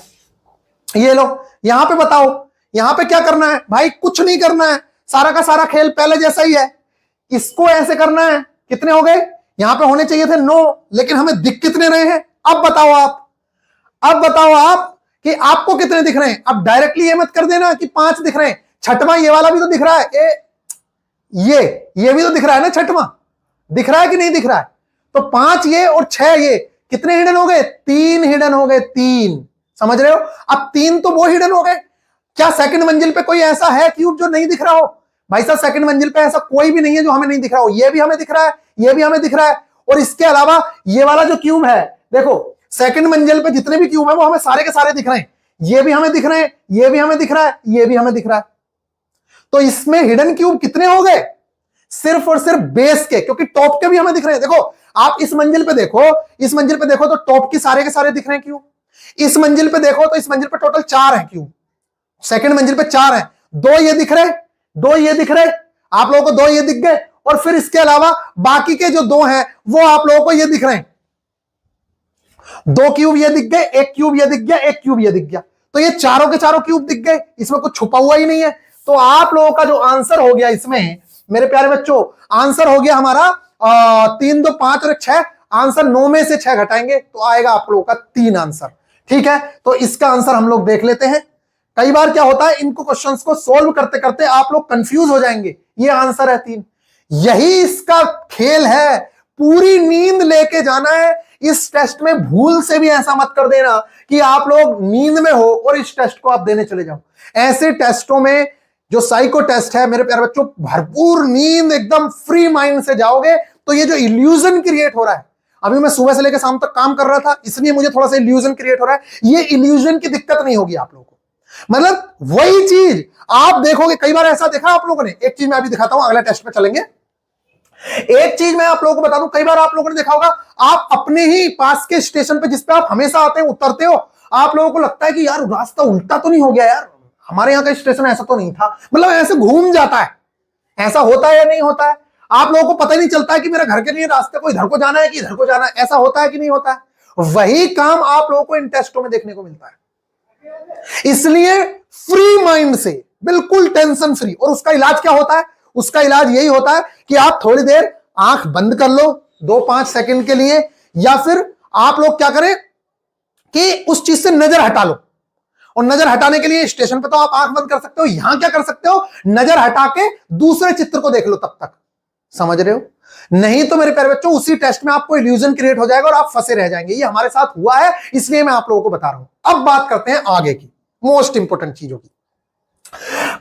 ये लो, यहां पे बताओ, यहां पे क्या करना है भाई? कुछ नहीं करना है, सारा का सारा खेल पहले जैसा ही है। इसको ऐसे करना है। कितने हो गए? यहां पे होने चाहिए थे 9, लेकिन हमें दिख कितने रहे हैं? अब बताओ आप कि आपको कितने दिख रहे हैं। अब डायरेक्टली ये मत कर देना कि 5 दिख रहे हैं। छठवां ये वाला भी तो दिख रहा है, ये भी तो दिख रहा है ना, छठवां दिख रहा है कि नहीं दिख रहा है? तो 5 ये और 6 ये, कितने हिडन हो गए? 3 हिडन हो गए, 3। समझ रहे हो? अब 3 तो वो हिडन हो गए। क्या सेकंड मंजिल पे कोई ऐसा है क्यूब जो नहीं दिख रहा हो? भाई साहब, सेकंड मंजिल पे ऐसा कोई भी नहीं है जो हमें नहीं दिख रहा हो। ये भी हमें दिख रहा है, ये भी हमें दिख रहा है, और इसके अलावा ये वाला जो क्यूब है, देखो सेकंड मंजिल पे जितने भी क्यूब है वो हमें सारे के सारे दिख रहे हैं। ये भी हमें दिख रहे हैं, ये भी हमें दिख रहा है, ये भी हमें दिख रहा है। तो इसमें हिडन क्यूब कितने हो गए? सिर्फ और सिर्फ बेस के, क्योंकि टॉप के भी हमें दिख रहे हैं। देखो आप इस मंजिल पे देखो, इस मंजिल पे देखो तो टॉप के सारे दिख रहे हैं क्यूब। इस मंजिल पे देखो तो इस मंजिल पे टोटल 4 है क्यूब। सेकंड मंजिल पे 4 है, 2 ये दिख रहे, 2 ये दिख रहे, आप लोगों को 2 ये दिख गए, और फिर इसके अलावा बाकी के जो 2 हैं वो आप लोगों को ये दिख रहे हैं। 2 क्यूब ये दिख गए, 1 क्यूब ये दिख गया, 1 क्यूब ये दिख गया। तो ये चारों के चारों क्यूब दिख गए, इसमें कुछ छुपा हुआ ही नहीं है। तो आप लोगों का जो आंसर हो गया इसमें मेरे प्यारे बच्चों, आंसर हो गया हमारा 3, 2, 5 और 6। आंसर 9 में से 6 घटाएंगे तो आएगा आप लोगों का 3 आंसर। ठीक है, तो इसका आंसर हम लोग देख लेते हैं। कई बार क्या होता है, इनको क्वेश्चंस को सोल्व करते करते आप लोग कंफ्यूज हो जाएंगे। ये आंसर है 3, यही इसका खेल है। पूरी नींद लेके जाना है इस टेस्ट में। भूल से भी ऐसा मत कर देना कि आप लोग नींद में हो और इस टेस्ट को आप देने चले जाओ। ऐसे टेस्टों में जो साइको टेस्ट है मेरे प्यारे बच्चों, भरपूर नींद, एकदम फ्री माइंड से जाओगे तो ये जो इल्यूजन क्रिएट हो रहा है, अभी मैं सुबह से लेकर शाम तक काम कर रहा था, इसलिए मुझे थोड़ा सा इल्यूजन क्रिएट हो रहा है। ये इल्यूजन की दिक्कत नहीं होगी आप लोगों को। मतलब वही चीज आप देखोगे। कई बार ऐसा देखा आप लोगों ने, एक चीज मैं अभी दिखाता हूं, अगले टेस्ट पे चलेंगे। एक चीज मैं आप लोगों को बता दूं, कई बार आप लोगों ने देखा होगा, आप अपने ही पास के स्टेशन पे जिस पे आप हमेशा आते हैं उतरते हो, आप लोगों को लगता है कि यार रास्ता उल्टा तो नहीं हो गया, यार हमारे यहाँ का स्टेशन ऐसा तो नहीं था, मतलब ऐसे घूम जाता है। ऐसा होता है या नहीं होता है? आप लोगों को पता ही नहीं चलता है कि मेरे घर के लिए रास्ते को इधर को जाना है कि इधर को जाना है। ऐसा होता है कि नहीं होता है? वही काम आप लोगों को इन टेस्टों में देखने को मिलता है। इसलिए फ्री माइंड से, बिल्कुल टेंशन फ्री। और उसका इलाज क्या होता है? उसका इलाज यही होता है कि आप थोड़ी देर आंख बंद कर लो 2-5 सेकंड के लिए, या फिर आप लोग क्या करें कि उस चीज से नजर हटा लो। और नजर हटाने के लिए स्टेशन पे तो आप आंख बंद कर सकते हो, यहां क्या कर सकते हो, नजर हटा के दूसरे चित्र को देख लो तब तक। समझ रहे हो? नहीं तो मेरे प्यारे बच्चों उसी टेस्ट में आपको इल्यूजन क्रिएट हो जाएगा और आप फंसे रह जाएंगे। ये हमारे साथ हुआ है, इसलिए मैं आप लोगों को बता रहा हूं। अब बात करते हैं आगे की मोस्ट इंपोर्टेंट चीजों की।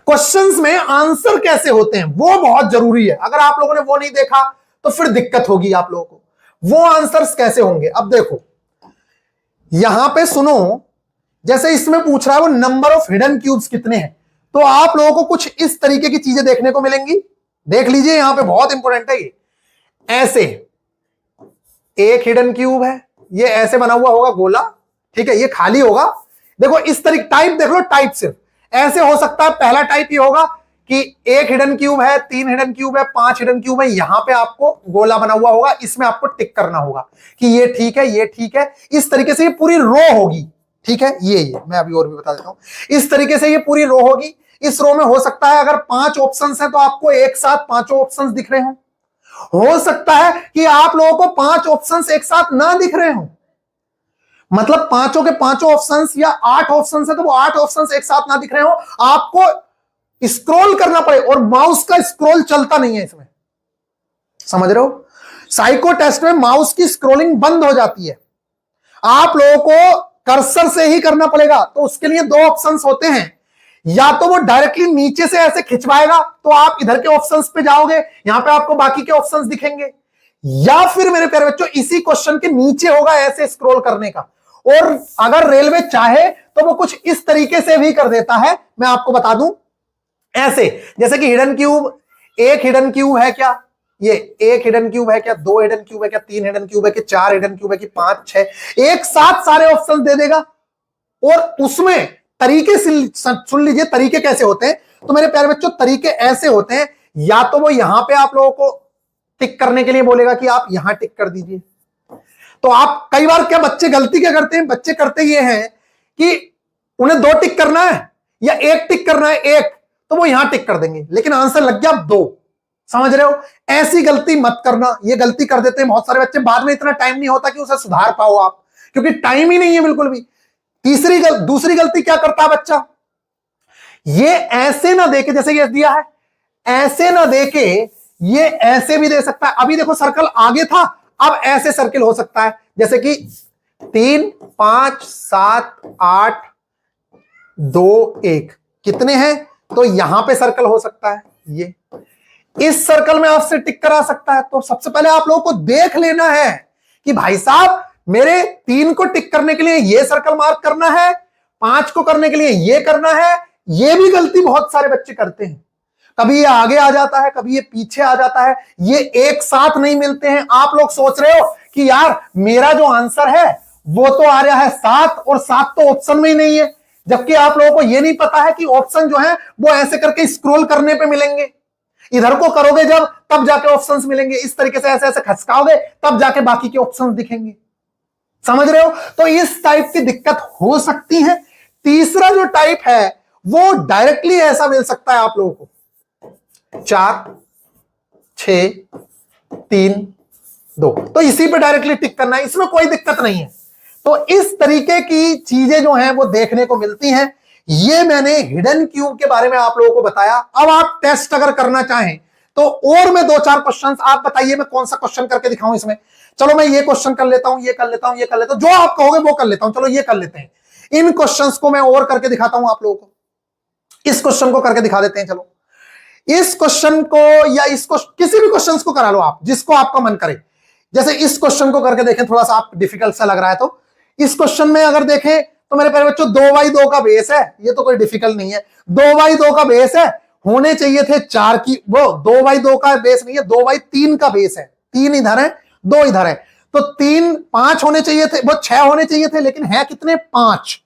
क्वेश्चंस में आंसर कैसे होते हैं वो बहुत जरूरी है। अगर आप लोगों ने वो नहीं देखा तो फिर दिक्कत होगी आप लोगों को। वो आंसर्स कैसे होंगे? अब देखो यहां पे सुनो, जैसे इसमें पूछ रहा है वो नंबर ऑफ हिडन क्यूब्स कितने हैं, तो आप लोगों को कुछ इस तरीके की चीजें देखने को मिलेंगी। देख लीजिए, यहां पे बहुत इंपॉर्टेंट है ये। ऐसे एक हिडन क्यूब है, ये ऐसे बना हुआ होगा गोला, ठीक है, ये खाली होगा। देखो इस तरीके टाइप देख लो, टाइप सिर्फ ऐसे हो सकता है। पहला टाइप ये होगा कि 1 हिडन क्यूब है, 3 हिडन क्यूब है, 5 हिडन क्यूब है, यहां पे आपको गोला बना हुआ होगा, इसमें आपको टिक करना होगा कि ये ठीक है, ये ठीक है। इस तरीके से ये पूरी रो होगी, ठीक है। ये मैं अभी और भी बता देता हूं। इस तरीके से ये पूरी रो होगी। इस रो में हो सकता है अगर 5 ऑप्शंस हैं तो आपको एक साथ 5 ऑप्शंस दिख रहे हो सकता है कि आप लोगों को 5 ऑप्शंस एक साथ ना दिख रहे हो, मतलब 5 के 5 ऑप्शंस या 8 ऑप्शंस है तो वो 8 ऑप्शंस एक साथ ना दिख रहे हो। आपको स्क्रॉल करना पड़े, और माउस का स्क्रॉल चलता नहीं है इसमें। समझ रहे हो? साइको टेस्ट में माउस की स्क्रॉलिंग बंद हो जाती है, आप लोगों को कर्सर से ही करना पड़ेगा। तो उसके लिए 2 ऑप्शंस होते हैं, या तो वो डायरेक्टली नीचे से ऐसे खिंचवाएगा तो आप इधर के ऑप्शंस पे जाओगे, यहां पे आपको बाकी के ऑप्शंस दिखेंगे, या फिर मेरे प्यारे बच्चों इसी क्वेश्चन के नीचे होगा ऐसे स्क्रॉल करने का, और अगर रेलवे चाहे तो वो कुछ इस तरीके से भी कर देता है। मैं आपको बता दूं, ऐसे जैसे कि हिडन क्यूब, एक हिडन क्यूब है क्या, ये एक हिडन क्यूब है क्या, दो हिडन क्यूब है क्या, तीन हिडन क्यूब है कि चार हिडन क्यूब है कि पांच छह, एक साथ सारे ऑप्शन दे देगा। और उसमें तरीके सुन लीजिए, तरीके कैसे होते हैं। तो मेरे प्यारे बच्चों, तरीके ऐसे होते हैं, या तो वो यहां पे आप लोगों को टिक करने के लिए बोलेगा कि आप यहां टिक कर दीजिए। तो आप कई बार क्या बच्चे गलती क्या करते हैं, बच्चे करते ये हैं कि उन्हें दो टिक करना है या एक टिक करना है, एक, तो वो यहां टिक कर देंगे, लेकिन आंसर लग गया दो। समझ रहे हो, ऐसी गलती मत करना। ये गलती कर देते हैं बहुत सारे बच्चे, बाद में इतना टाइम नहीं होता कि उसे सुधार पाओ आप, क्योंकि टाइम ही नहीं है बिल्कुल भी। दूसरी गलती क्या करता है बच्चा, ये ऐसे ना देके, जैसे ये दिया है ऐसे ना देके ये ऐसे भी दे सकता है। अभी देखो सर्कल आगे था, अब ऐसे सर्कल हो सकता है, जैसे कि 3 5 7 8 2 1 कितने हैं, तो यहां पे सर्कल हो सकता है, ये इस सर्कल में आपसे टिक करा सकता है। तो सबसे पहले आप लोगों को देख लेना है कि भाई साहब मेरे 3 को टिक करने के लिए ये सर्कल मार्क करना है, 5 को करने के लिए ये करना है। ये भी गलती बहुत सारे बच्चे करते हैं, कभी ये आगे आ जाता है, कभी ये पीछे आ जाता है, ये एक साथ नहीं मिलते हैं। आप लोग सोच रहे हो कि यार मेरा जो आंसर है वो तो आ रहा है 7 और 7 तो ऑप्शन में ही नहीं है, जबकि आप लोगों को ये नहीं पता है कि ऑप्शन जो है वो ऐसे करके स्क्रॉल करने पे मिलेंगे। इधर को करोगे जब, तब जाके ऑप्शंस मिलेंगे, इस तरीके से ऐसे ऐसे खसकाओगे तब जाके बाकी के ऑप्शंस दिखेंगे। समझ रहे हो, तो इस टाइप की दिक्कत हो सकती है। तीसरा जो टाइप है वो डायरेक्टली ऐसा मिल सकता है आप लोगों को, 4 6 3 2, तो इसी पे डायरेक्टली टिक करना है, इसमें कोई दिक्कत नहीं है। तो इस तरीके की चीजें जो हैं वो देखने को मिलती हैं। ये मैंने हिडन क्यूब के बारे में आप लोगों को बताया। अब आप टेस्ट अगर करना चाहें तो और मैं 2-4 क्वेश्चन, आप बताइए मैं कौन सा क्वेश्चन करके दिखाऊं इसमें। चलो मैं ये क्वेश्चन कर लेता हूं, ये कर लेता हूं, ये कर लेता हूं, जो आप कहोगे वो कर लेता हूं। चलो ये कर लेते हैं, इन क्वेश्चंस को मैं और करके दिखाता हूं आप लोगों को। इस क्वेश्चन को करके दिखा देते हैं। चलो इस क्वेश्चन को या इसको, किसी भी क्वेश्चन को करा लो आप, जिसको आपका मन करे। जैसे इस क्वेश्चन को करके देखें, थोड़ा सा आप डिफिकल्ट सा लग रहा है, तो इस क्वेश्चन में अगर देखें तो मेरे प्यारे बच्चों 2/2 का बेस है, ये तो कोई डिफिकल्ट नहीं है। 2/2 का बेस है, होने चाहिए थे 4 की, वो 2/2 का बेस नहीं है, 2/3 का बेस है। 3 इधर है, 2 इधर है, तो 3 5 होने चाहिए थे, वो 6 होने चाहिए थे, लेकिन है कितने, 5।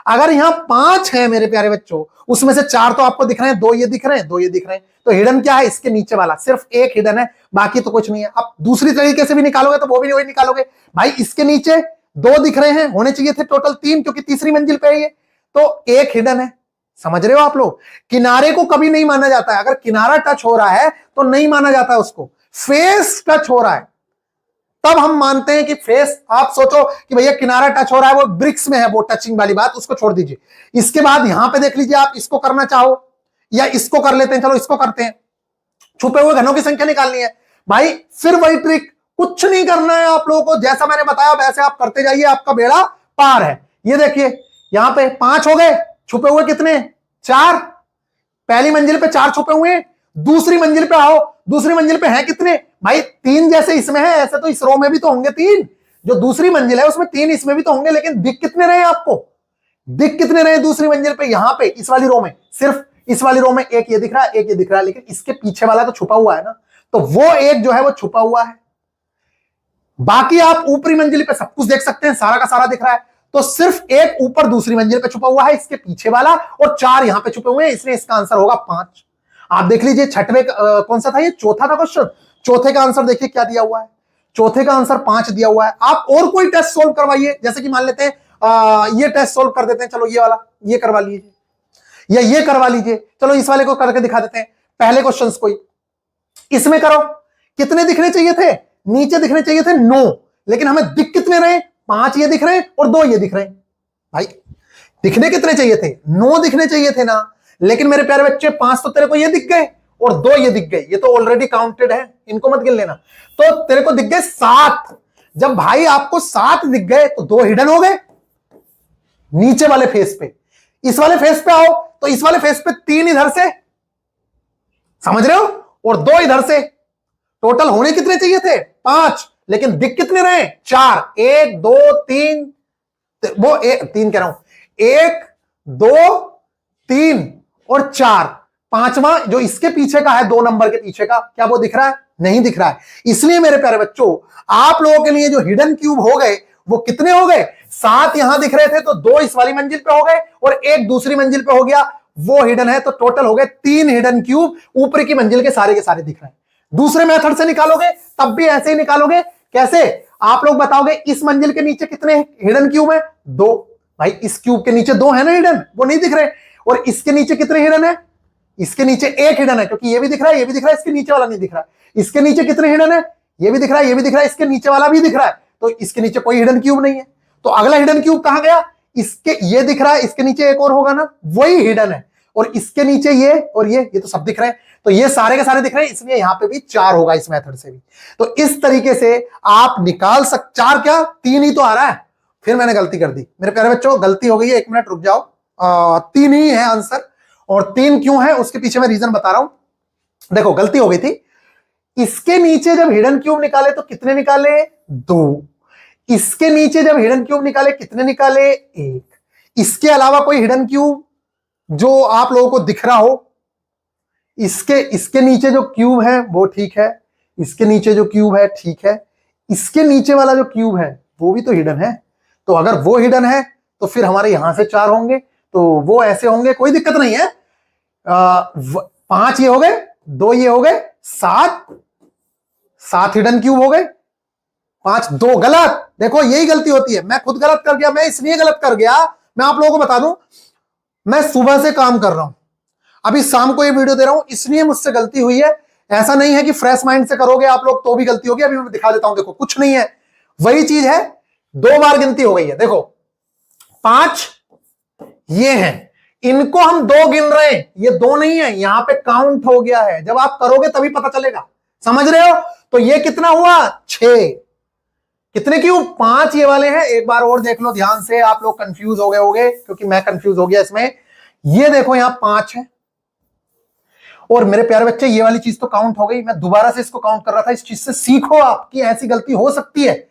अगर यहां 5 है मेरे प्यारे बच्चों, उसमें से 4 तो आपको दिख रहे हैं, 2 ये दिख रहे हैं, 2 ये दिख रहे हैं, तो हिडन क्या है, इसके नीचे वाला सिर्फ एक हिडन है, बाकी तो कुछ नहीं है। अब दूसरी तरीके से भी निकालोगे तो वो भी वही निकालोगे, भाई इसके नीचे 2 दिख रहे हैं, होने चाहिए थे टोटल 3, क्योंकि तीसरी मंजिल पे है ये, तो एक हिडन है। समझ रहे हो आप लोग, किनारे को कभी नहीं माना जाता है, अगर किनारा टच हो रहा है तो नहीं माना जाता उसको, फेस टच हो रहा है तब हम मानते हैं कि फेस। आप सोचो कि भैया किनारा टच हो रहा है, वो ब्रिक्स में है, वो टचिंग वाली बात, उसको छोड़ दीजिए। इसके बाद यहां पे देख लीजिए, आप इसको करना चाहो या इसको कर लेते हैं, चलो इसको करते हैं। छुपे हुए घनों की संख्या निकालनी है भाई, फिर वही ट्रिक, कुछ नहीं करना है आप लोगों को, जैसा मैंने बताया वैसे आप करते जाइए, आपका बेड़ा पार है। ये देखिए यहां पे 5 हो गए, छुपे हुए कितने, 4। पहली मंजिल पे 4 छुपे हुए हैं, दूसरी मंजिल पे आओ, दूसरी मंजिल पे हैं कितने भाई, 3 जैसे इसमें है, ऐसे तो इस रो में भी तो होंगे 3, जो दूसरी मंजिल है उसमें 3 इसमें भी तो होंगे, लेकिन दिख कितने रहे आपको, दिख कितने रहे दूसरी मंजिल पे, यहां पे इस वाली रो में, सिर्फ इस वाली रो में एक ये दिख रहा है, एक ये दिख रहा है, लेकिन इसके पीछे वाला तो छुपा हुआ है ना, तो वो एक जो है वो छुपा हुआ है। बाकी आप ऊपरी मंजिल पे सब कुछ देख सकते हैं, सारा का सारा दिख रहा है, तो सिर्फ एक ऊपर दूसरी मंजिल पे छुपा हुआ है, इसके पीछे वाला, और 4 यहां पे छुपे हुए हैं, इसलिए इसका आंसर होगा 5। आप देख लीजिए छठवें कौन सा था, ये चौथा था क्वेश्चन, चौथे का आंसर देखिए क्या दिया हुआ है, चौथे का आंसर 5 दिया हुआ है। आप और कोई टेस्ट सोल्व करवाइए, जैसे कि मान लेते हैं ये टेस्ट सोल्व कर देते हैं, चलो ये वाला ये करवा लीजिए या ये करवा लीजिए, चलो इस वाले को करके दिखा देते हैं। पहले क्वेश्चन को इसमें करो, कितने दिखने चाहिए थे, नीचे दिखने चाहिए थे 9, लेकिन हमें दिख कितने रहे, 5 ये दिख रहे हैं और 2 ये दिख रहे हैं। भाई दिखने कितने चाहिए थे, 9 दिखने चाहिए थे ना, लेकिन मेरे प्यारे बच्चे 5 तो तेरे को ये दिख गए और 2 ये दिख गए, ये तो ऑलरेडी काउंटेड है, इनको मत गिन लेना। तो तेरे को दिख गए 7। जब भाई आपको 7 दिख गए तो 2 हिडन हो गए नीचे वाले फेस पे। इस वाले फेस पे आओ तो इस वाले फेस पे 3 इधर से, समझ रहे हो, और 2 इधर से, टोटल होने कितने चाहिए थे 5, लेकिन दिख कितने रहे 4, 1 2 3 वो तीन कह रहा हूं, 1 2 3 और 4, पांचवा जो इसके पीछे का है 2 नंबर के पीछे का, क्या वो दिख रहा है? नहीं दिख रहा है। इसलिए मेरे प्यारे बच्चों, आप लोगों के लिए जो हिडन क्यूब हो गए वो कितने हो गए? 7 यहां दिख रहे थे तो 2 इस वाली मंजिल पे हो गए और 1 दूसरी मंजिल पे हो गया, वो हिडन है। तो टोटल हो गए 3 हिडन क्यूब, ऊपर की मंजिल के सारे दिख रहे हैं। दूसरे मेथड से निकालोगे तब भी ऐसे ही निकालोगे। कैसे? आप लोग बताओगे इस मंजिल के नीचे कितने हिडन क्यूब है? 2। भाई इस क्यूब के नीचे 2 है ना हिडन, वो नहीं दिख रहे। और इसके नीचे कितने हिडन है? इसके नीचे 1 हिडन है, क्योंकि ये भी दिख रहा है, ये भी दिख रहा है, इसके नीचे वाला नहीं दिख रहा। इसके नीचे कितने हिडन है? ये भी दिख रहा है, ये भी दिख रहा है, इसके नीचे वाला भी दिख रहा है। तो इसके नीचे कोई हिडन क्यूब नहीं है। तो अगला हिडन क्यूब कहां गया? इसके, ये दिख रहा है, इसके नीचे एक और होगा ना, वही हिडन है। और इसके नीचे ये और ये तो सब दिख रहे हैं। तो ये सारे के सारे दिख रहे हैं, इसलिए यहां पे भी 4 होगा इस मेथड से भी। तो इस तरीके से आप निकाल 4 क्या 3 ही तो आ रहा है। फिर मैंने गलती कर दी मेरे प्यारे बच्चों, गलती हो गई है, 1 मिनट रुक जाओ। 3 ही है आंसर। और 3 क्यों है उसके पीछे मैं रीजन बता रहा हूं। देखो गलती हो गई थी, इसके नीचे जब हिडन क्यूब निकाले तो कितने निकाले? 2। इसके नीचे जब हिडन क्यूब निकाले कितने निकाले? 1। इसके अलावा कोई हिडन क्यूब जो आप लोगों को दिख रहा हो? इसके नीचे जो क्यूब है वो ठीक है, इसके नीचे जो क्यूब है ठीक है, इसके नीचे वाला जो क्यूब है वो भी तो हिडन है। तो अगर वो हिडन है तो फिर हमारे यहां से 4 होंगे, तो वो ऐसे होंगे, कोई दिक्कत नहीं है। 5 ये हो गए, 2 ये हो गए, 7 हिडन क्यूब हो गए। 5 2 गलत। देखो यही गलती होती है, मैं खुद गलत कर गया। मैं इसलिए गलत कर गया, मैं आप लोगों को बता दूं, मैं सुबह से काम कर रहा हूं, अभी शाम को ये वीडियो दे रहा हूं, इसलिए मुझसे गलती हुई है। ऐसा नहीं है कि फ्रेश माइंड से करोगे आप लोग तो भी गलती होगी। अभी मैं दिखा देता हूं, देखो कुछ नहीं है, वही चीज है, 2 बार गिनती हो गई है। देखो 5 ये हैं, इनको हम 2 गिन रहे हैं, ये 2 नहीं है, यहां पे काउंट हो गया है। जब आप करोगे तभी पता चलेगा, समझ रहे हो? तो ये कितना हुआ? 6। कितने क्यूब? 5 ये वाले हैं। एक बार और देख लो ध्यान से, आप लोग कंफ्यूज हो गए होंगे क्योंकि मैं कंफ्यूज हो गया इसमें। ये देखो यहां 5 है और मेरे प्यारे बच्चे ये वाली चीज तो काउंट हो गई। मैं दोबारा से इसको काउंट कर रहा था, इस चीज से सीखो, आपकी ऐसी गलती हो सकती है।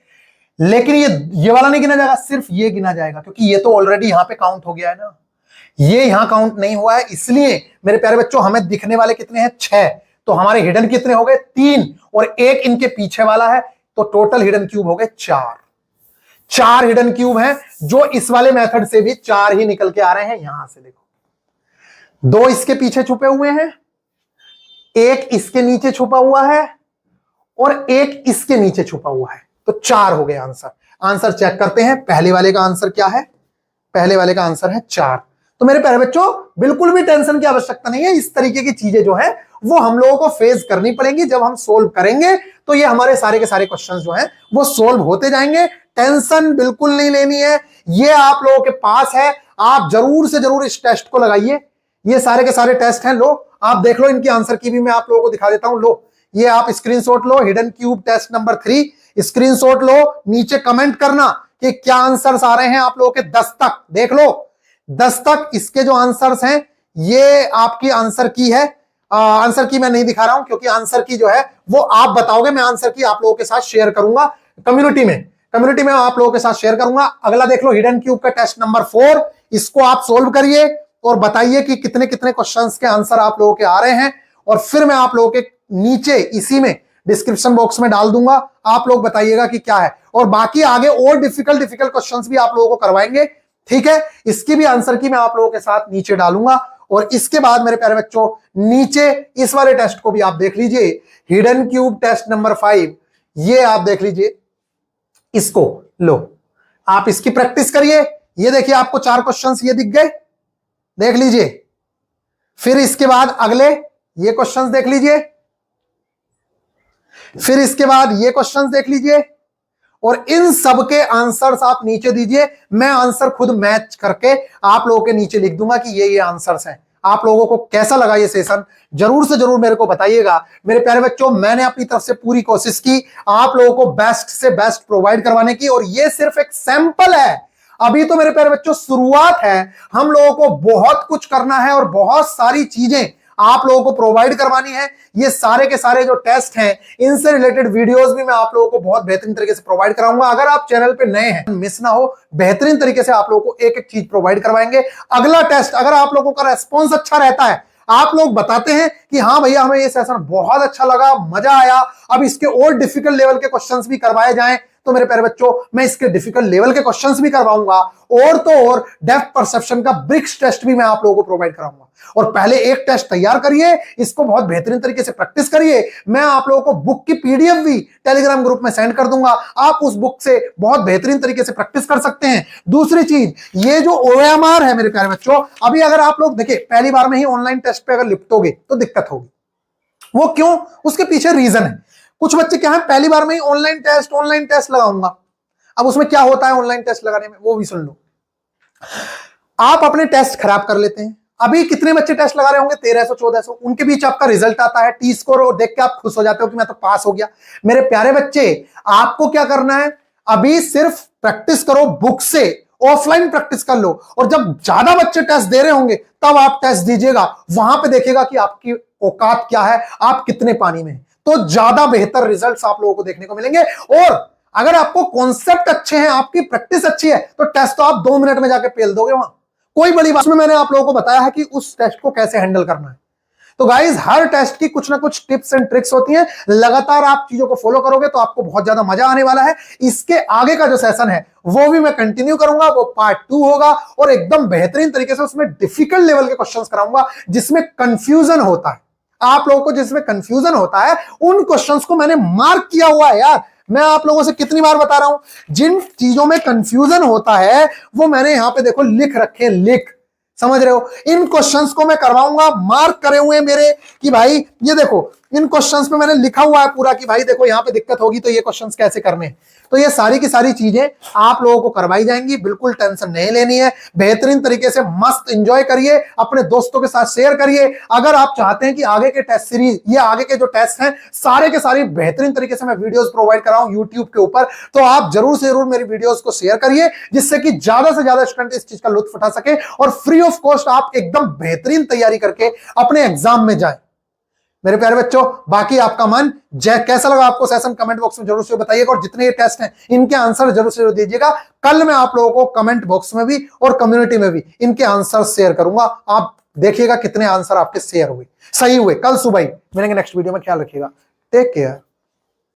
लेकिन ये वाला नहीं गिना जाएगा, सिर्फ ये गिना जाएगा, क्योंकि ये तो ऑलरेडी यहां पे काउंट हो गया है ना, ये यहां काउंट नहीं हुआ है। इसलिए मेरे प्यारे बच्चों हमें दिखने वाले कितने हैं? 6। तो हमारे हिडन कितने हो गए? 3 और 1 इनके पीछे वाला है, तो टोटल हिडन क्यूब हो गए 4। 4 हिडन क्यूब हैं, जो इस वाले मेथड से भी 4 ही निकल के आ रहे हैं। यहां से देखो 2 इसके पीछे छुपे हुए हैं, 1 इसके नीचे छुपा हुआ है और 1 इसके नीचे छुपा हुआ है, तो 4 हो गए आंसर। आंसर चेक करते हैं, पहले वाले का आंसर क्या है? पहले वाले का आंसर है 4। तो मेरे प्यारे बच्चों बिल्कुल भी टेंशन की आवश्यकता नहीं है। इस तरीके की चीजें जो है वो हम लोगों को फेस करनी पड़ेंगी। जब हम सोल्व करेंगे तो ये हमारे सारे के सारे क्वेश्चंस जो हैं वो सोल्व होते जाएंगे। टेंशन बिल्कुल नहीं लेनी है, ये आप लोगों के पास है। आप जरूर से जरूर इस टेस्ट को लगाइए। ये सारे के सारे टेस्ट हैं, लो आप देख लो, इनकी आंसर की भी मैं आप लोगों को दिखा देता हूं। लो ये आप स्क्रीनशॉट लो, hidden cube test number 3 screenshot लो, नीचे कमेंट करना कि क्या आंसर्स आ रहे हैं आप लोगों के 10 तक। देख लो 10 तक इसके जो आंसर्स हैं ये आपकी आंसर की है। आंसर की मैं नहीं दिखा रहा हूं क्योंकि आंसर की जो है वो आप बताओगे, मैं आंसर की आप लोगों के साथ शेयर करूंगा कम्युनिटी में आप लोगों के साथ शेयर करूंगा। अगला देख लो हिडन क्यूब का टेस्ट नंबर 4, इसको आप सोल्व करिए और बताइए कि कितने कितने क्वेश्चंस के आंसर आप लोगों के आ रहे हैं। और फिर मैं आप लोगों के नीचे इसी में डिस्क्रिप्शन बॉक्स में डाल दूंगा, आप लोग बताइएगा कि क्या है। और बाकी आगे और डिफिकल्ट क्वेश्चंस भी आप लोगों को करवाएंगे, ठीक है? इसकी भी आंसर की मैं आप लोगों के साथ नीचे डालूंगा। और इसके बाद मेरे प्यारे बच्चों नीचे इस वाले टेस्ट को भी आप देख लीजिए, हिडन क्यूब टेस्ट नंबर 5, ये आप देख लीजिए, इसको लो आप इसकी प्रैक्टिस करिए। ये देखिए आपको 4 क्वेश्चंस ये दिख गए, देख लीजिए। फिर इसके बाद अगले ये क्वेश्चंस देख लीजिए, फिर इसके बाद ये क्वेश्चंस देख लीजिए और इन सब के आंसर्स आप नीचे दीजिए। मैं आंसर खुद मैच करके आप लोगों के नीचे लिख दूंगा कि ये आंसर्स हैं। आप लोगों को कैसा लगा ये सेशन जरूर से जरूर मेरे को बताइएगा। मेरे प्यारे बच्चों मैंने अपनी तरफ से पूरी कोशिश की आप लोगों को बेस्ट से बेस्ट प्रोवाइड करवाने की, और ये सिर्फ एक सैंपल है। अभी तो मेरे प्यारे बच्चों शुरुआत है, हम लोगों को बहुत कुछ करना है और बहुत सारी चीजें आप लोगों को प्रोवाइड करवानी है। ये सारे के सारे जो टेस्ट हैं, इनसे रिलेटेड वीडियोस भी मैं आप लोगों को बहुत बेहतरीन तरीके से प्रोवाइड कराऊंगा। अगर आप चैनल पे नए हैं, मिस ना हो, बेहतरीन तरीके से आप लोगों को एक एक चीज प्रोवाइड करवाएंगे। अगला टेस्ट, अगर आप लोगों का रेस्पॉन्स अच्छा रहता है, आप लोग बताते हैं कि हाँ भैया हमें ये सेशन बहुत अच्छा लगा, मजा आया, अब इसके और डिफिकल्ट लेवल के क्वेश्चंस भी करवाए जाएं, तो मेरे प्यारे बच्चों मैं इसके डिफिकल्ट लेवल के क्वेश्चंस भी करवाऊंगा, और तो और डेप्थ परसेप्शन का ब्रिक्स टेस्ट भी मैं आप लोगों को प्रोवाइड कराऊंगा। और पहले एक टेस्ट तैयार करिए, इसको बहुत बेहतरीन तरीके से प्रैक्टिस करिए। मैं आप लोगों को बुक की पीडीएफ भी टेलीग्राम ग्रुप में सेंड कर दूंगा, आप उस बुक से बहुत बेहतरीन तरीके से प्रैक्टिस कर सकते हैं। दूसरी चीज, ये जो OMR है मेरे प्यारे बच्चों, अभी अगर आप लोग देखिए पहली बार में ही ऑनलाइन टेस्ट पे अगर लिपटोगे तो दिक्कत होगी। वो क्यों? उसके पीछे रीजन है। कुछ बच्चे क्या है, पहली बार में ही ऑनलाइन टेस्ट लगाऊंगा। अब उसमें क्या होता है ऑनलाइन टेस्ट लगाने में, वो भी सुन लो। आप अपने टेस्ट खराब कर लेते हैं। अभी कितने बच्चे टेस्ट लगा रहे होंगे? 1300 1400। उनके बीच आपका रिजल्ट आता है, टी स्कोर देख के आप खुश हो जाते हो कि मैं तो पास हो गया। मेरे प्यारे बच्चे, आपको क्या करना है, अभी सिर्फ प्रैक्टिस करो बुक से, ऑफलाइन प्रैक्टिस कर लो, और जब ज्यादा बच्चे टेस्ट दे रहे होंगे तब आप टेस्ट दीजिएगा। वहां पे देखेगा कि आपकी औकात क्या है, आप कितने पानी में हैं, तो ज्यादा बेहतर रिजल्ट्स आप लोगों को देखने को मिलेंगे। और अगर आपको कॉन्सेप्ट अच्छे हैं, आपकी प्रैक्टिस अच्छी है, तो टेस्ट तो आप 2 मिनट में जाके पेल दोगे वहां, कोई बड़ी बात। में मैंने आप लोगों को बताया है कि उस टेस्ट को कैसे हैंडल करना है। तो गाइज, हर टेस्ट की कुछ ना कुछ टिप्स एंड ट्रिक्स होती हैं। लगातार आप चीजों को फॉलो करोगे तो आपको बहुत ज्यादा मजा आने वाला है। इसके आगे का जो सेशन है वो भी मैं कंटिन्यू करूंगा, वो पार्ट 2 होगा, और एकदम बेहतरीन तरीके से उसमें डिफिकल्ट लेवल के क्वेश्चंस कराऊंगा, जिसमें कंफ्यूजन होता है। आप लोगों को जिसमें कंफ्यूजन होता है, उन क्वेश्चंस को मैंने मार्क किया हुआ है यार। मैं आप लोगों से कितनी बार बता रहा हूं, जिन चीजों में कंफ्यूजन होता है वो मैंने यहां पे देखो लिख रखे, लिख, समझ रहे हो? इन क्वेश्चंस को मैं करवाऊंगा, मार्क करे हुए मेरे कि भाई ये देखो, इन क्वेश्चंस पे मैंने लिखा हुआ है पूरा कि भाई देखो यहां पे दिक्कत होगी तो ये क्वेश्चंस कैसे करने हैं। तो ये सारी की सारी चीजें आप लोगों को करवाई जाएंगी, बिल्कुल टेंशन नहीं लेनी है। बेहतरीन तरीके से मस्त एंजॉय करिए, अपने दोस्तों के साथ शेयर करिए। अगर आप चाहते हैं कि आगे के टेस्ट सीरीज, ये आगे के जो टेस्ट हैं सारे के सारे बेहतरीन तरीके से मैं वीडियोस प्रोवाइड कराऊं यूट्यूब के ऊपर, तो आप जरूर से जरूर मेरी वीडियोस को शेयर करिए, जिससे कि ज्यादा से ज्यादा स्टूडेंट इस चीज का लुत्फ उठा सके और फ्री ऑफ कॉस्ट आप एकदम बेहतरीन तैयारी करके अपने एग्जाम में जाएं। मेरे प्यारे बच्चों, बाकी आपका मन कैसा लगा आपको सेशन, कमेंट बॉक्स में जरूर से बताइएगा, और जितने ये टेस्ट हैं इनके आंसर जरूर से जरूर दीजिएगा। कल मैं आप लोगों को कमेंट बॉक्स में भी और कम्युनिटी में भी इनके आंसर शेयर करूंगा। आप देखिएगा कितने आंसर आपके शेयर हुए, सही हुए। कल सुबह ही मिलेंगे नेक्स्ट वीडियो में, ख्याल रखिएगा, टेक केयर।